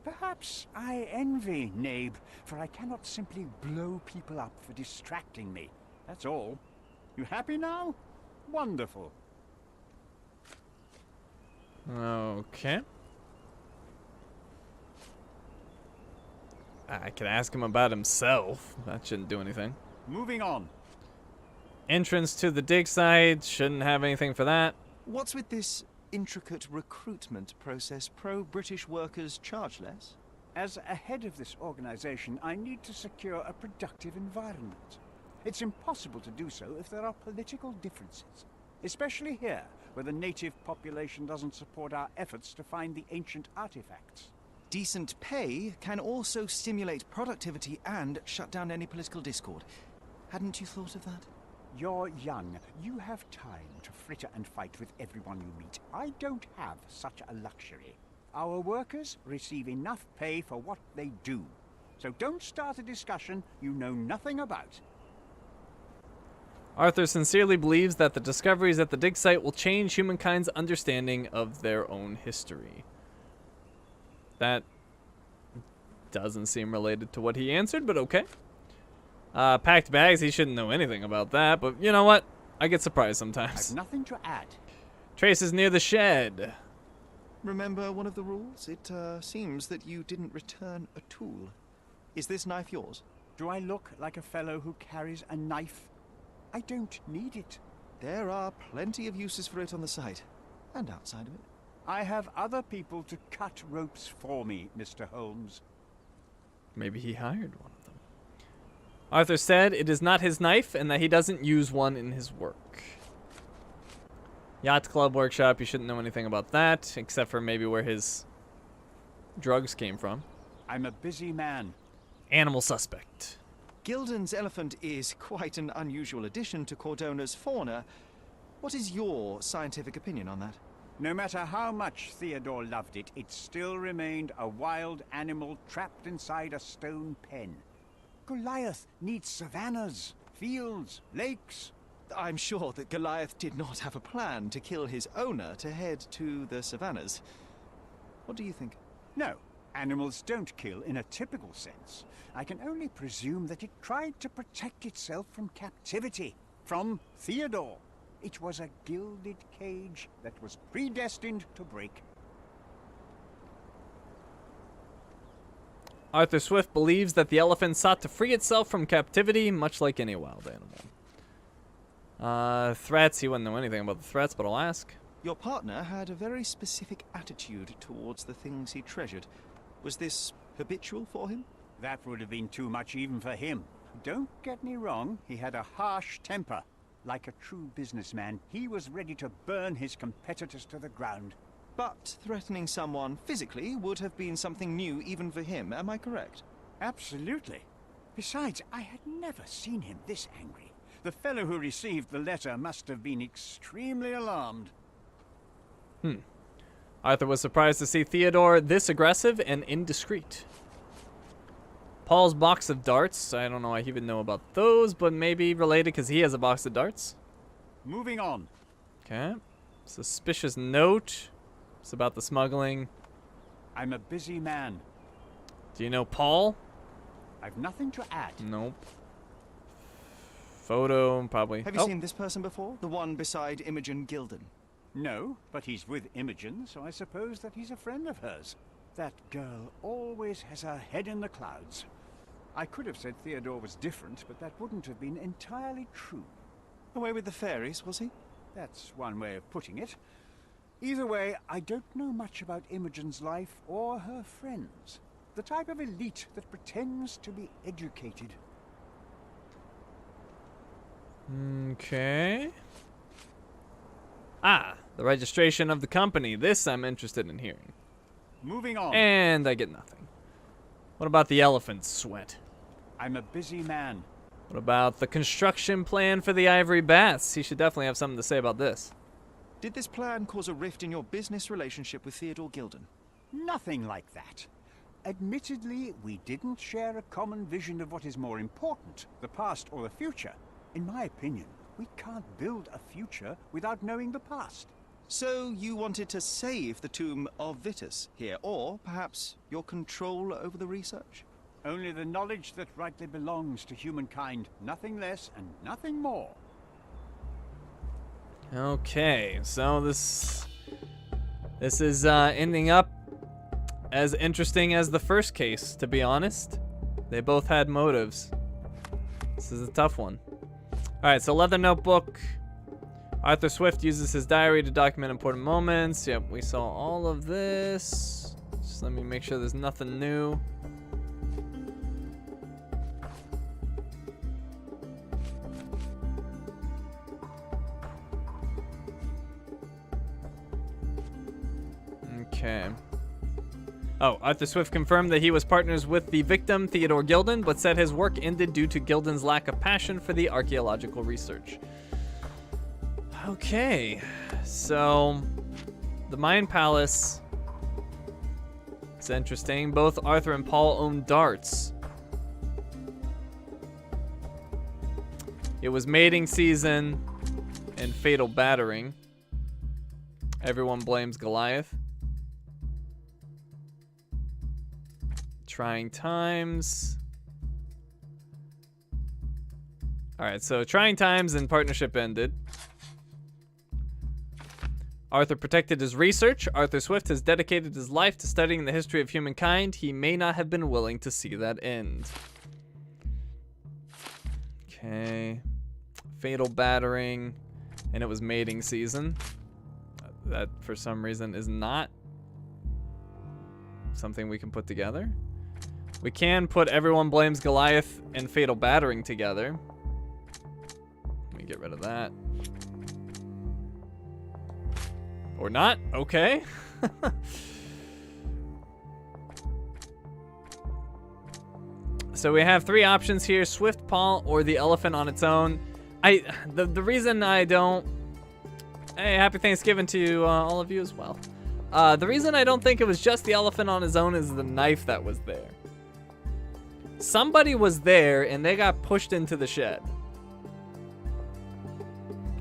Perhaps I envy Nabe, for I cannot simply blow people up for distracting me. That's all. You happy now? Wonderful. Okay. I could ask him about himself. That shouldn't do anything. Moving on. Entrance to the dig site. Shouldn't have anything for that. What's with this intricate recruitment process? Pro-British workers charge less? As a head of this organization, I need to secure a productive environment. It's impossible to do so if there are political differences, especially here, where the native population doesn't support our efforts to find the ancient artifacts. Decent pay can also stimulate productivity and shut down any political discord. Hadn't you thought of that? You're young. You have time to fritter and fight with everyone you meet. I don't have such a luxury. Our workers receive enough pay for what they do. So don't start a discussion you know nothing about. Arthur sincerely believes that the discoveries at the dig site will change humankind's understanding of their own history. That doesn't seem related to what he answered, but okay. Packed bags, he shouldn't know anything about that, but you know what? I get surprised sometimes. I've nothing to add. Trace is near the shed. Remember one of the rules? It seems that you didn't return a tool. Is this knife yours? Do I look like a fellow who carries a knife? I don't need it. There are plenty of uses for it on the site, and outside of it. I have other people to cut ropes for me, Mr. Holmes. Maybe he hired one of them. Arthur said it is not his knife and that he doesn't use one in his work. Yacht Club workshop, you shouldn't know anything about that, except for maybe where his drugs came from. I'm a busy man. Animal suspect. Gilden's elephant is quite an unusual addition to Cordona's fauna. What is your scientific opinion on that? No matter how much Theodore loved it, it still remained a wild animal trapped inside a stone pen. Goliath needs savannas, fields, lakes. I'm sure that Goliath did not have a plan to kill his owner to head to the savannas. What do you think? No, animals don't kill in a typical sense. I can only presume that it tried to protect itself from captivity, from Theodore. It was a gilded cage that was predestined to break. Arthur Swift believes that the elephant sought to free itself from captivity, much like any wild animal. Threats, he wouldn't know anything about the threats, but I'll ask. Your partner had a very specific attitude towards the things he treasured. Was this habitual for him? That would have been too much even for him. Don't get me wrong, he had a harsh temper. Like a true businessman, he was ready to burn his competitors to the ground. But threatening someone physically would have been something new even for him, am I correct? Absolutely. Besides, I had never seen him this angry. The fellow who received the letter must have been extremely alarmed. Arthur was surprised to see Theodore this aggressive and indiscreet. Paul's box of darts. I don't know I even know about those, but maybe related because he has a box of darts. Moving on. Okay. Suspicious note. It's about the smuggling. I'm a busy man. Do you know Paul? I've nothing to add. Nope. Photo, probably. Have you seen this person before? The one beside Imogen Gilden? No, but he's with Imogen, so I suppose that he's a friend of hers. That girl always has her head in the clouds. I could have said Theodore was different, but that wouldn't have been entirely true. Away with the fairies, was he? That's one way of putting it. Either way, I don't know much about Imogen's life or her friends. The type of elite that pretends to be educated. Okay. The registration of the company. This I'm interested in hearing. Moving on. And I get nothing. What about the elephant sweat? I'm a busy man. What about the construction plan for the ivory baths? He should definitely have something to say about this. Did this plan cause a rift in your business relationship with Theodore Gilden? Nothing like that. Admittedly, we didn't share a common vision of what is more important, the past or the future. In my opinion, we can't build a future without knowing the past. So you wanted to save the tomb of Vitus here, or perhaps your control over the research? Only the knowledge that rightly belongs to humankind, nothing less and nothing more. Okay, so this is ending up as interesting as the first case, to be honest. They both had motives. This is a tough one. Alright, so leather notebook. Arthur Swift uses his diary to document important moments. Yep, we saw all of this. Just let me make sure there's nothing new. Okay. Oh, Arthur Swift confirmed that he was partners with the victim, Theodore Gilden, but said his work ended due to Gilden's lack of passion for the archaeological research. Okay, so the Mayan Palace. It's interesting. Both Arthur and Paul owned darts. It was mating season and fatal battering. Everyone blames Goliath. Trying times. Alright, so trying times and partnership ended. Arthur protected his research. Arthur Swift has dedicated his life to studying the history of humankind. He may not have been willing to see that end. Okay. Fatal battering. And it was mating season. That, for some reason, is not something we can put together. We can put everyone blames Goliath and fatal battering together. Let me get rid of that. Or not? Okay. So we have three options here: Swift, Paul, or the elephant on its own. The reason I don't... Hey, happy Thanksgiving to all of you as well. The reason I don't think it was just the elephant on his own is the knife that was there. Somebody was there and they got pushed into the shed.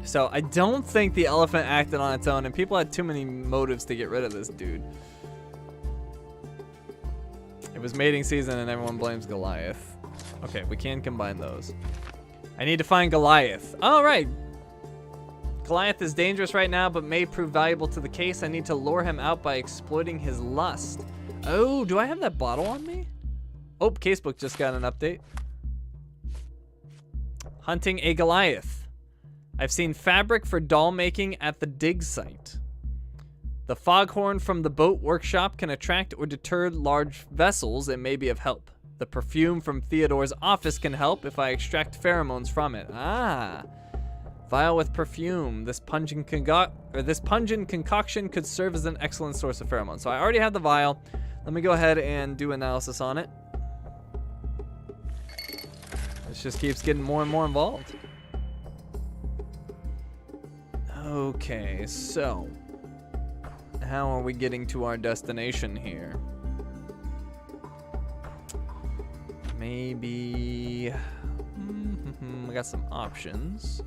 So I don't think the elephant acted on its own, and people had too many motives to get rid of this dude. It was mating season and everyone blames Goliath. Okay, we can combine those. I need to find Goliath. All right. Goliath is dangerous right now, but may prove valuable to the case. I need to lure him out by exploiting his lust. Oh, do I have that bottle on me? Oh, casebook just got an update. Hunting a Goliath. I've seen fabric for doll making at the dig site. The foghorn from the boat workshop can attract or deter large vessels and may be of help. The perfume from Theodore's office can help if I extract pheromones from it. Ah. Vial with perfume. This pungent concoction could serve as an excellent source of pheromones. So I already have the vial. Let me go ahead and do analysis on it. This just keeps getting more and more involved. Okay, so how are we getting to our destination here? Maybe we got some options.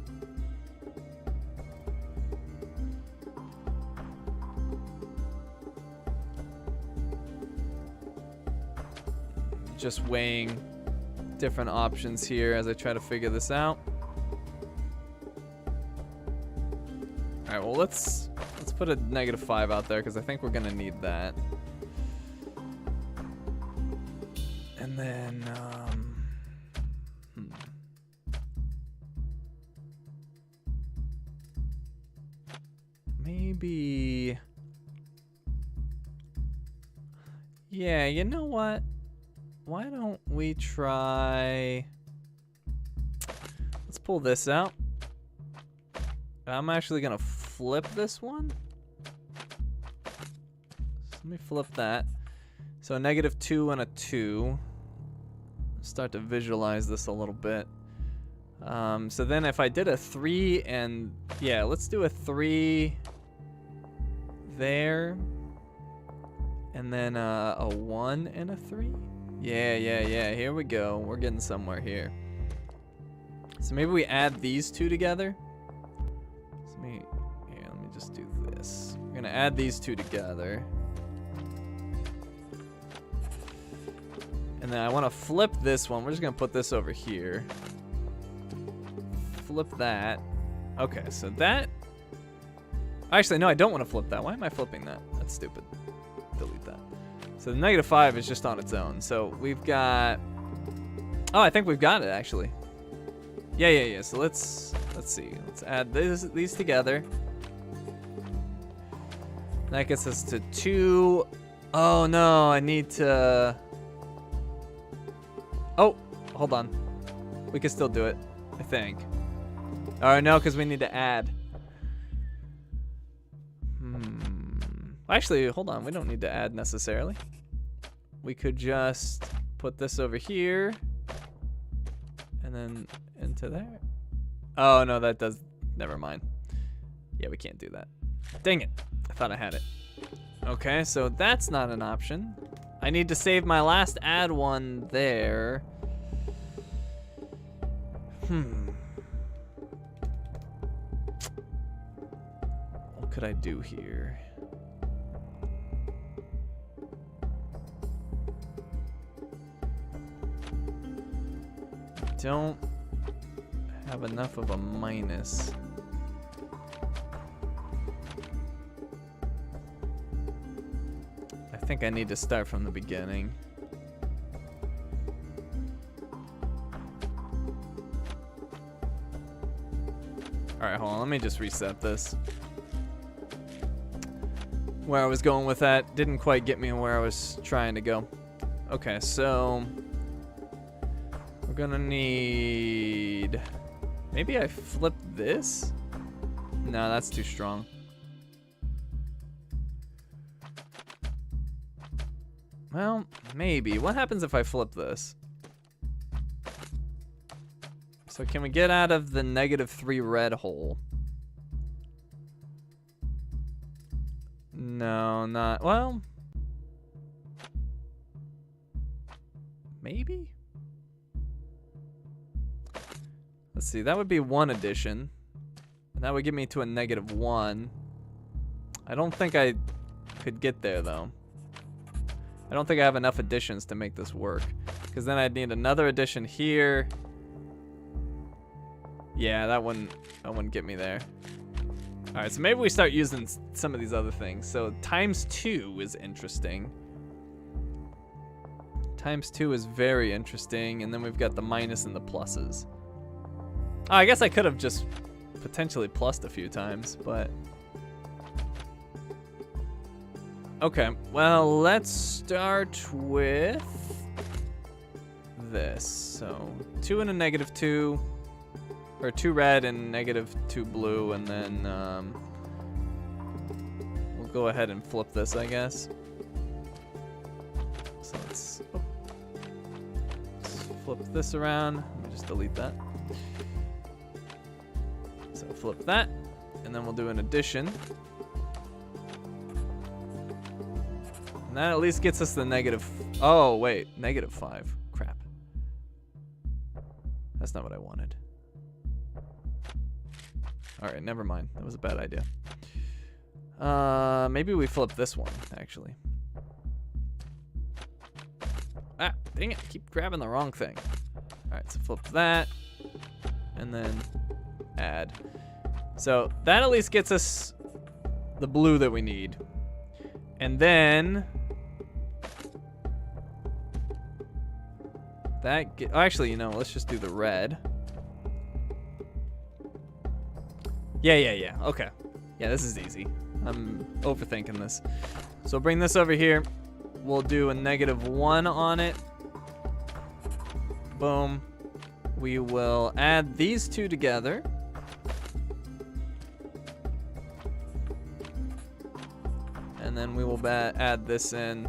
Just weighing different options here as I try to figure this out. All right, well, let's put a -5 out there because I think we're gonna need that. And then maybe, yeah, you know what? Why don't we try, let's pull this out. I'm actually gonna flip this one. So let me flip that. So a -2 and a 2. Start to visualize this a little bit. So then if I did a 3 and, yeah, let's do a 3 there. And then a 1 and a 3. Yeah, here we go. We're getting somewhere here. So maybe we add these two together. So let me just do this. We're gonna add these two together. And then I wanna flip this one. We're just gonna put this over here. Flip that. Okay, so that, actually, no, I don't wanna flip that. Why am I flipping that? That's stupid. Delete that. So the -5 is just on its own. So we've got, oh, I think we've got it actually. Yeah. So let's see. Let's add these together. That gets us to 2. Oh no, I need to. Oh, hold on. We can still do it, I think. Or no, because we need to add. Actually, hold on. We don't need to add necessarily. we could just put this over here and then into there. Oh, no, that does, never mind. Yeah, we can't do that. Dang it, I thought I had it. Okay, so that's not an option. I need to save my last add one there. What could I do here? Don't have enough of a minus. I think I need to start from the beginning. Alright, hold on, let me just reset this. Where I was going with that didn't quite get me where I was trying to go. Okay, so we're gonna need, maybe I flip this? No, that's too strong. Well, maybe. What happens if I flip this? So can we get out of the -3 red hole? No, not, well, maybe? Let's see, that would be 1 addition. And that would get me to a -1. I don't think I could get there though. I don't think I have enough additions to make this work. Because then I'd need another addition here. Yeah, that wouldn't get me there. Alright, so maybe we start using some of these other things. So ×2 is interesting. ×2 is very interesting. And then we've got the minus and the pluses. Oh, I guess I could have just potentially plussed a few times, but... Okay, well, let's start with this. So 2 and a -2, or 2 red and -2 blue, and then we'll go ahead and flip this, I guess. So let's flip this around. Let me just delete that. So flip that, and then we'll do an addition. And that at least gets us the oh wait, -5. Crap. That's not what I wanted. Alright, never mind. That was a bad idea. Maybe we flip this one, actually. Ah, dang it, I keep grabbing the wrong thing. Alright, so flip that. And then add. So that at least gets us the blue that we need. And then oh, actually, you know, let's just do the red. Yeah. Okay. Yeah, this is easy. I'm overthinking this. So bring this over here. We'll do a -1 on it. Boom. We will add these two together. And then we will add this in.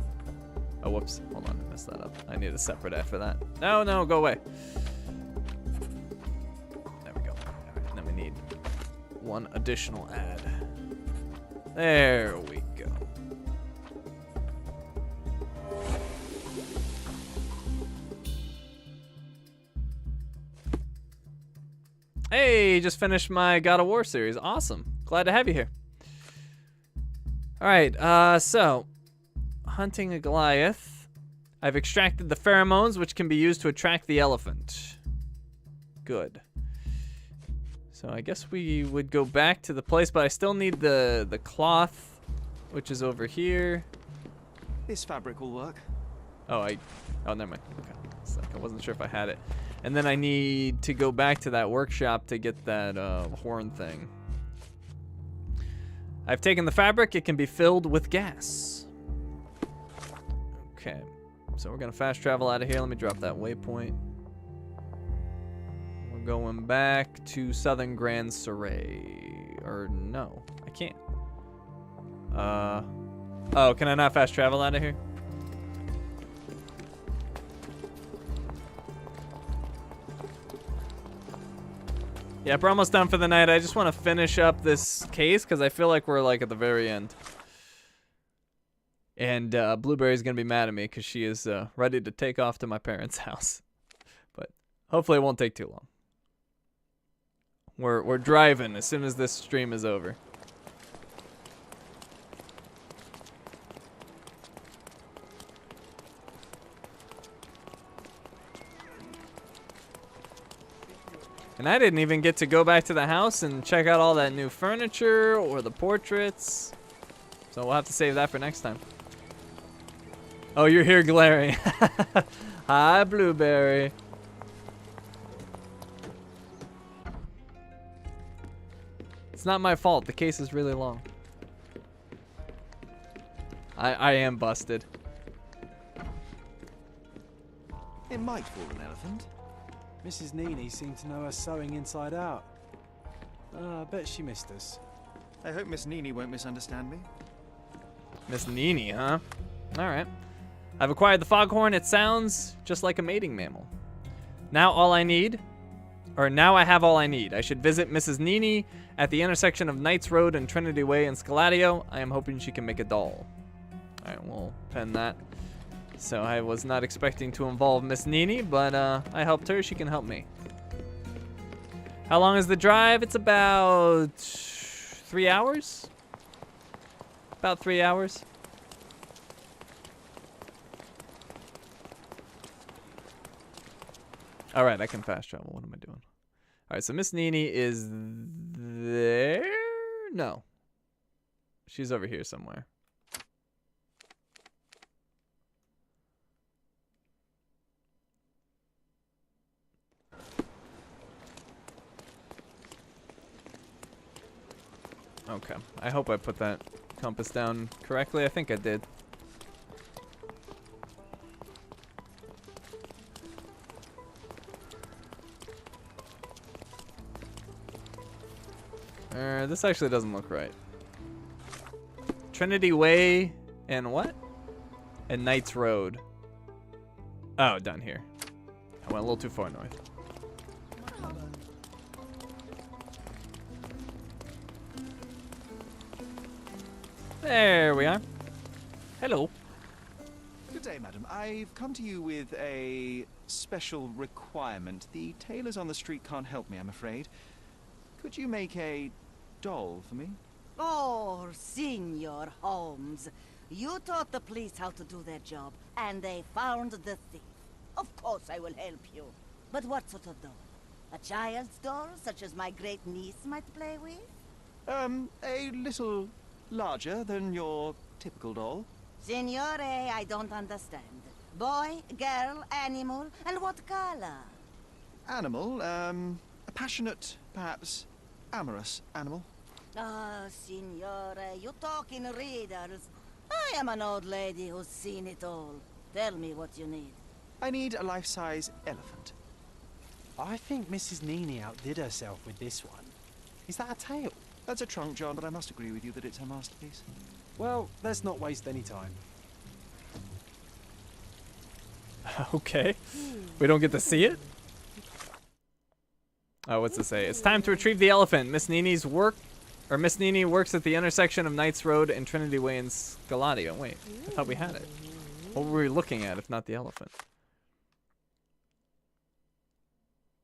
Oh, whoops. Hold on. I messed that up. I need a separate F for that. No, go away. There we go. All right, and then we need 1 additional add. There we go. Hey, just finished my God of War series. Awesome. Glad to have you here. All right, so hunting a Goliath. I've extracted the pheromones, which can be used to attract the elephant. Good. So I guess we would go back to the place, but I still need the cloth, which is over here. This fabric will work. Oh, never mind. Okay. It's like I wasn't sure if I had it. And then I need to go back to that workshop to get that horn thing. I've taken the fabric. It can be filled with gas. Okay. So we're going to fast travel out of here. Let me drop that waypoint. We're going back to Southern Grand Saray. Or no, I can't. Oh, can I not fast travel out of here? Yep, we're almost done for the night. I just want to finish up this case because I feel like we're like at the very end. And Blueberry's going to be mad at me because she is ready to take off to my parents' house. But hopefully it won't take too long. We're driving as soon as this stream is over. And I didn't even get to go back to the house and check out all that new furniture or the portraits. So we'll have to save that for next time. Oh, you're here glaring. Hi, Blueberry. It's not my fault. The case is really long. I am busted. It might fool an elephant. Mrs. Nini seemed to know her sewing inside out. I bet she missed us. I hope Miss Nini won't misunderstand me. Miss Nini, huh? Alright. I've acquired the foghorn. It sounds just like a mating mammal. Now I have all I need. I should visit Mrs. Nini at the intersection of Knights Road and Trinity Way in Scaladio. I am hoping she can make a doll. Alright, we'll pen that. So I was not expecting to involve Miss Nini, but I helped her. She can help me. How long is the drive? It's about 3 hours. About 3 hours. All right, I can fast travel. What am I doing? All right, so Miss Nini is there? No. She's over here somewhere. Okay, I hope I put that compass down correctly. I think I did. This actually doesn't look right. Trinity Way and what? And Knights Road. Oh, down here. I went a little too far north. There we are. Hello. Good day, madam. I've come to you with a special requirement. The tailors on the street can't help me, I'm afraid. Could you make a doll for me? Oh, Senor Holmes. You taught the police how to do their job, and they found the thief. Of course I will help you. But what sort of doll? A child's doll, such as my great niece might play with? A little larger than your typical doll. Signore, I don't understand. Boy, girl, animal, and what color? Animal, a passionate, perhaps amorous animal. Ah, Signore, you talk in riddles. I am an old lady who's seen it all. Tell me what you need. I need a life-size elephant. I think Mrs. Nini outdid herself with this one. Is that a tail? That's a trunk, John, but I must agree with you that it's her masterpiece. Well, let's not waste any time. Okay. We don't get to see it? Oh, what's it say? It's time to retrieve the elephant. Miss Nini works at the intersection of Knights Road and Trinity Way in Scaladio. Wait, I thought we had it. What were we looking at if not the elephant?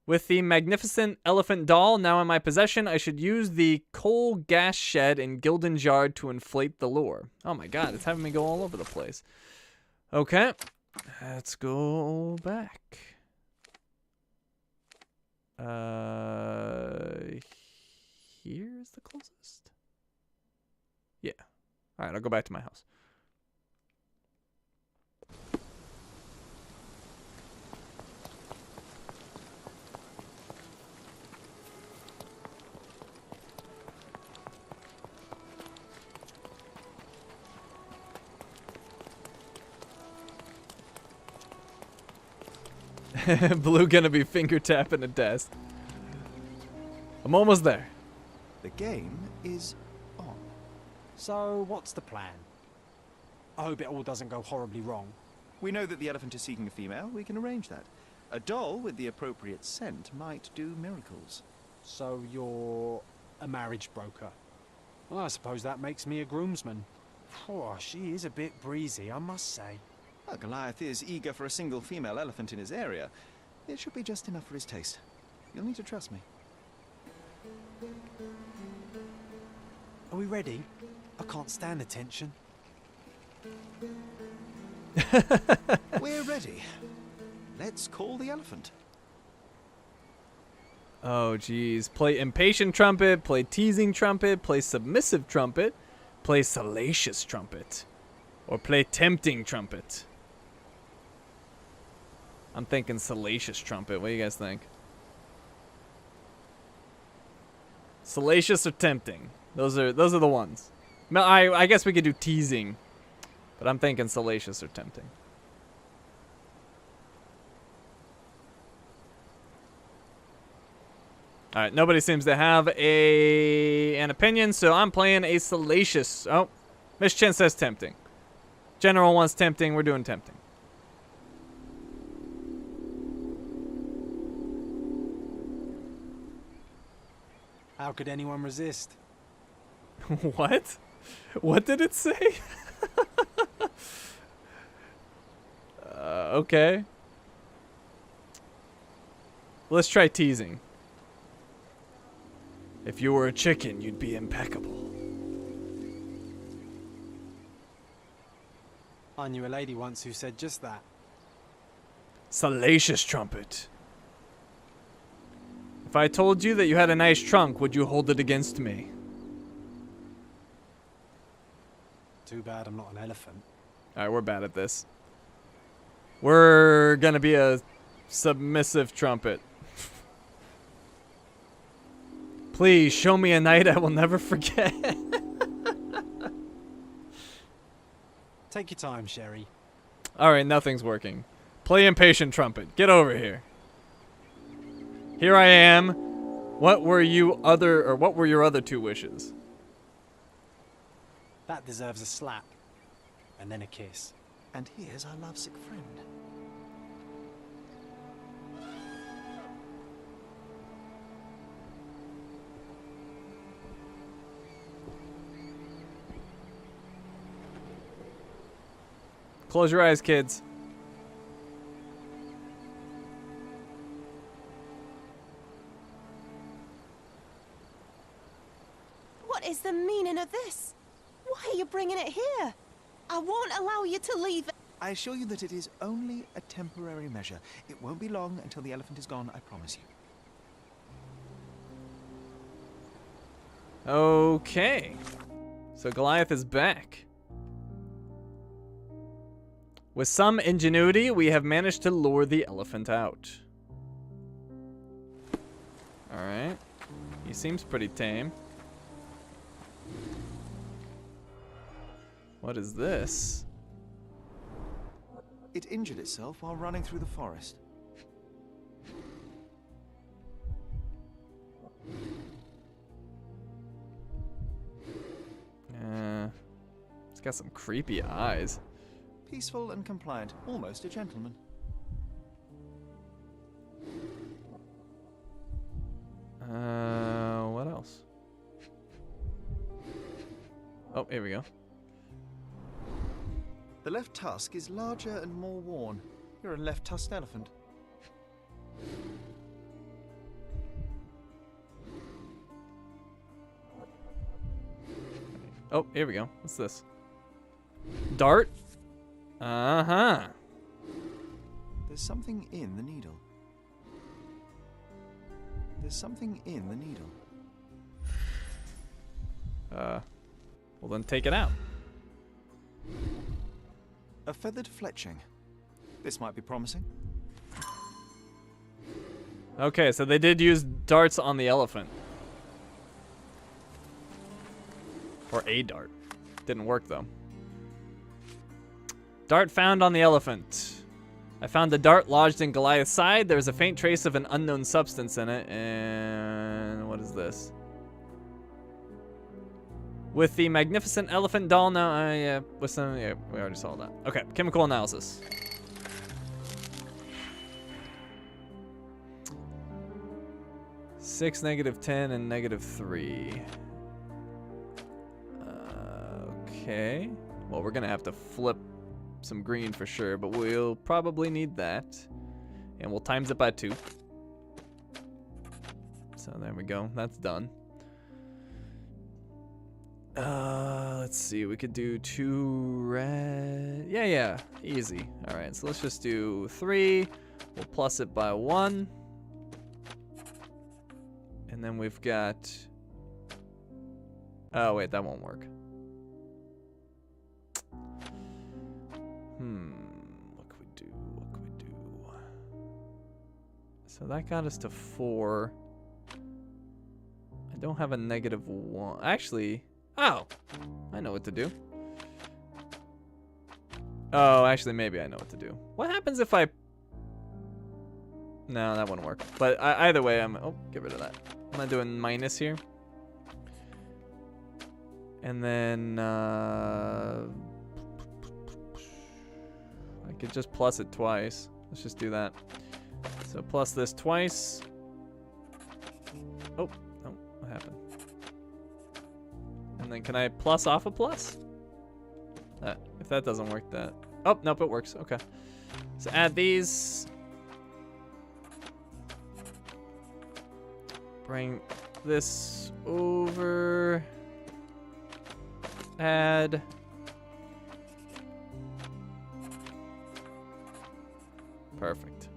With the magnificent elephant doll now in my possession, I should use the coal gas shed in Gilden Yard to inflate the lure. Oh my god, it's having me go all over the place. Okay, let's go back. Here's the closest. Yeah. All right, I'll go back to my house. Blue gonna be finger tapping a desk. I'm almost there. The game is on. So, what's the plan? I hope it all doesn't go horribly wrong. We know that the elephant is seeking a female. We can arrange that. A doll with the appropriate scent might do miracles. So you're a marriage broker. Well, I suppose that makes me a groomsman. Oh, she is a bit breezy, I must say. Well, Goliath is eager for a single female elephant in his area. It should be just enough for his taste. You'll need to trust me. Are we ready? I can't stand the tension. We're ready. Let's call the elephant. Oh, geez. Play impatient trumpet, play teasing trumpet, play submissive trumpet, play salacious trumpet, or play tempting trumpet. I'm thinking salacious trumpet. What do you guys think? Salacious or tempting? Those are the ones. No, I guess we could do teasing, but I'm thinking salacious or tempting. All right, nobody seems to have an opinion, so I'm playing a salacious. Oh, Miss Chen says tempting. General wants tempting. We're doing tempting. How could anyone resist? What? What did it say? Okay. Let's try teasing. If you were a chicken, you'd be impeccable. I knew a lady once who said just that. Salacious trumpet. If I told you that you had a nice trunk, would you hold it against me? Too bad I'm not an elephant. Alright, we're bad at this. We're gonna be a submissive trumpet. Please, show me a night I will never forget. Take your time, Sherry. Alright, nothing's working. Play impatient trumpet. Get over here. Here I am. What were your other two wishes? That deserves a slap. And then a kiss. And here's our lovesick friend. Close your eyes, kids. What is the meaning of this? Why are you bringing it here? I won't allow you to leave it. I assure you that it is only a temporary measure. It won't be long until the elephant is gone, I promise you. Okay. So Goliath is back. With some ingenuity, we have managed to lure the elephant out. Alright. He seems pretty tame. What is this? It injured itself while running through the forest. It's got some creepy eyes. Peaceful and compliant, almost a gentleman. What else? Oh, here we go. The left tusk is larger and more worn. You're a left-tusked elephant. Oh, here we go. What's this? Dart? Uh-huh. There's something in the needle. There's something in the needle. Well then take it out. A feathered fletching. This might be promising. Okay, so they did use darts on the elephant. Or a dart. Didn't work though. Dart found on the elephant. I found the dart lodged in Goliath's side. There was a faint trace of an unknown substance in it. And what is this? With the magnificent elephant doll now, yeah, with some, yeah, we already saw that. Okay, chemical analysis. 6, -10, and -3. Okay. Well, we're gonna have to flip some green for sure, but we'll probably need that. And we'll times it by 2. So there we go. That's done. Let's see. We could do 2 red. Yeah. Easy. All right. So let's just do 3. We'll plus it by 1. And then we've got... Oh, wait. That won't work. What could we do? So that got us to 4. I don't have a -1. Actually... Oh, I know what to do. Oh, actually, maybe I know what to do. What happens if I... No, that wouldn't work. But either way, Oh, get rid of that. I'm not doing minus here. And then... I could just plus it twice. Let's just do that. So plus this twice. Oh, what happened? And then can I plus off a plus? If that doesn't work, that... Oh, nope, it works. Okay. So add these. Bring this over. Add. Perfect.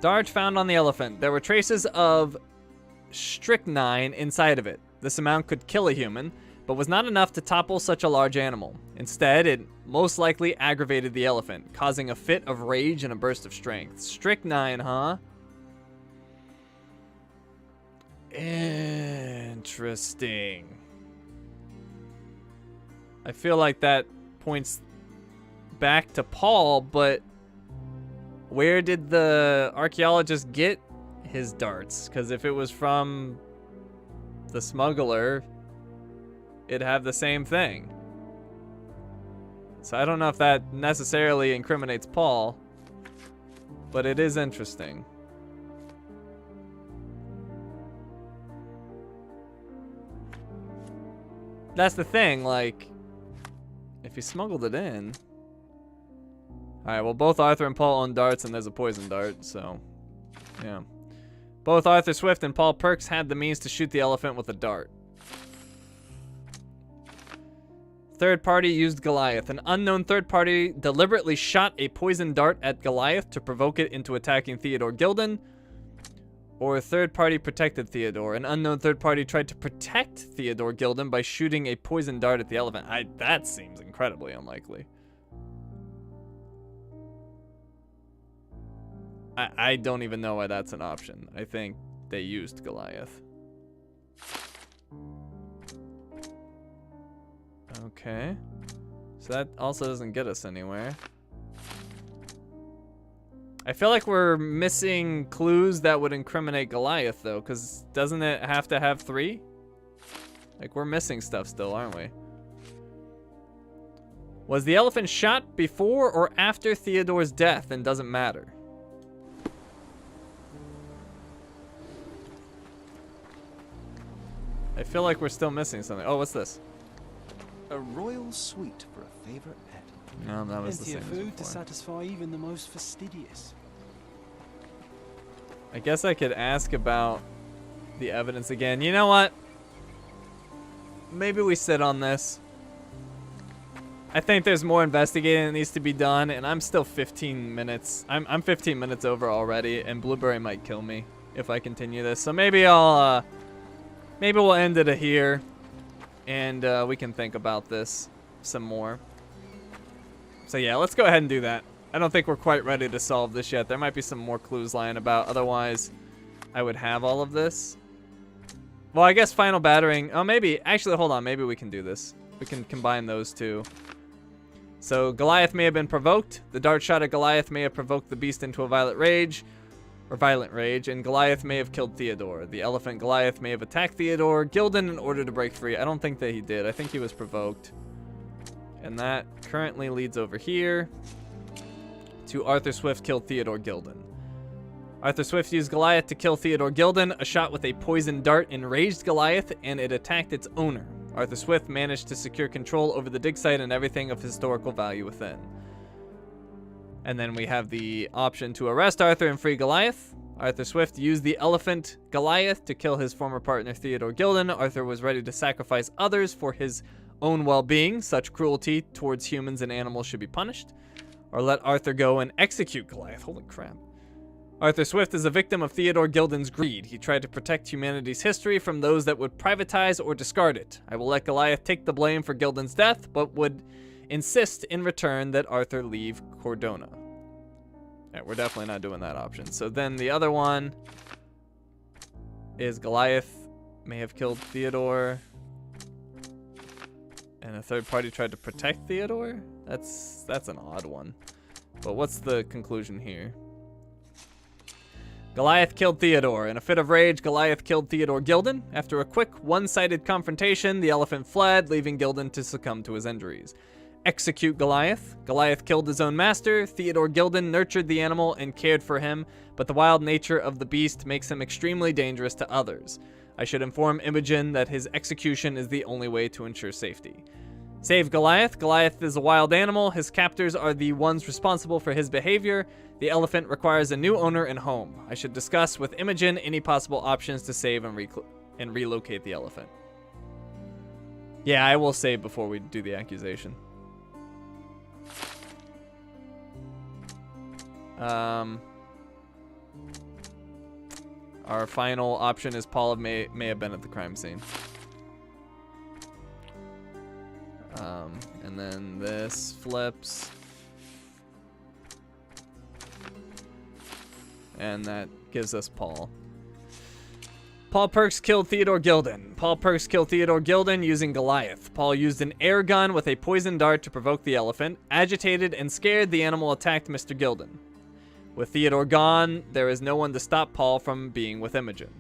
Dart found on the elephant. There were traces of strychnine inside of it. This amount could kill a human, but was not enough to topple such a large animal. Instead, it most likely aggravated the elephant, causing a fit of rage and a burst of strength. Strychnine, huh? Interesting. I feel like that points back to Paul, but where did the archaeologist get his darts? Because if it was from the smuggler, it'd have the same thing. So I don't know if that necessarily incriminates Paul, but it is interesting. That's the thing, like, if he smuggled it in... Alright, well, both Arthur and Paul own darts, and there's a poison dart, so... Yeah. Both Arthur Swift and Paul Perks had the means to shoot the elephant with a dart. Third party used Goliath. An unknown third party deliberately shot a poison dart at Goliath to provoke it into attacking Theodore Gilden. Or a third party protected Theodore. An unknown third party tried to protect Theodore Gilden by shooting a poison dart at the elephant. That seems incredibly unlikely. I don't even know why that's an option. I think they used Goliath. Okay. So that also doesn't get us anywhere. I feel like we're missing clues that would incriminate Goliath, though, because doesn't it have to have 3? Like, we're missing stuff still, aren't we? Was the elephant shot before or after Theodore's death and doesn't matter? I feel like we're still missing something. Oh, what's this? A royal suite for a favorite pet. No, that was the Plenty same of as food to before. satisfy even the most fastidious. I guess I could ask about the evidence again. You know what? Maybe we sit on this. I think there's more investigating that needs to be done, and I'm still 15 minutes. I'm 15 minutes over already, and Blueberry might kill me if I continue this. So maybe I'll maybe we'll end it here, and we can think about this some more. So yeah, let's go ahead and do that. I don't think we're quite ready to solve this yet. There might be some more clues lying about. Otherwise, I would have all of this. Well, I guess final battering. Oh, maybe. Actually, hold on. Maybe we can do this. We can combine those two. So Goliath may have been provoked. The dart shot at Goliath may have provoked the beast into a violent rage, and Goliath may have killed Theodore. The elephant Goliath may have attacked Theodore Gilden in order to break free. I don't think that he did. I think he was provoked. And that currently leads over here. to Arthur Swift kill Theodore Gilden. Arthur Swift used Goliath to kill Theodore Gilden. A shot with a poisoned dart enraged Goliath, and it attacked its owner. Arthur Swift managed to secure control over the dig site and everything of historical value within. And then we have the option to arrest Arthur and free Goliath. Arthur Swift used the elephant Goliath to kill his former partner Theodore Gilden. Arthur was ready to sacrifice others for his own well-being. Such cruelty towards humans and animals should be punished. Or let Arthur go and execute Goliath. Holy crap. Arthur Swift is a victim of Theodore Gilden's greed. He tried to protect humanity's history from those that would privatize or discard it. I will let Goliath take the blame for Gilden's death, but would insist in return that Arthur leave Cordona. Yeah, we're definitely not doing that option. So then the other one is Goliath may have killed Theodore, and a third party tried to protect Theodore? That's an odd one. But what's the conclusion here? Goliath killed Theodore. In a fit of rage, Goliath killed Theodore Gilden. After a quick, one-sided confrontation, the elephant fled, leaving Gilden to succumb to his injuries. Execute Goliath. Goliath killed his own master. Theodore Gilden nurtured the animal and cared for him, but the wild nature of the beast makes him extremely dangerous to others. I should inform Imogen that his execution is the only way to ensure safety. Save Goliath. Goliath is a wild animal. His captors are the ones responsible for his behavior. The elephant requires a new owner and home. I should discuss with Imogen any possible options to save and relocate the elephant. Yeah, I will save before we do the accusation. Our final option is Paul may have been at the crime scene. And then this flips. And that gives us Paul. Paul Perks killed Theodore Gilden. Paul Perks killed Theodore Gilden using Goliath. Paul used an air gun with a poison dart to provoke the elephant. Agitated and scared, the animal attacked Mr. Gilden. With Theodore gone, there is no one to stop Paul from being with Imogen.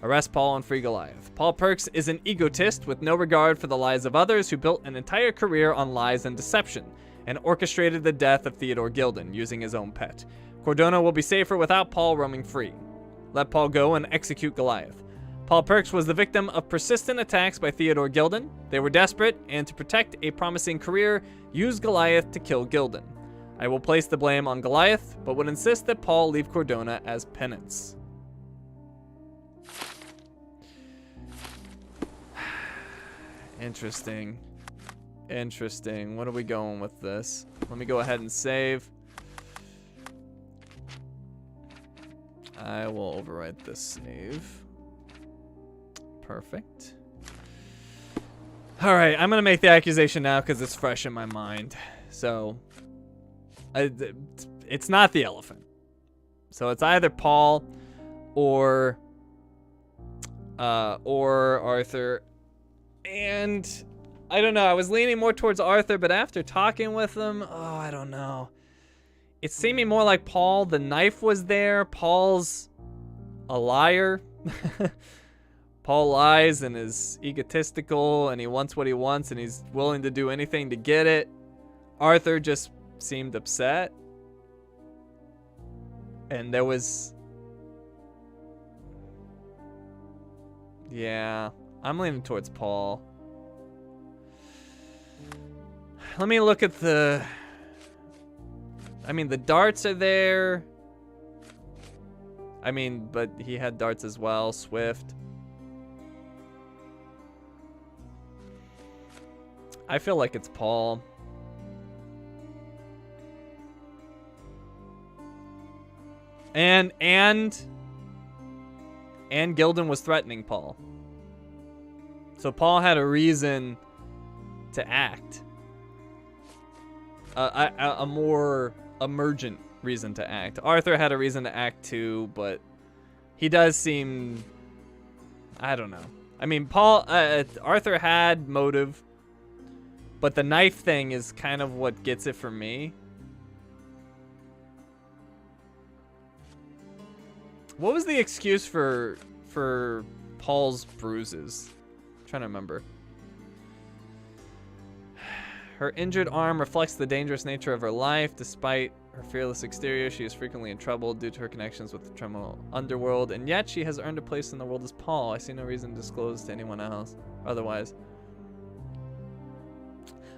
Arrest Paul and free Goliath. Paul Perks is an egotist with no regard for the lives of others who built an entire career on lies and deception, and orchestrated the death of Theodore Gilden using his own pet. Cordona will be safer without Paul roaming free. Let Paul go and execute Goliath. Paul Perks was the victim of persistent attacks by Theodore Gilden. They were desperate, and to protect a promising career, used Goliath to kill Gilden. I will place the blame on Goliath, but would insist that Paul leave Cordona as penance. Interesting. Interesting. What are we going with this? Let me go ahead and save. I will overwrite this save. Perfect. All right, I'm going to make the accusation now because it's fresh in my mind. So, it's not the elephant. So it's either Paul or Arthur. And I don't know. I was leaning more towards Arthur, but after talking with him, oh, I don't know. It's seeming more like Paul. The knife was there. Paul's a liar. Paul lies and is egotistical, and he wants what he wants, and he's willing to do anything to get it. Arthur just seemed upset. And there was... Yeah, I'm leaning towards Paul. Let me look at the... I mean, the darts are there. I mean, but he had darts as well, Swift. I feel like it's Paul. And Gilden was threatening Paul. So Paul had a reason to act. A more emergent reason to act. Arthur had a reason to act too, but he does seem... I don't know. I mean, Arthur had motive, but the knife thing is kind of what gets it for me. What was the excuse for Paul's bruises? I'm trying to remember. Her injured arm reflects the dangerous nature of her life. Despite her fearless exterior, she is frequently in trouble due to her connections with the criminal underworld, and yet she has earned a place in the world as Paul. I see no reason to disclose to anyone else otherwise.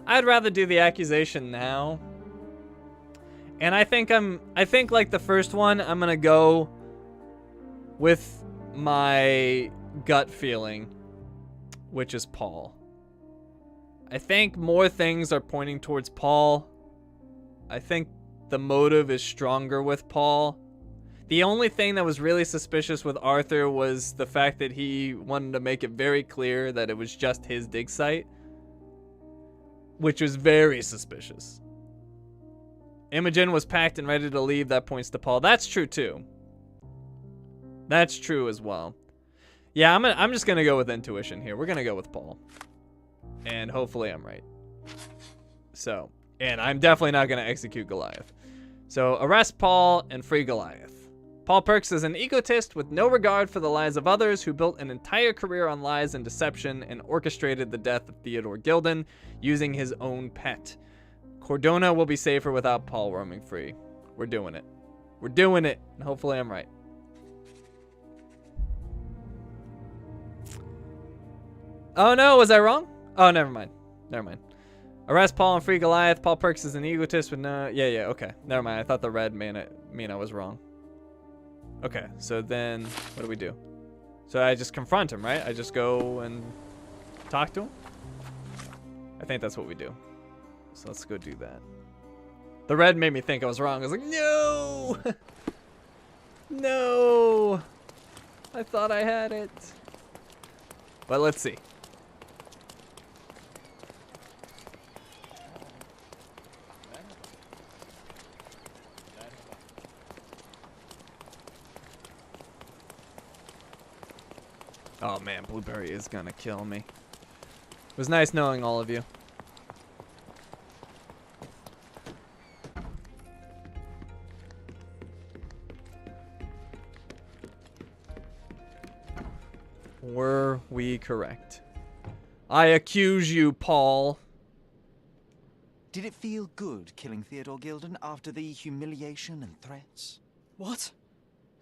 I'd rather do the accusation now. And I think like the first one, I'm gonna go with my gut feeling, which is Paul. I think more things are pointing towards Paul. I think the motive is stronger with Paul. The only thing that was really suspicious with Arthur was the fact that he wanted to make it very clear that it was just his dig site, which was very suspicious. Imogen was packed and ready to leave. That points to Paul. That's true too. That's true as well. Yeah, I'm just gonna go with intuition here. We're gonna go with Paul, and hopefully I'm right. So, and I'm definitely not gonna execute Goliath. So arrest Paul and free Goliath. Paul Perks is an egotist with no regard for the lives of others who built an entire career on lies and deception and orchestrated the death of Theodore Gilden using his own pet. Cordona will be safer without Paul roaming free. We're doing it. We're doing it. And hopefully I'm right. Oh no, was I wrong? Oh, never mind. Never mind. Arrest Paul and free Goliath. Paul Perks is an egotist with no... Yeah, okay. Never mind. I thought the red mean I was wrong. Okay, so then what do we do? So I just confront him, right? I just go and talk to him? I think that's what we do. So let's go do that. The red made me think I was wrong. I was like, no! No! I thought I had it. But let's see. Oh man, Blueberry is gonna kill me. It was nice knowing all of you. Were we correct? I accuse you, Paul. Did it feel good killing Theodore Gilden after the humiliation and threats? What?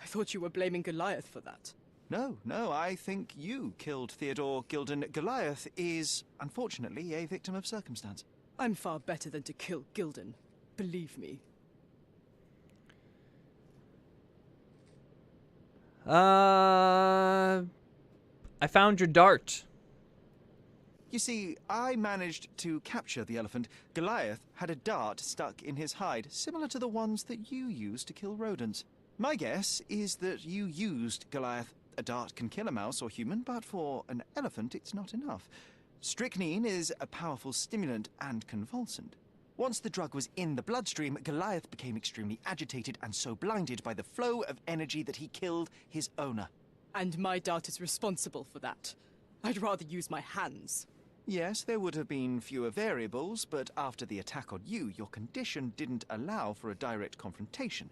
I thought you were blaming Goliath for that. No, I think you killed Theodore Gilden. Goliath is, unfortunately, a victim of circumstance. I'm far better than to kill Gilden. Believe me. I found your dart. You see, I managed to capture the elephant. Goliath had a dart stuck in his hide, similar to the ones that you used to kill rodents. My guess is that you used Goliath. A dart can kill a mouse or human, but for an elephant, it's not enough. Strychnine is a powerful stimulant and convulsant. Once the drug was in the bloodstream, Goliath became extremely agitated and so blinded by the flow of energy that he killed his owner. And my dart is responsible for that. I'd rather use my hands. Yes, there would have been fewer variables, but after the attack on you, your condition didn't allow for a direct confrontation.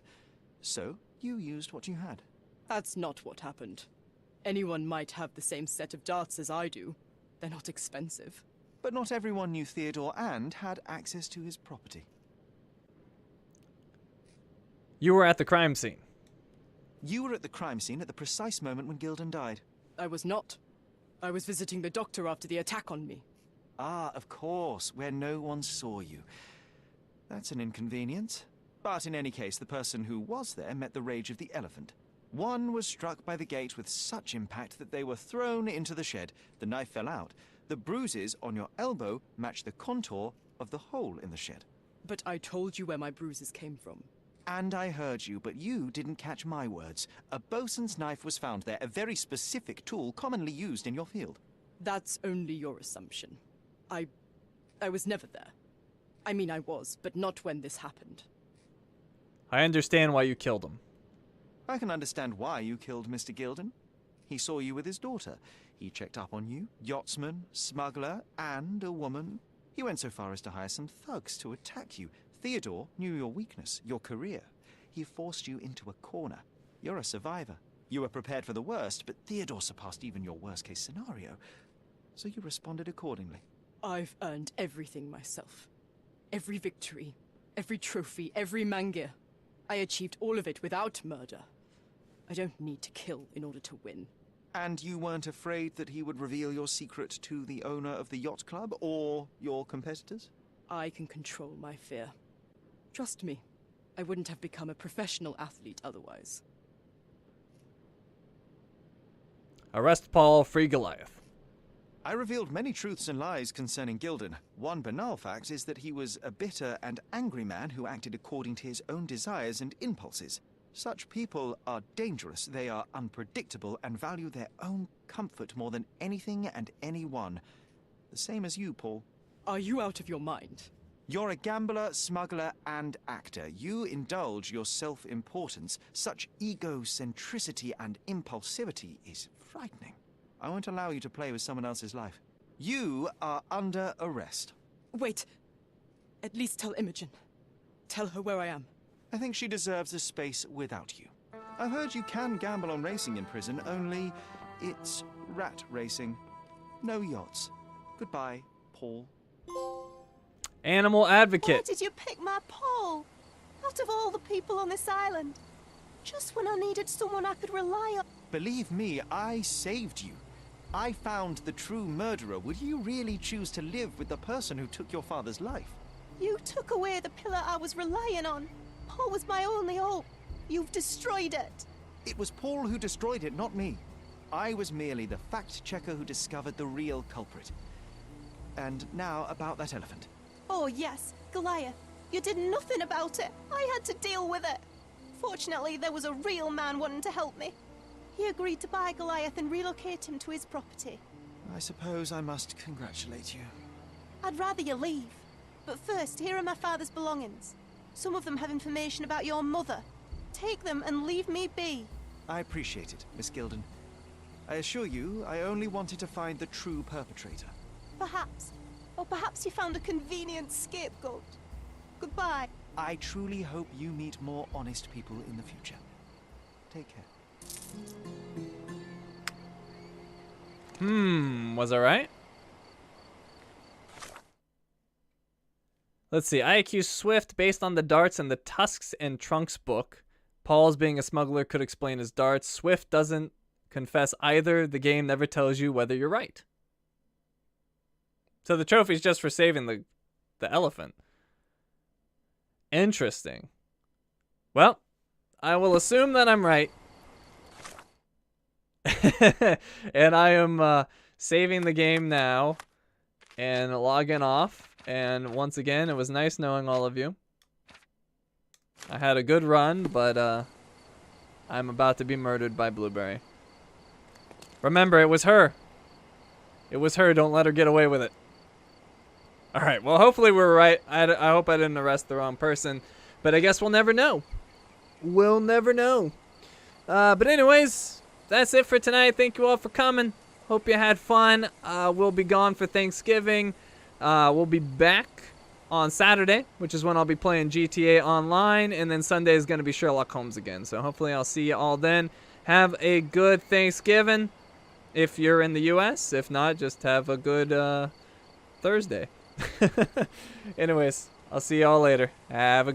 So, you used what you had. That's not what happened. Anyone might have the same set of darts as I do. They're not expensive. But not everyone knew Theodore and had access to his property. You were at the crime scene. You were at the crime scene at the precise moment when Gilden died. I was not. I was visiting the doctor after the attack on me. Ah, of course, where no one saw you. That's an inconvenience. But in any case, the person who was there met the rage of the elephant. One was struck by the gate with such impact that they were thrown into the shed. The knife fell out. The bruises on your elbow match the contour of the hole in the shed. But I told you where my bruises came from. And I heard you, but you didn't catch my words. A bosun's knife was found there, a very specific tool commonly used in your field. That's only your assumption. I was never there. I mean, I was, but not when this happened. I understand why you killed him. I can understand why you killed Mr. Gilden. He saw you with his daughter. He checked up on you, yachtsman, smuggler, and a woman. He went so far as to hire some thugs to attack you. Theodore knew your weakness, your career. He forced you into a corner. You're a survivor. You were prepared for the worst, but Theodore surpassed even your worst-case scenario. So you responded accordingly. I've earned everything myself. Every victory, Every trophy, every mangir. I achieved all of it without murder. I don't need to kill in order to win. And you weren't afraid that he would reveal your secret to the owner of the Yacht Club or your competitors? I can control my fear. Trust me, I wouldn't have become a professional athlete otherwise. Arrest Paul, free Goliath. I revealed many truths and lies concerning Gildan. One banal fact is that he was a bitter and angry man who acted according to his own desires and impulses. Such people are dangerous, they are unpredictable, and value their own comfort more than anything and anyone. The same as you, Paul. Are you out of your mind? You're a gambler, smuggler, and actor. You indulge your self-importance. Such egocentricity and impulsivity is frightening. I won't allow you to play with someone else's life. You are under arrest. Wait. At least tell Imogen. Tell her where I am. I think she deserves a space without you. I've heard you can gamble on racing in prison, only it's rat racing. No yachts. Goodbye, Paul. Animal advocate. Why did you pick my Paul? Out of all the people on this island. Just when I needed someone I could rely on. Believe me, I saved you. I found the true murderer. Would you really choose to live with the person who took your father's life? You took away the pillar I was relying on. Paul was my only hope. You've destroyed it. It was Paul who destroyed it, not me. I was merely the fact-checker who discovered the real culprit. And now about that elephant. Oh yes, Goliath. You did nothing about it. I had to deal with it. Fortunately, there was a real man wanting to help me. He agreed to buy Goliath and relocate him to his property. I suppose I must congratulate you. I'd rather you leave. But first, here are my father's belongings. Some of them have information about your mother. Take them and leave me be. I appreciate it, Miss Gildan. I assure you, I only wanted to find the true perpetrator. Perhaps. Or perhaps you found a convenient scapegoat. Goodbye. I truly hope you meet more honest people in the future. Take care. Was I right? Let's see. I accuse Swift based on the darts and the tusks and trunks book. Paul's being a smuggler could explain his darts. Swift doesn't confess either. The game never tells you whether you're right. So the trophy's just for saving the elephant. Interesting. Well, I will assume that I'm right. And I am saving the game now and logging off. And once again, it was nice knowing all of you. I had a good run, but I'm about to be murdered by Blueberry. Remember, it was her. It was her. Don't let her get away with it. All right. Well, hopefully we're right. I hope I didn't arrest the wrong person. But I guess we'll never know. We'll never know. But anyways, that's it for tonight. Thank you all for coming. Hope you had fun. We'll be gone for Thanksgiving. We'll be back on Saturday, which is when I'll be playing GTA Online. And then Sunday is going to be Sherlock Holmes again. So hopefully I'll see you all then. Have a good Thanksgiving if you're in the U.S. If not, just have a good Thursday. Anyways, I'll see y'all later. Have a